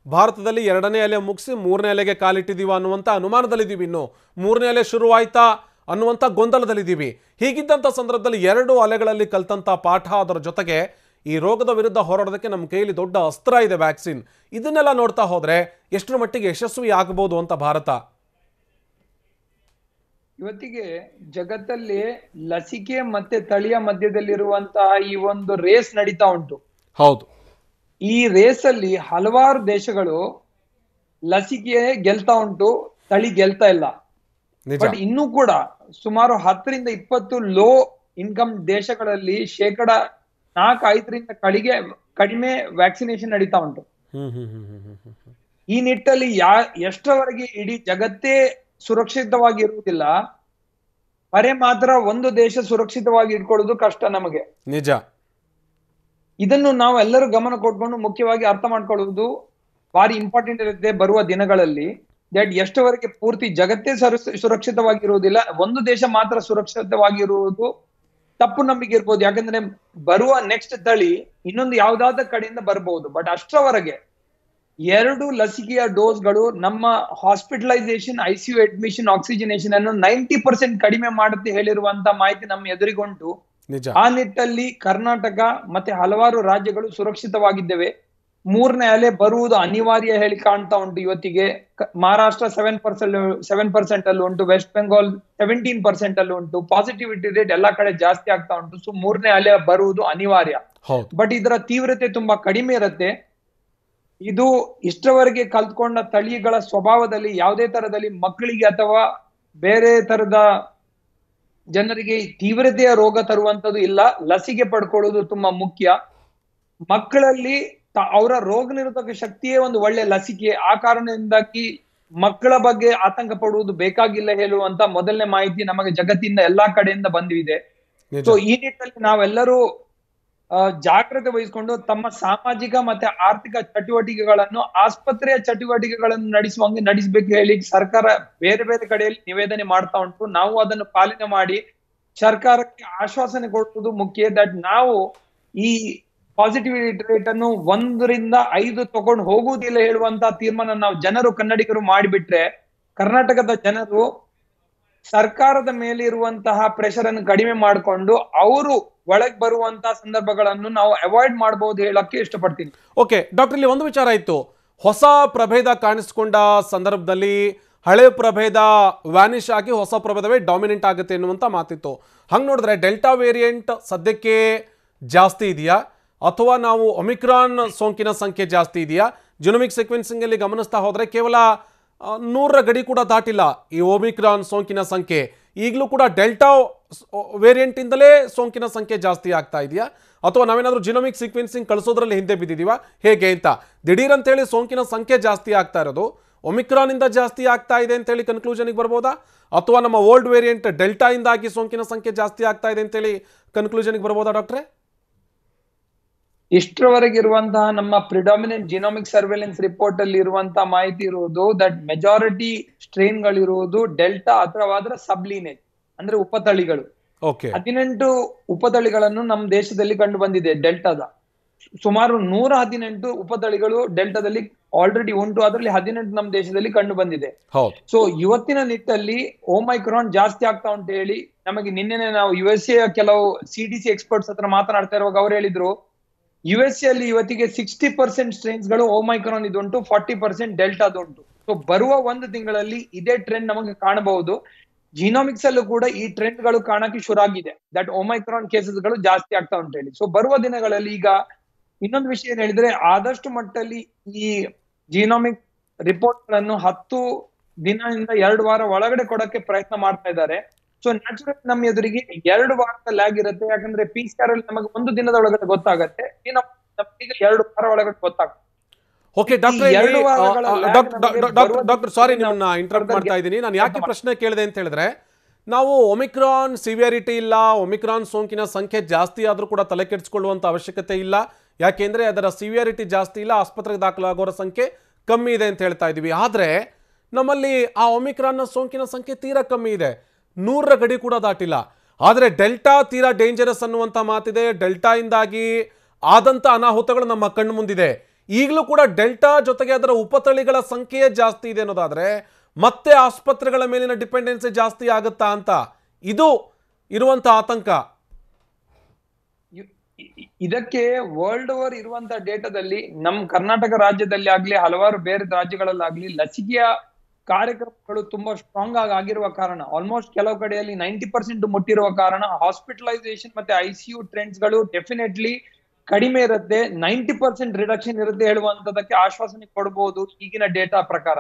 ಭಾರತದಲ್ಲಿ 2ನೇ ಅಲೆ ಮುಗಿಸಿ 3ನೇ ಅಲೆಗೆ ಕಾಲಿಟ್ಟಿದ್ದೀವ ಅನ್ನುವಂಥ ಅನುಮಾನದಲ್ಲಿದ್ದೀವಿ. ಇನ್ನು 3ನೇ ಅಲೆ ಶುರುವಾಯ್ತಾ ಅನ್ನುವಂಥ ಗೊಂದಲದಲ್ಲಿದ್ದೀವಿ. ಹೀಗಿದ್ದಂಥ ಸಂದರ್ಭದಲ್ಲಿ 2 ಅಲೆಗಳಲ್ಲಿ ಕಲ್ತಂಥ ಪಾಠ, ಅದರ ಜೊತೆಗೆ ಈ ರೋಗದ ವಿರುದ್ಧ ಹೋರಾಡೋದಕ್ಕೆ ನಮ್ಮ ಕೈಯಲ್ಲಿ ದೊಡ್ಡ ಅಸ್ತ್ರ ಇದೆ, ವ್ಯಾಕ್ಸಿನ್. ಇದನ್ನೆಲ್ಲ ನೋಡ್ತಾ ಹೋದ್ರೆ ಎಷ್ಟರ ಮಟ್ಟಿಗೆ ಯಶಸ್ವಿ ಆಗಬಹುದು ಅಂತ ಭಾರತ? ಇವತ್ತಿಗೆ ಜಗತ್ತಲ್ಲಿ ಲಸಿಕೆ ಮತ್ತೆ ತಳಿಯ ಮಧ್ಯದಲ್ಲಿರುವಂತಹ ಈ ಒಂದು ರೇಸ್ ನಡೀತಾ ಉಂಟು. ಹೌದು, ಈ ರೇಸ್ ಅಲ್ಲಿ ಹಲವಾರು ದೇಶಗಳು ಲಸಿಕೆ ಗೆಲ್ತಾ ಉಂಟು, ತಳಿ ಗೆಲ್ತಾ ಇಲ್ಲ. ಬಟ್ ಇನ್ನೂ ಕೂಡ ಸುಮಾರು 10ರಿಂದ 20 ಲೋ ಇನ್ಕಮ್ ದೇಶಗಳಲ್ಲಿ 4-5ರಿಂದ ಕಡಿಮೆ ವ್ಯಾಕ್ಸಿನೇಷನ್ ನಡೀತಾ ಉಂಟು. ಈ ನಿಟ್ಟಲ್ಲಿ ಎಷ್ಟರವರೆಗೆ ಇಡೀ ಜಗತ್ತೇ ಸುರಕ್ಷಿತವಾಗಿ ಇರುವುದಿಲ್ಲ, ಬರೇ ಮಾತ್ರ ಒಂದು ದೇಶ ಸುರಕ್ಷಿತವಾಗಿ ಇಟ್ಕೊಳ್ಳೋದು ಕಷ್ಟ ನಮಗೆ. ನಿಜ. ಇದನ್ನು ನಾವು ಎಲ್ಲರೂ ಗಮನ ಕೊಟ್ಕೊಂಡು ಮುಖ್ಯವಾಗಿ ಅರ್ಥ ಮಾಡ್ಕೊಳ್ಳುವುದು ಭಾರಿ ಇಂಪಾರ್ಟೆಂಟ್ ಇರುತ್ತೆ ಬರುವ ದಿನಗಳಲ್ಲಿ. ದಟ್ ಎಷ್ಟವರೆಗೆ ಪೂರ್ತಿ ಜಗತ್ತೇ ಸುರಕ್ಷಿತವಾಗಿರುವುದಿಲ್ಲ, ಒಂದು ದೇಶ ಮಾತ್ರ ಸುರಕ್ಷಿತವಾಗಿರುವುದು ತಪ್ಪು ನಂಬಿಕೆ ಇರ್ಬೋದು. ಯಾಕಂದ್ರೆ ಬರುವ ನೆಕ್ಸ್ಟ್ ತಳಿ ಇನ್ನೊಂದು ಯಾವ್ದಾದ ಕಡೆಯಿಂದ ಬರ್ಬಹುದು. ಬಟ್ ಅಷ್ಟರವರೆಗೆ 2 ಲಸಿಕೆಯ ಡೋಸ್ಗಳು ನಮ್ಮ ಹಾಸ್ಪಿಟಲೈಸೇಷನ್, ICU ಅಡ್ಮಿಷನ್, ಆಕ್ಸಿಜನೇಷನ್ ಅನ್ನು 90% ಕಡಿಮೆ ಮಾಡುತ್ತೆ ಹೇಳಿರುವಂತ ಮಾಹಿತಿ ನಮ್ಮ ಎದುರಿಗುಂಟು. ಆ ನಿಟ್ಟಲ್ಲಿ ಕರ್ನಾಟಕ ಮತ್ತೆ ಹಲವಾರು ರಾಜ್ಯಗಳು ಸುರಕ್ಷಿತವಾಗಿದ್ದೇವೆ. 3ನೇ ಅಲೆ ಬರುವುದು ಅನಿವಾರ್ಯ ಹೇಳಿ ಕಾಣ್ತಾ ಉಂಟು. ಇವತ್ತಿಗೆ ಮಹಾರಾಷ್ಟ್ರ 7% ಅಲ್ಲಿ ಉಂಟು, ವೆಸ್ಟ್ ಬೆಂಗಾಲ್ 17% ಅಲ್ಲಿ ಉಂಟು. ಪಾಸಿಟಿವಿಟಿ ರೇಟ್ ಎಲ್ಲಾ ಕಡೆ ಜಾಸ್ತಿ ಆಗ್ತಾ ಉಂಟು. ಸೊ 3ನೇ ಅಲೆ ಬರುವುದು ಅನಿವಾರ್ಯ. ಬಟ್ ಇದರ ತೀವ್ರತೆ ತುಂಬಾ ಕಡಿಮೆ ಇರುತ್ತೆ. ಇದು ಇಷ್ಟರವರೆಗೆ ಕಲ್ತ್ಕೊಂಡ ತಳಿಗಳ ಸ್ವಭಾವದಲ್ಲಿ ಯಾವುದೇ ತರದಲ್ಲಿ ಮಕ್ಕಳಿಗೆ ಅಥವಾ ಬೇರೆ ತರದ ಜನರಿಗೆ ತೀವ್ರತೆಯ ರೋಗ ತರುವಂತದ್ದು ಇಲ್ಲ. ಲಸಿಕೆ ಪಡ್ಕೊಳ್ಳೋದು ತುಂಬಾ ಮುಖ್ಯ. ಮಕ್ಕಳಲ್ಲಿ ಅವರ ರೋಗ ನಿರೋಧಕ ಶಕ್ತಿಯೇ ಒಂದು ಒಳ್ಳೆ ಲಸಿಕೆ. ಆ ಕಾರಣದಿಂದಾಗಿ ಮಕ್ಕಳ ಬಗ್ಗೆ ಆತಂಕ ಪಡುವುದು ಬೇಕಾಗಿಲ್ಲ ಹೇಳುವಂತ ಮೊದಲನೇ ಮಾಹಿತಿ ನಮಗೆ ಜಗತ್ತಿನ ಎಲ್ಲಾ ಕಡೆಯಿಂದ ಬಂದಿದೆ. ಸೊ ಈ ನಿಟ್ಟಿನಲ್ಲಿ ನಾವೆಲ್ಲರೂ ಜಾಗ್ರತೆ ವಹಿಸಿಕೊಂಡು ತಮ್ಮ ಸಾಮಾಜಿಕ ಮತ್ತೆ ಆರ್ಥಿಕ ಚಟುವಟಿಕೆಗಳನ್ನು, ಆಸ್ಪತ್ರೆಯ ಚಟುವಟಿಕೆಗಳನ್ನು ನಡೆಸಬೇಕು ಹೇಳಿ ಸರ್ಕಾರ ಬೇರೆ ಬೇರೆ ಕಡೆಯಲ್ಲಿ ನಿವೇದನೆ ಮಾಡ್ತಾ ಉಂಟು. ನಾವು ಅದನ್ನು ಪಾಲನೆ ಮಾಡಿ ಸರ್ಕಾರಕ್ಕೆ ಆಶ್ವಾಸನೆ ಕೊಡುವುದು ಮುಖ್ಯ. ದಟ್ ನಾವು ಈ ಪಾಸಿಟಿವಿಟಿ ರೇಟ್ ಅನ್ನು 1ರಿಂದ 5 ತಗೊಂಡು ಹೋಗುವುದಿಲ್ಲ ಹೇಳುವಂತ ತೀರ್ಮಾನ ನಾವು ಜನರು ಕನ್ನಡಿಗರು ಮಾಡಿಬಿಟ್ರೆ ಕರ್ನಾಟಕದ ಜನರು ಸರ್ಕಾರದ ಮೇಲೆ ಇರುವಂತಹ ಪ್ರೆಷರ್ ಅನ್ನು ಕಡಿಮೆ ಮಾಡಿಕೊಂಡು ಅವರು ಒಳಗೆ ಬರುವಂತಹ ಸಂದರ್ಭಗಳನ್ನು ನಾವು ಅವಾಯ್ಡ್ ಮಾಡಬಹುದು ಹೇಳಕ್ಕೆ ಇಷ್ಟಪಡ್ತೀನಿ. ಓಕೆ ಡಾಕ್ಟರ್, ಇಲ್ಲಿ ಒಂದು ವಿಚಾರ ಇತ್ತು. ಹೊಸ ಪ್ರಭೇದ ಕಾಣಿಸ್ಕೊಂಡ ಸಂದರ್ಭದಲ್ಲಿ ಹಳೆ ಪ್ರಭೇದ ವ್ಯಾನಿಶ್ ಆಗಿ ಹೊಸ ಪ್ರಭೇದವೇ ಡಾಮಿನೆಂಟ್ ಆಗುತ್ತೆ ಎನ್ನುವಂಥ ಮಾತಿತ್ತು. ಹಂಗೆ ನೋಡಿದ್ರೆ ಡೆಲ್ಟಾ ವೇರಿಯಂಟ್ ಸದ್ಯಕ್ಕೆ ಜಾಸ್ತಿ ಇದೆಯಾ ಅಥವಾ ನಾವು ಒಮಿಕ್ರಾನ್ ಸೋಂಕಿನ ಸಂಖ್ಯೆ ಜಾಸ್ತಿ ಇದೆಯಾ? ಜಿನೋಮಿಕ್ ಸೀಕ್ವೆನ್ಸಿಂಗ್ ಅಲ್ಲಿ ಗಮನಿಸ್ತಾ ಹೋದರೆ ಕೇವಲ 100ರ ಗಡಿ ಕೂಡ ದಾಟಿಲ್ಲ ಈ ಒಮಿಕ್ರಾನ್ ಸೋಂಕಿನ ಸಂಖ್ಯೆ. ಈಗಲೂ ಕೂಡ ಡೆಲ್ಟಾ ವೇರಿಯಂಟ್ ಇಂದಲೇ ಸೋಂಕಿನ ಸಂಖ್ಯೆ ಜಾಸ್ತಿ ಆಗ್ತಾ ಇದೆಯಾ ಅಥವಾ ನಾವೇನಾದರೂ ಜಿನೋಮಿಕ್ ಸೀಕ್ವೆನ್ಸಿಂಗ್ ಕಳಿಸೋದ್ರಲ್ಲಿ ಹಿಂದೆ ಬಿದ್ದಿದ್ದೀವಾ ಹೇಗೆ ಅಂತ? ದಿಢೀರ್ ಅಂತೇಳಿ ಸೋಂಕಿನ ಸಂಖ್ಯೆ ಜಾಸ್ತಿ ಆಗ್ತಾ ಇರೋದು ಒಮಿಕ್ರಾನ್ ಇಂದ ಜಾಸ್ತಿ ಆಗ್ತಾ ಇದೆ ಅಂತೇಳಿ ಕನ್ಕ್ಲೂಷನ್ಗೆ ಬರ್ಬೋದಾ ಅಥವಾ ನಮ್ಮ ಓಲ್ಡ್ ವೇರಿಯಂಟ್ ಡೆಲ್ಟಾ ಇಂದಾಗಿ ಸೋಂಕಿನ ಸಂಖ್ಯೆ ಜಾಸ್ತಿ ಆಗ್ತಾ ಇದೆ ಅಂತೇಳಿ ಕನ್ಕ್ಲೂಷನ್ಗೆ ಬರ್ಬೋದಾ ಡಾಕ್ಟ್ರೆ? ಇಷ್ಟರವರೆಗೆ ಇರುವಂತಹ ನಮ್ಮ ಪ್ರಿಡಾಮಿನೆಂಟ್ ಜಿನೋಮಿಕ್ ಸರ್ವೆಲೆನ್ಸ್ ರಿಪೋರ್ಟ್ ಅಲ್ಲಿ ಇರುವಂತಹ ಮಾಹಿತಿ ಇರುವುದು ದಟ್ ಮೆಜಾರಿಟಿ ಸ್ಟ್ರೇನ್ ಗಳಿರುವುದು ಡೆಲ್ಟಾ ಅಥವಾ ಅದರ ಸಬ್ಲೀನೇಜ್ ಅಂದ್ರೆ ಉಪತಳಿಗಳು. 18 ಉಪತಳಿಗಳನ್ನು ನಮ್ಮ ದೇಶದಲ್ಲಿ ಕಂಡು ಬಂದಿದೆ ಡೆಲ್ಟಾದ. ಸುಮಾರು 118 ಉಪತಳಿಗಳು ಡೆಲ್ಟಾದಲ್ಲಿ ಆಲ್ರೆಡಿ ಉಂಟು, ಅದರಲ್ಲಿ 18 ನಮ್ಮ ದೇಶದಲ್ಲಿ ಕಂಡು ಬಂದಿದೆ. ಸೊ ಇವತ್ತಿನ ನಿಟ್ಟಲ್ಲಿ ಓಮೈಕ್ರಾನ್ ಜಾಸ್ತಿ ಆಗ್ತಾ ಉಂಟು ಹೇಳಿ ನಮಗೆ ನಿನ್ನೆ ನಾವು USA ಕೆಲವು CDC ಎಕ್ಸ್ಪರ್ಟ್ಸ್ ಹತ್ರ ಮಾತನಾಡ್ತಾ ಇರುವಾಗ ಅವ್ರು ಹೇಳಿದ್ರು USA ಅಲ್ಲಿ ಇವತ್ತಿಗೆ 60% ಸ್ಟ್ರೇನ್ಸ್ ಗಳು ಓಮೈಕ್ರಾನ್ ಇದುಂಟು, 40% ಡೆಲ್ಟಾದುಂಟು. ಸೊ ಬರುವ ಒಂದು ತಿಂಗಳಲ್ಲಿ ಇದೇ ಟ್ರೆಂಡ್ ನಮಗೆ ಕಾಣಬಹುದು. ಜಿನೋಮಿಕ್ಸ್ ಅಲ್ಲೂ ಕೂಡ ಈ ಟ್ರೆಂಡ್ ಗಳು ಕಾಣಕ್ಕೆ ಶುರು ಆಗಿದೆ ದಟ್ ಒಮೈಕ್ರಾನ್ ಕೇಸಸ್ ಗಳು ಜಾಸ್ತಿ ಆಗ್ತಾ ಉಂಟು ಹೇಳಿ. ಸೊ ಬರುವ ದಿನಗಳಲ್ಲಿ ಈಗ ಇನ್ನೊಂದು ವಿಷಯ ಏನ್ ಹೇಳಿದ್ರೆ ಆದಷ್ಟು ಮಟ್ಟಲ್ಲಿ ಈ ಜಿನೋಮಿಕ್ ರಿಪೋರ್ಟ್ ಗಳನ್ನು 10 ದಿನದಿಂದ 2 ವಾರ ಒಳಗಡೆ ಕೊಡಕ್ಕೆ ಪ್ರಯತ್ನ ಮಾಡ್ತಾ ಇದ್ದಾರೆ. ಸೊ ನ್ಯಾಚುರಲ್ ನಮ್ಮ ಎದುರಿಗೆ 2 ವಾರದ ಲ್ಯಾಗ್ ಇರುತ್ತೆ. ಯಾಕಂದ್ರೆ PCR ಅಲ್ಲಿ ನಮಗೆ 1 ದಿನದ ಒಳಗಡೆ ಗೊತ್ತಾಗತ್ತೆ, ನಮಗೀಗ 2 ವಾರ ಒಳಗಡೆ ಗೊತ್ತಾಗುತ್ತೆ. ಓಕೆ ಡಾಕ್ಟರ್ ಸಾರಿ ನಿಮ್ಮನ್ನ ಇಂಟರಪ್ಟ್ ಮಾಡ್ತಾ ಇದ್ದೀನಿ. ನಾನು ಯಾಕೆ ಪ್ರಶ್ನೆ ಕೇಳಿದೆ ಅಂತ ಹೇಳಿದ್ರೆ, ನಾವು ಒಮಿಕ್ರಾನ್ ಸಿವಿಯಾರಿಟಿ ಇಲ್ಲ, ಒಮಿಕ್ರಾನ್ ಸೋಂಕಿನ ಸಂಖ್ಯೆ ಜಾಸ್ತಿ ಆದರೂ ಕೂಡ ತಲೆ ಕೆಡಿಸ್ಕೊಳ್ಳುವಂಥ ಅವಶ್ಯಕತೆ ಇಲ್ಲ. ಯಾಕೆಂದರೆ ಅದರ ಸಿವಿಯಾರಿಟಿ ಜಾಸ್ತಿ ಇಲ್ಲ, ಆಸ್ಪತ್ರೆಗೆ ದಾಖಲಾಗೋರ ಸಂಖ್ಯೆ ಕಮ್ಮಿ ಇದೆ ಅಂತ ಹೇಳ್ತಾ ಇದ್ದೀವಿ. ಆದರೆ ನಮ್ಮಲ್ಲಿ ಆ ಒಮಿಕ್ರಾನ್ನ ಸೋಂಕಿನ ಸಂಖ್ಯೆ ತೀರಾ ಕಮ್ಮಿ ಇದೆ, 100ರ ಗಡಿ ಕೂಡ ದಾಟಿಲ್ಲ. ಆದರೆ ಡೆಲ್ಟಾ ತೀರಾ ಡೇಂಜರಸ್ ಅನ್ನುವಂಥ ಮಾತಿದೆ. ಡೆಲ್ಟಾಯಿಂದಾಗಿ ಆದಂಥ ಅನಾಹುತಗಳು ನಮ್ಮ ಕಣ್ಣು ಮುಂದಿದೆ. ಈಗಲೂ ಕೂಡ ಡೆಲ್ಟಾ ಜೊತೆಗೆ ಅದರ ಉಪತಳಿಗಳ ಸಂಖ್ಯೆ ಜಾಸ್ತಿ ಇದೆ ಅನ್ನೋದಾದರೆ ಮತ್ತೆ ಆಸ್ಪತ್ರೆಗಳ ಮೇಲಿನ ಡಿಪೆಂಡೆನ್ಸಿ ಜಾಸ್ತಿ ಆಗುತ್ತಾ ಅಂತ ಇದು ಇರುವಂತ ಆತಂಕ. ಇದಕ್ಕೆ ವರ್ಲ್ಡ್ ಓವರ್ ಇರುವಂತ ಡೇಟಾದಲ್ಲಿ ನಮ್ಮ ಕರ್ನಾಟಕ ರಾಜ್ಯದಲ್ಲಿ ಆಗ್ಲಿ ಹಲವಾರು ಬೇರೆ ರಾಜ್ಯಗಳಲ್ಲಾಗ್ಲಿ ಲಸಿಕೆಯ ಕಾರ್ಯಕ್ರಮಗಳು ತುಂಬಾ ಸ್ಟ್ರಾಂಗ್ ಆಗಿರುವ ಕಾರಣ, ಆಲ್ಮೋಸ್ಟ್ ಕೆಲವು ಕಡೆಯಲ್ಲಿ 90% ಮುಟ್ಟಿರುವ ಕಾರಣ ಹಾಸ್ಪಿಟಲೈಸೇಷನ್ ಮತ್ತೆ ICU ಟ್ರೆಂಡ್ಸ್ ಗಳು ಡೆಫಿನೆಟ್ಲಿ ಕಡಿಮೆ ಇರುತ್ತೆ. 90% ರಿಡಕ್ಷನ್ ಇರುತ್ತೆ ಹೇಳುವಂತದಕ್ಕೆ ಆಶ್ವಾಸನೆ ಕೊಡಬಹುದು ಈಗಿನ ಡೇಟಾ ಪ್ರಕಾರ.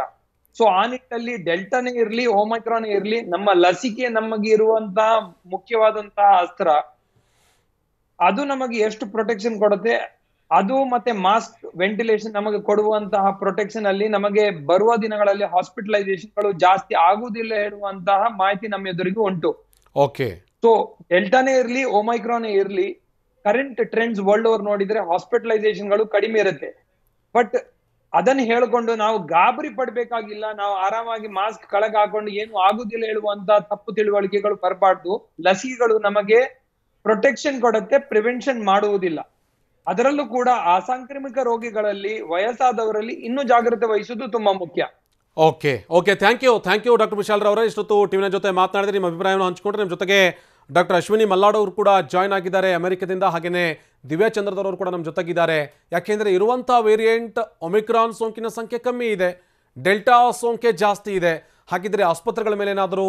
ಸೊ ಆ ನಿಟ್ಟಿನಲ್ಲಿ ಡೆಲ್ಟಾನೇ ಇರ್ಲಿ ಒಮಿಕ್ರಾನ್ ಇರ್ಲಿ, ನಮ್ಮ ಲಸಿಕೆ ನಮಗೆ ಇರುವಂತಹ ಮುಖ್ಯವಾದಂತಹ ಅಸ್ತ್ರ. ಅದು ನಮಗೆ ಎಷ್ಟು ಪ್ರೊಟೆಕ್ಷನ್ ಕೊಡುತ್ತೆ, ಅದು ಮತ್ತೆ ಮಾಸ್ಕ್ ವೆಂಟಿಲೇಷನ್ ನಮಗೆ ಕೊಡುವಂತಹ ಪ್ರೊಟೆಕ್ಷನ್ ಅಲ್ಲಿ ನಮಗೆ ಬರುವ ದಿನಗಳಲ್ಲಿ ಹಾಸ್ಪಿಟಲೈಸೇಷನ್ಗಳು ಜಾಸ್ತಿ ಆಗುವುದಿಲ್ಲ ಹೇಳುವಂತಹ ಮಾಹಿತಿ ನಮ್ಮ ಎದುರಿಗೆ ಉಂಟು. ಓಕೆ, ಸೊ ಡೆಲ್ಟಾನೇ ಇರ್ಲಿ ಒಮೈಕ್ರಾನೇ ಇರ್ಲಿ, ಕರೆಂಟ್ ಟ್ರೆಂಡ್ಸ್ ವರ್ಲ್ಡ್ ಓವರ್ ನೋಡಿದ್ರೆ ಹಾಸ್ಪಿಟಲೈಸೇಷನ್ಗಳು ಕಡಿಮೆ ಇರುತ್ತೆ. ಬಟ್ ಅದನ್ನ ಹೇಳ್ಕೊಂಡು ನಾವು ಗಾಬರಿ ಪಡ್ಬೇಕಾಗಿಲ್ಲ, ನಾವು ಆರಾಮಾಗಿ ಮಾಸ್ಕ್ ಕೆಳಗೆ ಹಾಕೊಂಡು ಏನು ಆಗುದಿಲ್ಲ ಹೇಳುವಂತ ತಪ್ಪು ತಿಳುವಳಿಕೆಗಳು ಬರಬಾರ್ದು. ಲಸಿಕೆಗಳು ನಮಗೆ ಪ್ರೊಟೆಕ್ಷನ್ ಕೊಡುತ್ತೆ, ಪ್ರಿವೆನ್ಷನ್ ಮಾಡುವುದಿಲ್ಲ. ಅದರಲ್ಲೂ ಕೂಡ ಅಸಾಂಕ್ರಾಮಿಕ ರೋಗಿಗಳಲ್ಲಿ ವಯಸ್ಸಾದವರಲ್ಲಿ ಇನ್ನೂ ಜಾಗ್ರತೆ ವಹಿಸುವುದು ತುಂಬಾ ಮುಖ್ಯ. Okay okay, thank you doctor Vishal ರವರೇ. ಇಷ್ಟೊತ್ತು ಟಿವಿನ ಜೊತೆ ಮಾತನಾಡಿದ್ರೆ ನಿಮ್ಮ ಅಭಿಪ್ರಾಯವನ್ನು ಹಂಚಿಕೊಂಡ್ರೆ. ನಿಮ್ಮ ಜೊತೆಗೆ ಡಾಕ್ಟರ್ ಅಶ್ವಿನಿ ಮಲ್ಲಾಡ್ ಅವರು ಕೂಡ ಜಾಯ್ನ್ ಆಗಿದ್ದಾರೆ ಅಮೆರಿಕದಿಂದ. ಹಾಗೆಯೇ ದಿವ್ಯಾ ಚಂದ್ರದವರು ಕೂಡ ನಮ್ಮ ಜೊತೆಗಿದ್ದಾರೆ. ಯಾಕೆಂದರೆ ಇರುವಂಥ ವೇರಿಯಂಟ್ ಒಮಿಕ್ರಾನ್ ಸೋಂಕಿನ ಸಂಖ್ಯೆ ಕಮ್ಮಿ ಇದೆ, ಡೆಲ್ಟಾ ಸೋಂಕೆ ಜಾಸ್ತಿ ಇದೆ. ಹಾಗಿದ್ರೆ ಆಸ್ಪತ್ರೆಗಳ ಮೇಲೆ ಏನಾದರೂ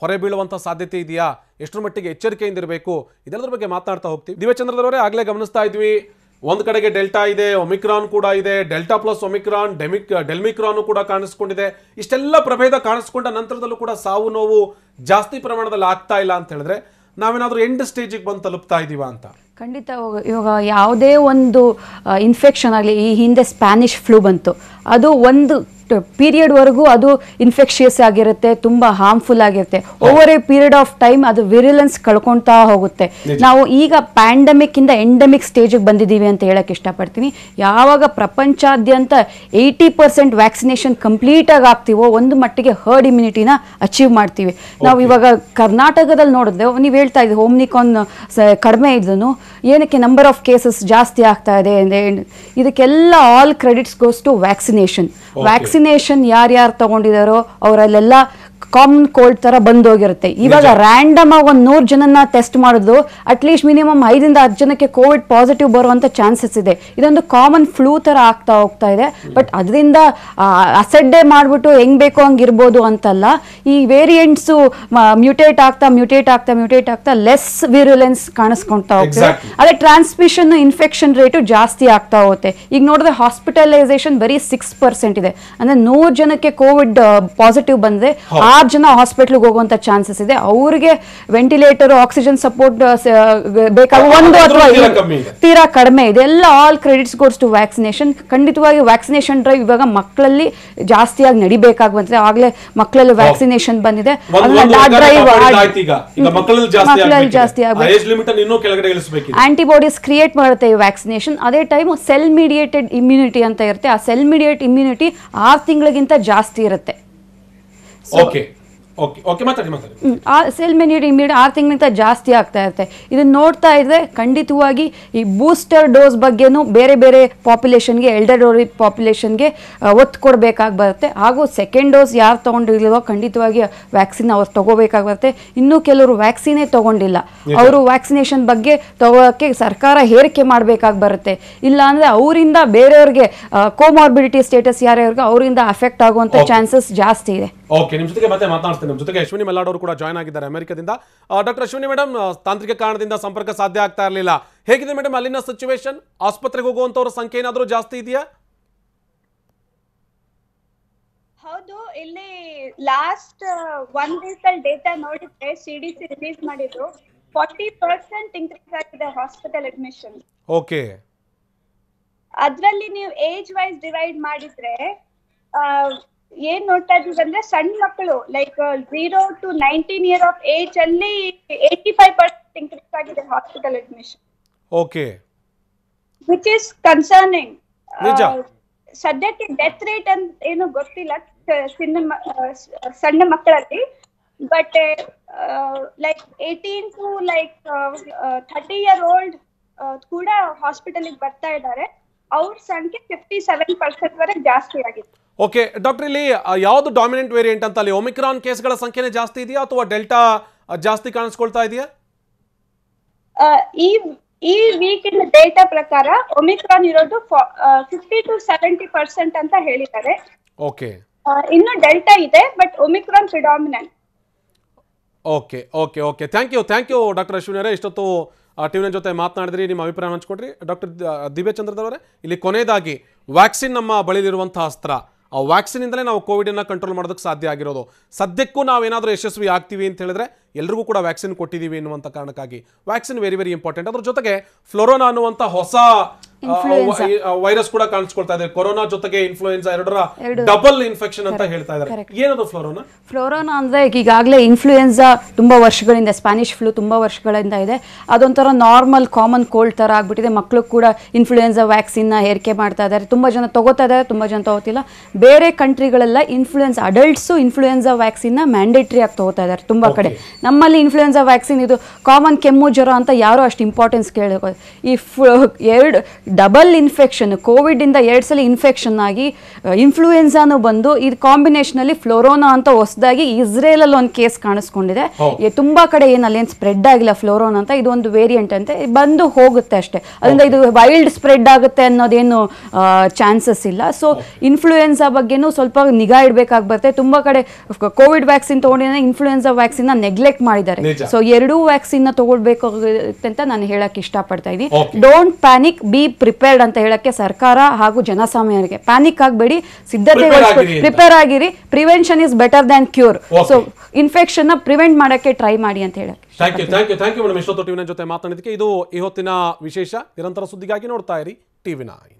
ಹೊರೆ ಬೀಳುವಂಥ ಸಾಧ್ಯತೆ ಇದೆಯಾ, ಎಷ್ಟರ ಮಟ್ಟಿಗೆ ಎಚ್ಚರಿಕೆಯಿಂದ ಇರಬೇಕು, ಇದೆಲ್ಲದ್ರ ಬಗ್ಗೆ ಮಾತನಾಡ್ತಾ ಹೋಗ್ತೀವಿ. ದಿವ್ಯಾ ಚಂದ್ರದವರೇ, ಆಗಲೇ ಗಮನಿಸ್ತಾ ಇದ್ವಿ, ಒಂದು ಕಡೆಗೆ ಡೆಲ್ಟಾ ಇದೆ, ಒಮಿಕ್ರಾನ್ ಕೂಡ ಇದೆ, ಡೆಲ್ಟಾ ಪ್ಲಸ್ ಒಮಿಕ್ರಾನ್, ಡೆಲ್ಮಿಕ್ರಾನು ಕೂಡ ಕಾಣಿಸ್ಕೊಂಡಿದೆ. ಇಷ್ಟೆಲ್ಲ ಪ್ರಭೇದ ಕಾಣಿಸ್ಕೊಂಡ ನಂತರದಲ್ಲೂ ಕೂಡ ಸಾವು ನೋವು ಜಾಸ್ತಿ ಪ್ರಮಾಣದಲ್ಲಿ ಆಗ್ತಾ ಇಲ್ಲ ಅಂತ ಹೇಳಿದ್ರೆ ನಾವೇನಾದ್ರೂ ಎಂಡ್ ಸ್ಟೇಜಿಗೆ ಬಂದು ತಲುಪ್ತಾ ಇದೀವ ಅಂತ? ಖಂಡಿತ. ಇವಾಗ ಯಾವುದೇ ಒಂದು ಇನ್ಫೆಕ್ಷನ್ ಆಗಲಿ, ಈ ಹಿಂದೆ ಸ್ಪ್ಯಾನಿಷ್ ಫ್ಲೂ ಬಂತು, ಅದು ಒಂದು ಪೀರಿಯಡ್ವರೆಗೂ ಅದು ಇನ್ಫೆಕ್ಷಿಯಸ್ ಆಗಿರುತ್ತೆ, ತುಂಬ ಹಾರ್ಮ್ಫುಲ್ ಆಗಿರುತ್ತೆ. Over A period of time ಅದು ವಿರಿಲೆನ್ಸ್ ಕಳ್ಕೊಳ್ತಾ ಹೋಗುತ್ತೆ. ನಾವು ಈಗ ಪ್ಯಾಂಡಮಿಕ್ ಇಂದ ಎಂಡಮಿಕ್ ಸ್ಟೇಜಿಗೆ ಬಂದಿದ್ದೀವಿ ಅಂತ ಹೇಳಕ್ಕೆ ಇಷ್ಟಪಡ್ತೀನಿ. ಯಾವಾಗ ಪ್ರಪಂಚಾದ್ಯಂತ 80% ವ್ಯಾಕ್ಸಿನೇಷನ್ ಕಂಪ್ಲೀಟ್ ಆಗಿ ಆಗ್ತೀವೋ ಒಂದು ಮಟ್ಟಿಗೆ ಹರ್ಡ್ ಇಮ್ಯುನಿಟಿನ ಅಚೀವ್ ಮಾಡ್ತೀವಿ. ನಾವು ಇವಾಗ ಕರ್ನಾಟಕದಲ್ಲಿ ನೋಡಿದ್ರೆ ನೀವು ಹೇಳ್ತಾ ಇದ್ದೀವಿ ಓಮ್ನಿಕಾನ್ ಕಡಿಮೆ ಇದ್ದನು, ಏನಕ್ಕೆ ನಂಬರ್ ಆಫ್ ಕೇಸಸ್ ಜಾಸ್ತಿ ಆಗ್ತಾ ಇದೆ. ಇದಕ್ಕೆಲ್ಲ all credits goes to vaccination. Vaccination ಯಾರ್ಯಾರು ತಗೊಂಡಿದಾರೋ ಅವರಲ್ಲೆಲ್ಲ ಕಾಮನ್ ಕೋಲ್ಡ್ ತರ ಬಂದೋಗಿರುತ್ತೆ. ಇವಾಗ ರ್ಯಾಂಡಮ್ ಆಗಿ 100 ಜನನ ಟೆಸ್ಟ್ ಮಾಡಿದ್ರು ಅಟ್ಲೀಸ್ಟ್ ಮಿನಿಮಮ್ 5 ಇಂದ 10 ಜನಕ್ಕೆ ಕೋವಿಡ್ ಪಾಸಿಟಿವ್ ಬರುವಂತ ಚಾನ್ಸಸ್ ಇದೆ. ಇದೊಂದು ಕಾಮನ್ ಫ್ಲೂ ತರ ಆಗ್ತಾ ಹೋಗ್ತಾ ಇದೆ. ಬಟ್ ಅದರಿಂದ ಅಸಡ್ಡೆ ಮಾಡ್ಬಿಟ್ಟು ಹೆಂಗ್ ಬೇಕೋ ಹಂಗಿರ್ಬೋದು ಅಂತಲ್ಲ. ಈ ವೇರಿಯಂಟ್ಸ್ ಮ್ಯೂಟೇಟ್ ಆಗ್ತಾ ಲೆಸ್ ವಿರುಲೆನ್ಸ್ ಕಾಣಿಸ್ಕೊಂತಾ ಹೋಗ್ತದೆ. ಅದೇ ಟ್ರಾನ್ಸ್ಮಿಷನ್ ಇನ್ಫೆಕ್ಷನ್ ರೇಟು ಜಾಸ್ತಿ ಆಗ್ತಾ ಹೋಗುತ್ತೆ. ಈಗ ನೋಡಿದ್ರೆ ಹಾಸ್ಪಿಟಲೈಸೇಷನ್ ಬರೀ 6% ಇದೆ. ಅಂದ್ರೆ 100 ಜನಕ್ಕೆ ಕೋವಿಡ್ ಪಾಸಿಟಿವ್ ಬಂದ್ರೆ 6 ಜನ ಹಾಸ್ಪಿಟಲ್ಗೆ ಹೋಗುವಂತ ಚಾನ್ಸಸ್ ಇದೆ. ಅವರಿಗೆ ವೆಂಟಿಲೇಟರ್, ಆಕ್ಸಿಜನ್ ಸಪೋರ್ಟ್ ಬೇಕಾಗ 1 ಅಥವಾ ತೀರಾ ಕಡಿಮೆ ಇದೆ. ಎಲ್ಲ all credits goes to vaccination. ಖಂಡಿತವಾಗಿ ವ್ಯಾಕ್ಸಿನೇಷನ್ ಡ್ರೈವ್ ಇವಾಗ ಮಕ್ಕಳಲ್ಲಿ ಜಾಸ್ತಿಯಾಗಿ ನಡಿಬೇಕಾಗಿ ಬಂದಿದೆ. ಆಗ್ಲೇ ಮಕ್ಕಳಲ್ಲಿ ವ್ಯಾಕ್ಸಿನೇಷನ್ ಬಂದಿದೆ, ಮಕ್ಕಳಲ್ಲಿ ಜಾಸ್ತಿ ಆಗಬೇಕು. ಆಂಟಿಬಾಡೀಸ್ ಕ್ರಿಯೇಟ್ ಮಾಡುತ್ತೆ ಈ ವ್ಯಾಕ್ಸಿನೇಷನ್. ಅದೇ ಟೈಮ್ ಸೆಲ್ ಮೀಡಿಯೇಟೆಡ್ ಇಮ್ಯುನಿಟಿ ಅಂತ ಇರುತ್ತೆ. ಆ ಸೆಲ್ ಮೀಡಿಯೇಟ್ ಇಮ್ಯುನಿಟಿ 6 ತಿಂಗಳಿಗಿಂತ ಜಾಸ್ತಿ ಇರುತ್ತೆ. ಸೆಲ್ ಇಮ್ಯುನಿಟಿ 6 ತಿಂಗಳಿಂದ ಜಾಸ್ತಿ ಆಗ್ತಾ ಇರುತ್ತೆ. ಇದನ್ನ ನೋಡ್ತಾ ಇದ್ರೆ ಖಂಡಿತವಾಗಿ ಈ ಬೂಸ್ಟರ್ ಡೋಸ್ ಬಗ್ಗೆನೂ ಬೇರೆ ಬೇರೆ ಪಾಪ್ಯುಲೇಷನ್ಗೆ, ಎಲ್ಡರ್ ಪಾಪ್ಯುಲೇಷನ್ಗೆ ಒತ್ತು ಕೊಡಬೇಕಾಗಿ ಬರುತ್ತೆ. ಹಾಗೂ ಸೆಕೆಂಡ್ ಡೋಸ್ ಯಾರು ತಗೊಂಡಿಲ್ವೋ ಖಂಡಿತವಾಗಿ ವ್ಯಾಕ್ಸಿನ್ ಅವ್ರು ತಗೋಬೇಕಾಗಿ ಬರುತ್ತೆ. ಇನ್ನೂ ಕೆಲವರು ವ್ಯಾಕ್ಸಿನೇ ತಗೊಂಡಿಲ್ಲ, ಅವರು ವ್ಯಾಕ್ಸಿನೇಷನ್ ಬಗ್ಗೆ ತಗೋಕ್ಕೆ ಸರ್ಕಾರ ಹೇರಿಕೆ ಮಾಡಬೇಕಾಗಿ ಬರುತ್ತೆ. ಇಲ್ಲ ಅಂದ್ರೆ ಅವರಿಂದ ಬೇರೆಯವ್ರಿಗೆ ಕೋಮಾರ್ಬಿಡಿಟಿ ಸ್ಟೇಟಸ್ ಯಾರ್ಯಾರಿಗೆ ಅವರಿಂದ ಅಫೆಕ್ಟ್ ಆಗುವಂತ ಚಾನ್ಸಸ್ ಜಾಸ್ತಿ ಇದೆ. ಓಕೆ, ನಿಮ್ಮ ಜೊತೆಗೆ ಮತ್ತೆ ಮಾತನಾಡ್ತೀನಿ. ನಮ್ಮ ಜೊತೆಗೆ ಅಶ್ವಿನಿ ಮಲ್ಲಾಡ್ ಅವರು ಕೂಡ ಜಾಯ್ನ್ ಆಗಿದ್ದಾರೆ ಅಮೆರಿಕದಿಂದ. ಡಾಕ್ಟರ್ ಅಶ್ವಿನಿ ಮೇಡಮ್, ತಾಂತ್ರಿಕ ಕಾರಣದಿಂದ ಸಂಪರ್ಕ ಸಾಧ್ಯ ಆಗ್ತಾ ಇರಲಿಲ್ಲ. ಹೇಗಿದೆ ಮೇಡಮ್ ಅಲ್ಲಿನ ಸಿಚುವೇಶನ್? ಆಸ್ಪತ್ರೆಗೆ ಹೋಗುವಂತವ್ರ ಸಂಖ್ಯೆ ಏನಾದರೂ ಜಾಸ್ತಿ ಇದೆಯಾ? ಹೌದು, ಇಲ್ಲಿ ಲಾಸ್ಟ್ 1 ವೀಕ್ ಅಲ್ಲಿ ಡೇಟಾ ನೋಡಿದ್ರೆ CDC ರಿಲೀಸ್ ಮಾಡಿದ್ರು 40% ಇನ್ಕ್ರೀಸ್ ಆಗಿದೆ ಹಾಸ್ಪಿಟಲ್ ಅಡ್ಮಿಷನ್. ಓಕೆ, ಅದ್ರಲ್ಲಿ ನೀವು ಏಜ್ ವೈಸ್ ಡಿವೈಡ್ ಮಾಡಿದ್ರೆ ಏನ್ ನೋಡ್ತಾ ಇದೀವಿ ಅಂದ್ರೆ ಸಣ್ಣ ಮಕ್ಕಳು like 0 to 19 year of age ಅಲ್ಲಿ 85% ಇನ್ಕ್ರೀಸ್ ಆಗಿದೆ hospital admission. Okay, which is concerning. ನಿಜ. ಸದ್ಯಕ್ಕೆ ಡೆತ್ ರೇಟ್ ಅಂತ ಏನು ಗೊತ್ತಿಲ್ಲ ಸಣ್ಣ ಮಕ್ಕಳಲ್ಲಿ, but like 18 to 30 year old ಕೂಡ ಹಾಸ್ಪಿಟಲ್ ಬರ್ತಾ ಇದ್ದಾರೆ. ಅವ್ರ ಸಂಖ್ಯೆ 57% ವರೆಗೆ ಜಾಸ್ತಿ ಆಗಿದೆ. ಓಕೆ ಡಾಕ್ಟರ್, ಇಲ್ಲಿ ಯಾವುದು ಡಾಮಿನೆಂಟ್ ವೇರಿಯಂಟ್ ಅಂತ ಅಲ್ಲಿ ಒಮಿಕ್ರಾನ್ ಕೇಸ್ಗಳ ಸಂಖ್ಯೆನೇ ಜಾಸ್ತಿ ಇದೆಯಾ ಅಥವಾ ಡೆಲ್ಟಾ ಜಾಸ್ತಿ ಕಾಣಿಸ್ಕೊಳ್ತಾ ಇದೆಯಾ? ಈ ವೀಕಿನ ಡೇಟಾ ಪ್ರಕಾರ ಒಮಿಕ್ರಾನ್ ಇರೋದು 50 to 70% ಅಂತ ಹೇಳಿದ್ದಾರೆ. ಓಕೆ, ಇನ್ನು ಡೆಲ್ಟಾ ಇದೆ, but omicron predominant. Okay okay okay, thank you doctor Ashwini ಅವರೇ. ಇಷ್ಟೊತ್ತು ಟಿವಿನ ಜೊತೆ ಮಾತನಾಡಿದ್ರಿ, ನಿಮ್ಮ ಅಭಿಪ್ರಾಯ ಹಂಚ್ಕೊಡ್ರಿ. ಡಾಕ್ಟರ್ ದಿವ್ಯಚಂದ್ರದವರೇ, ಇಲ್ಲಿ ಕೊನೆಯದಾಗಿ ವ್ಯಾಕ್ಸಿನ್ ನಮ್ಮ ಬಳಿಲಿರುವಂತಹ ಅಸ್ತ್ರ, ಆ ವ್ಯಾಕ್ಸಿನಿಂದಲೇ ನಾವು ಕೋವಿಡನ್ನು ಕಂಟ್ರೋಲ್ ಮಾಡೋದಕ್ಕೆ ಸಾಧ್ಯ ಆಗಿರೋದು. ಸದ್ಯಕ್ಕೂ ನಾವೇನಾದರೂ ಯಶಸ್ವಿ ಆಗ್ತೀವಿ ಅಂತ ಹೇಳಿದ್ರೆ ಎಲ್ರಿಗೂ ಕೂಡ ವ್ಯಾಕ್ಸಿನ್ ಕೊಟ್ಟಿದ್ದೀವಿ ಎನ್ನುವಂಥ ಕಾರಣಕ್ಕಾಗಿ ವ್ಯಾಕ್ಸಿನ್ ವೆರಿ ವೆರಿ ಇಂಪಾರ್ಟೆಂಟ್. ಅದ್ರ ಜೊತೆಗೆ ಫ್ಲೋರೋನಾ ಅನ್ನುವಂಥ ಹೊಸ ವೈರಸ್ ಕೂಡ ಕಾಣಿಸ್ಕೊಳ್ತಾ ಇದೆ. ಕೊರೋನಾ ಜೊತೆಗೆ ಇನ್ಫ್ಲೂಯೆನ್ಸಾ ಎರಡರ ಡಬಲ್ ಇನ್ಫೆಕ್ಷನ್ ಅಂತ ಹೇಳ್ತಾ ಇದ್ದಾರೆ. ಏನದು ಫ್ಲೋರೋನಾ ಅಂದ್ರೆ ಈಗಾಗಲೇ ಇನ್ಫ್ಲೂಯೆನ್ಸಾ ತುಂಬಾ ವರ್ಷಗಳಿಂದ, ಸ್ಪ್ಯಾನಿಷ್ ಫ್ಲೂ ತುಂಬಾ ವರ್ಷಗಳಿಂದ ಇದೆ. ಅದೊಂಥರ ನಾರ್ಮಲ್ ಕಾಮನ್ ಕೋಲ್ಡ್ ತರ ಆಗ್ಬಿಟ್ಟಿದೆ. ಮಕ್ಕಳು ಕೂಡ ಇನ್ಫ್ಲೂಯೆನ್ಸಾ ವ್ಯಾಕ್ಸಿನ್ ಹೇರಿಕೆ ಮಾಡ್ತಾ ಇದ್ದಾರೆ. ತುಂಬಾ ಜನ ತಗೋತಾ ಇದ್ದಾರೆ, ತುಂಬಾ ಜನ ತಗೋತಿಲ್ಲ. ಬೇರೆ ಕಂಟ್ರಿಗಳೆಲ್ಲ ಅಡಲ್ಟ್ಸು ಇನ್ಫ್ಲೂಯೆನ್ಸಾ ವ್ಯಾಕ್ಸಿನ್ ಮ್ಯಾಂಡೇಟರಿ ಆಗಿ ತಗೋತಾ ಇದ್ದಾರೆ ತುಂಬಾ ಕಡೆ. ನಮ್ಮಲ್ಲಿ ಇನ್ಫ್ಲೂಯೆನ್ಸಾ ವ್ಯಾಕ್ಸಿನ್ ಇದು ಕಾಮನ್ ಕೆಮ್ಮು ಜ್ವರ ಅಂತ ಯಾರು ಅಷ್ಟು ಇಂಪಾರ್ಟೆನ್ಸ್ ಕೇಳಬೇಕು. ಈ ಡಬಲ್ ಇನ್ಫೆಕ್ಷನ್, ಕೋವಿಡ್ ಇಂದ 2 ಸಲ ಇನ್ಫೆಕ್ಷನ್ ಆಗಿ ಇನ್ಫ್ಲೂಯೆನ್ಸಾನು ಬಂದು ಇದು ಕಾಂಬಿನೇಷನ್ ಅಲ್ಲಿ ಫ್ಲೋರೋನಾ ಅಂತ ಹೊಸದಾಗಿ ಇಸ್ರೇಲ್ ಅಲ್ಲಿ ಒಂದು ಕೇಸ್ ಕಾಣಿಸ್ಕೊಂಡಿದೆ. ತುಂಬಾ ಕಡೆ ಏನ್ ಸ್ಪ್ರೆಡ್ ಆಗಿಲ್ಲ ಫ್ಲೋರೋನಾ ಅಂತ, ಇದು ಒಂದು ವೇರಿಯಂಟ್ ಅಂತೆ, ಬಂದು ಹೋಗುತ್ತೆ ಅಷ್ಟೇ. ಅದರಿಂದ ಇದು ವೈಲ್ಡ್ ಸ್ಪ್ರೆಡ್ ಆಗುತ್ತೆ ಅನ್ನೋದೇನು ಚಾನ್ಸಸ್ ಇಲ್ಲ. ಸೊ ಇನ್ಫ್ಲೂಯೆನ್ಸಾ ಬಗ್ಗೆನೂ ಸ್ವಲ್ಪ ನಿಗಾ ಇಡಬೇಕಾಗಿ ಬರುತ್ತೆ. ತುಂಬಾ ಕಡೆ ಕೋವಿಡ್ ವ್ಯಾಕ್ಸಿನ್ ತಗೊಂಡಿದ್ರೆ ಇನ್ಫ್ಲೂಯೆನ್ಸಾ ವ್ಯಾಕ್ಸಿನ್ ನೆಗ್ಲೆಕ್ಟ್ ಮಾಡಿದ್ದಾರೆ. ಸೊ ಎರಡೂ ವ್ಯಾಕ್ಸಿನ್ ತಗೊಳ್ಬೇಕು ಅಂತ ನಾನು ಹೇಳಕ್ ಇಷ್ಟಪಡ್ತಾ ಇದ್ದೀನಿ. ಡೋಂಟ್ ಪ್ಯಾನಿಕ್, ಬಿ ಪ್ರಿಪೇರ್ಡ್ ಅಂತ ಹೇಳಕ್ಕೆ ಸರ್ಕಾರ ಹಾಗೂ ಜನಸಾಮಾನ್ಯರಿಗೆ. ಪ್ಯಾನಿಕ್ ಆಗಬೇಡಿ, ಸಿದ್ಧತೆ ಪ್ರಿಪೇರ್ ಆಗಿರಿ. Prevention is better than cure. So infection prevent ಮಾಡಕ್ಕೆ ಟ್ರೈ ಮಾಡಿ ಅಂತ ಹೇಳಕ್ಕೆ. Thank you madam. ಇಷ್ಟೊತ್ತು ಟಿವಿ9 ಜೊತೆ ಮಾತನಾಡಿದಕ್ಕೆ. ಇದು ಈ ಹೊತ್ತಿನ ವಿಶೇಷ. ನಿರಂತರ ಸುದ್ದಿಗಾಗಿ ನೋಡ್ತಾ ಇರಿ ಟಿವಿ9.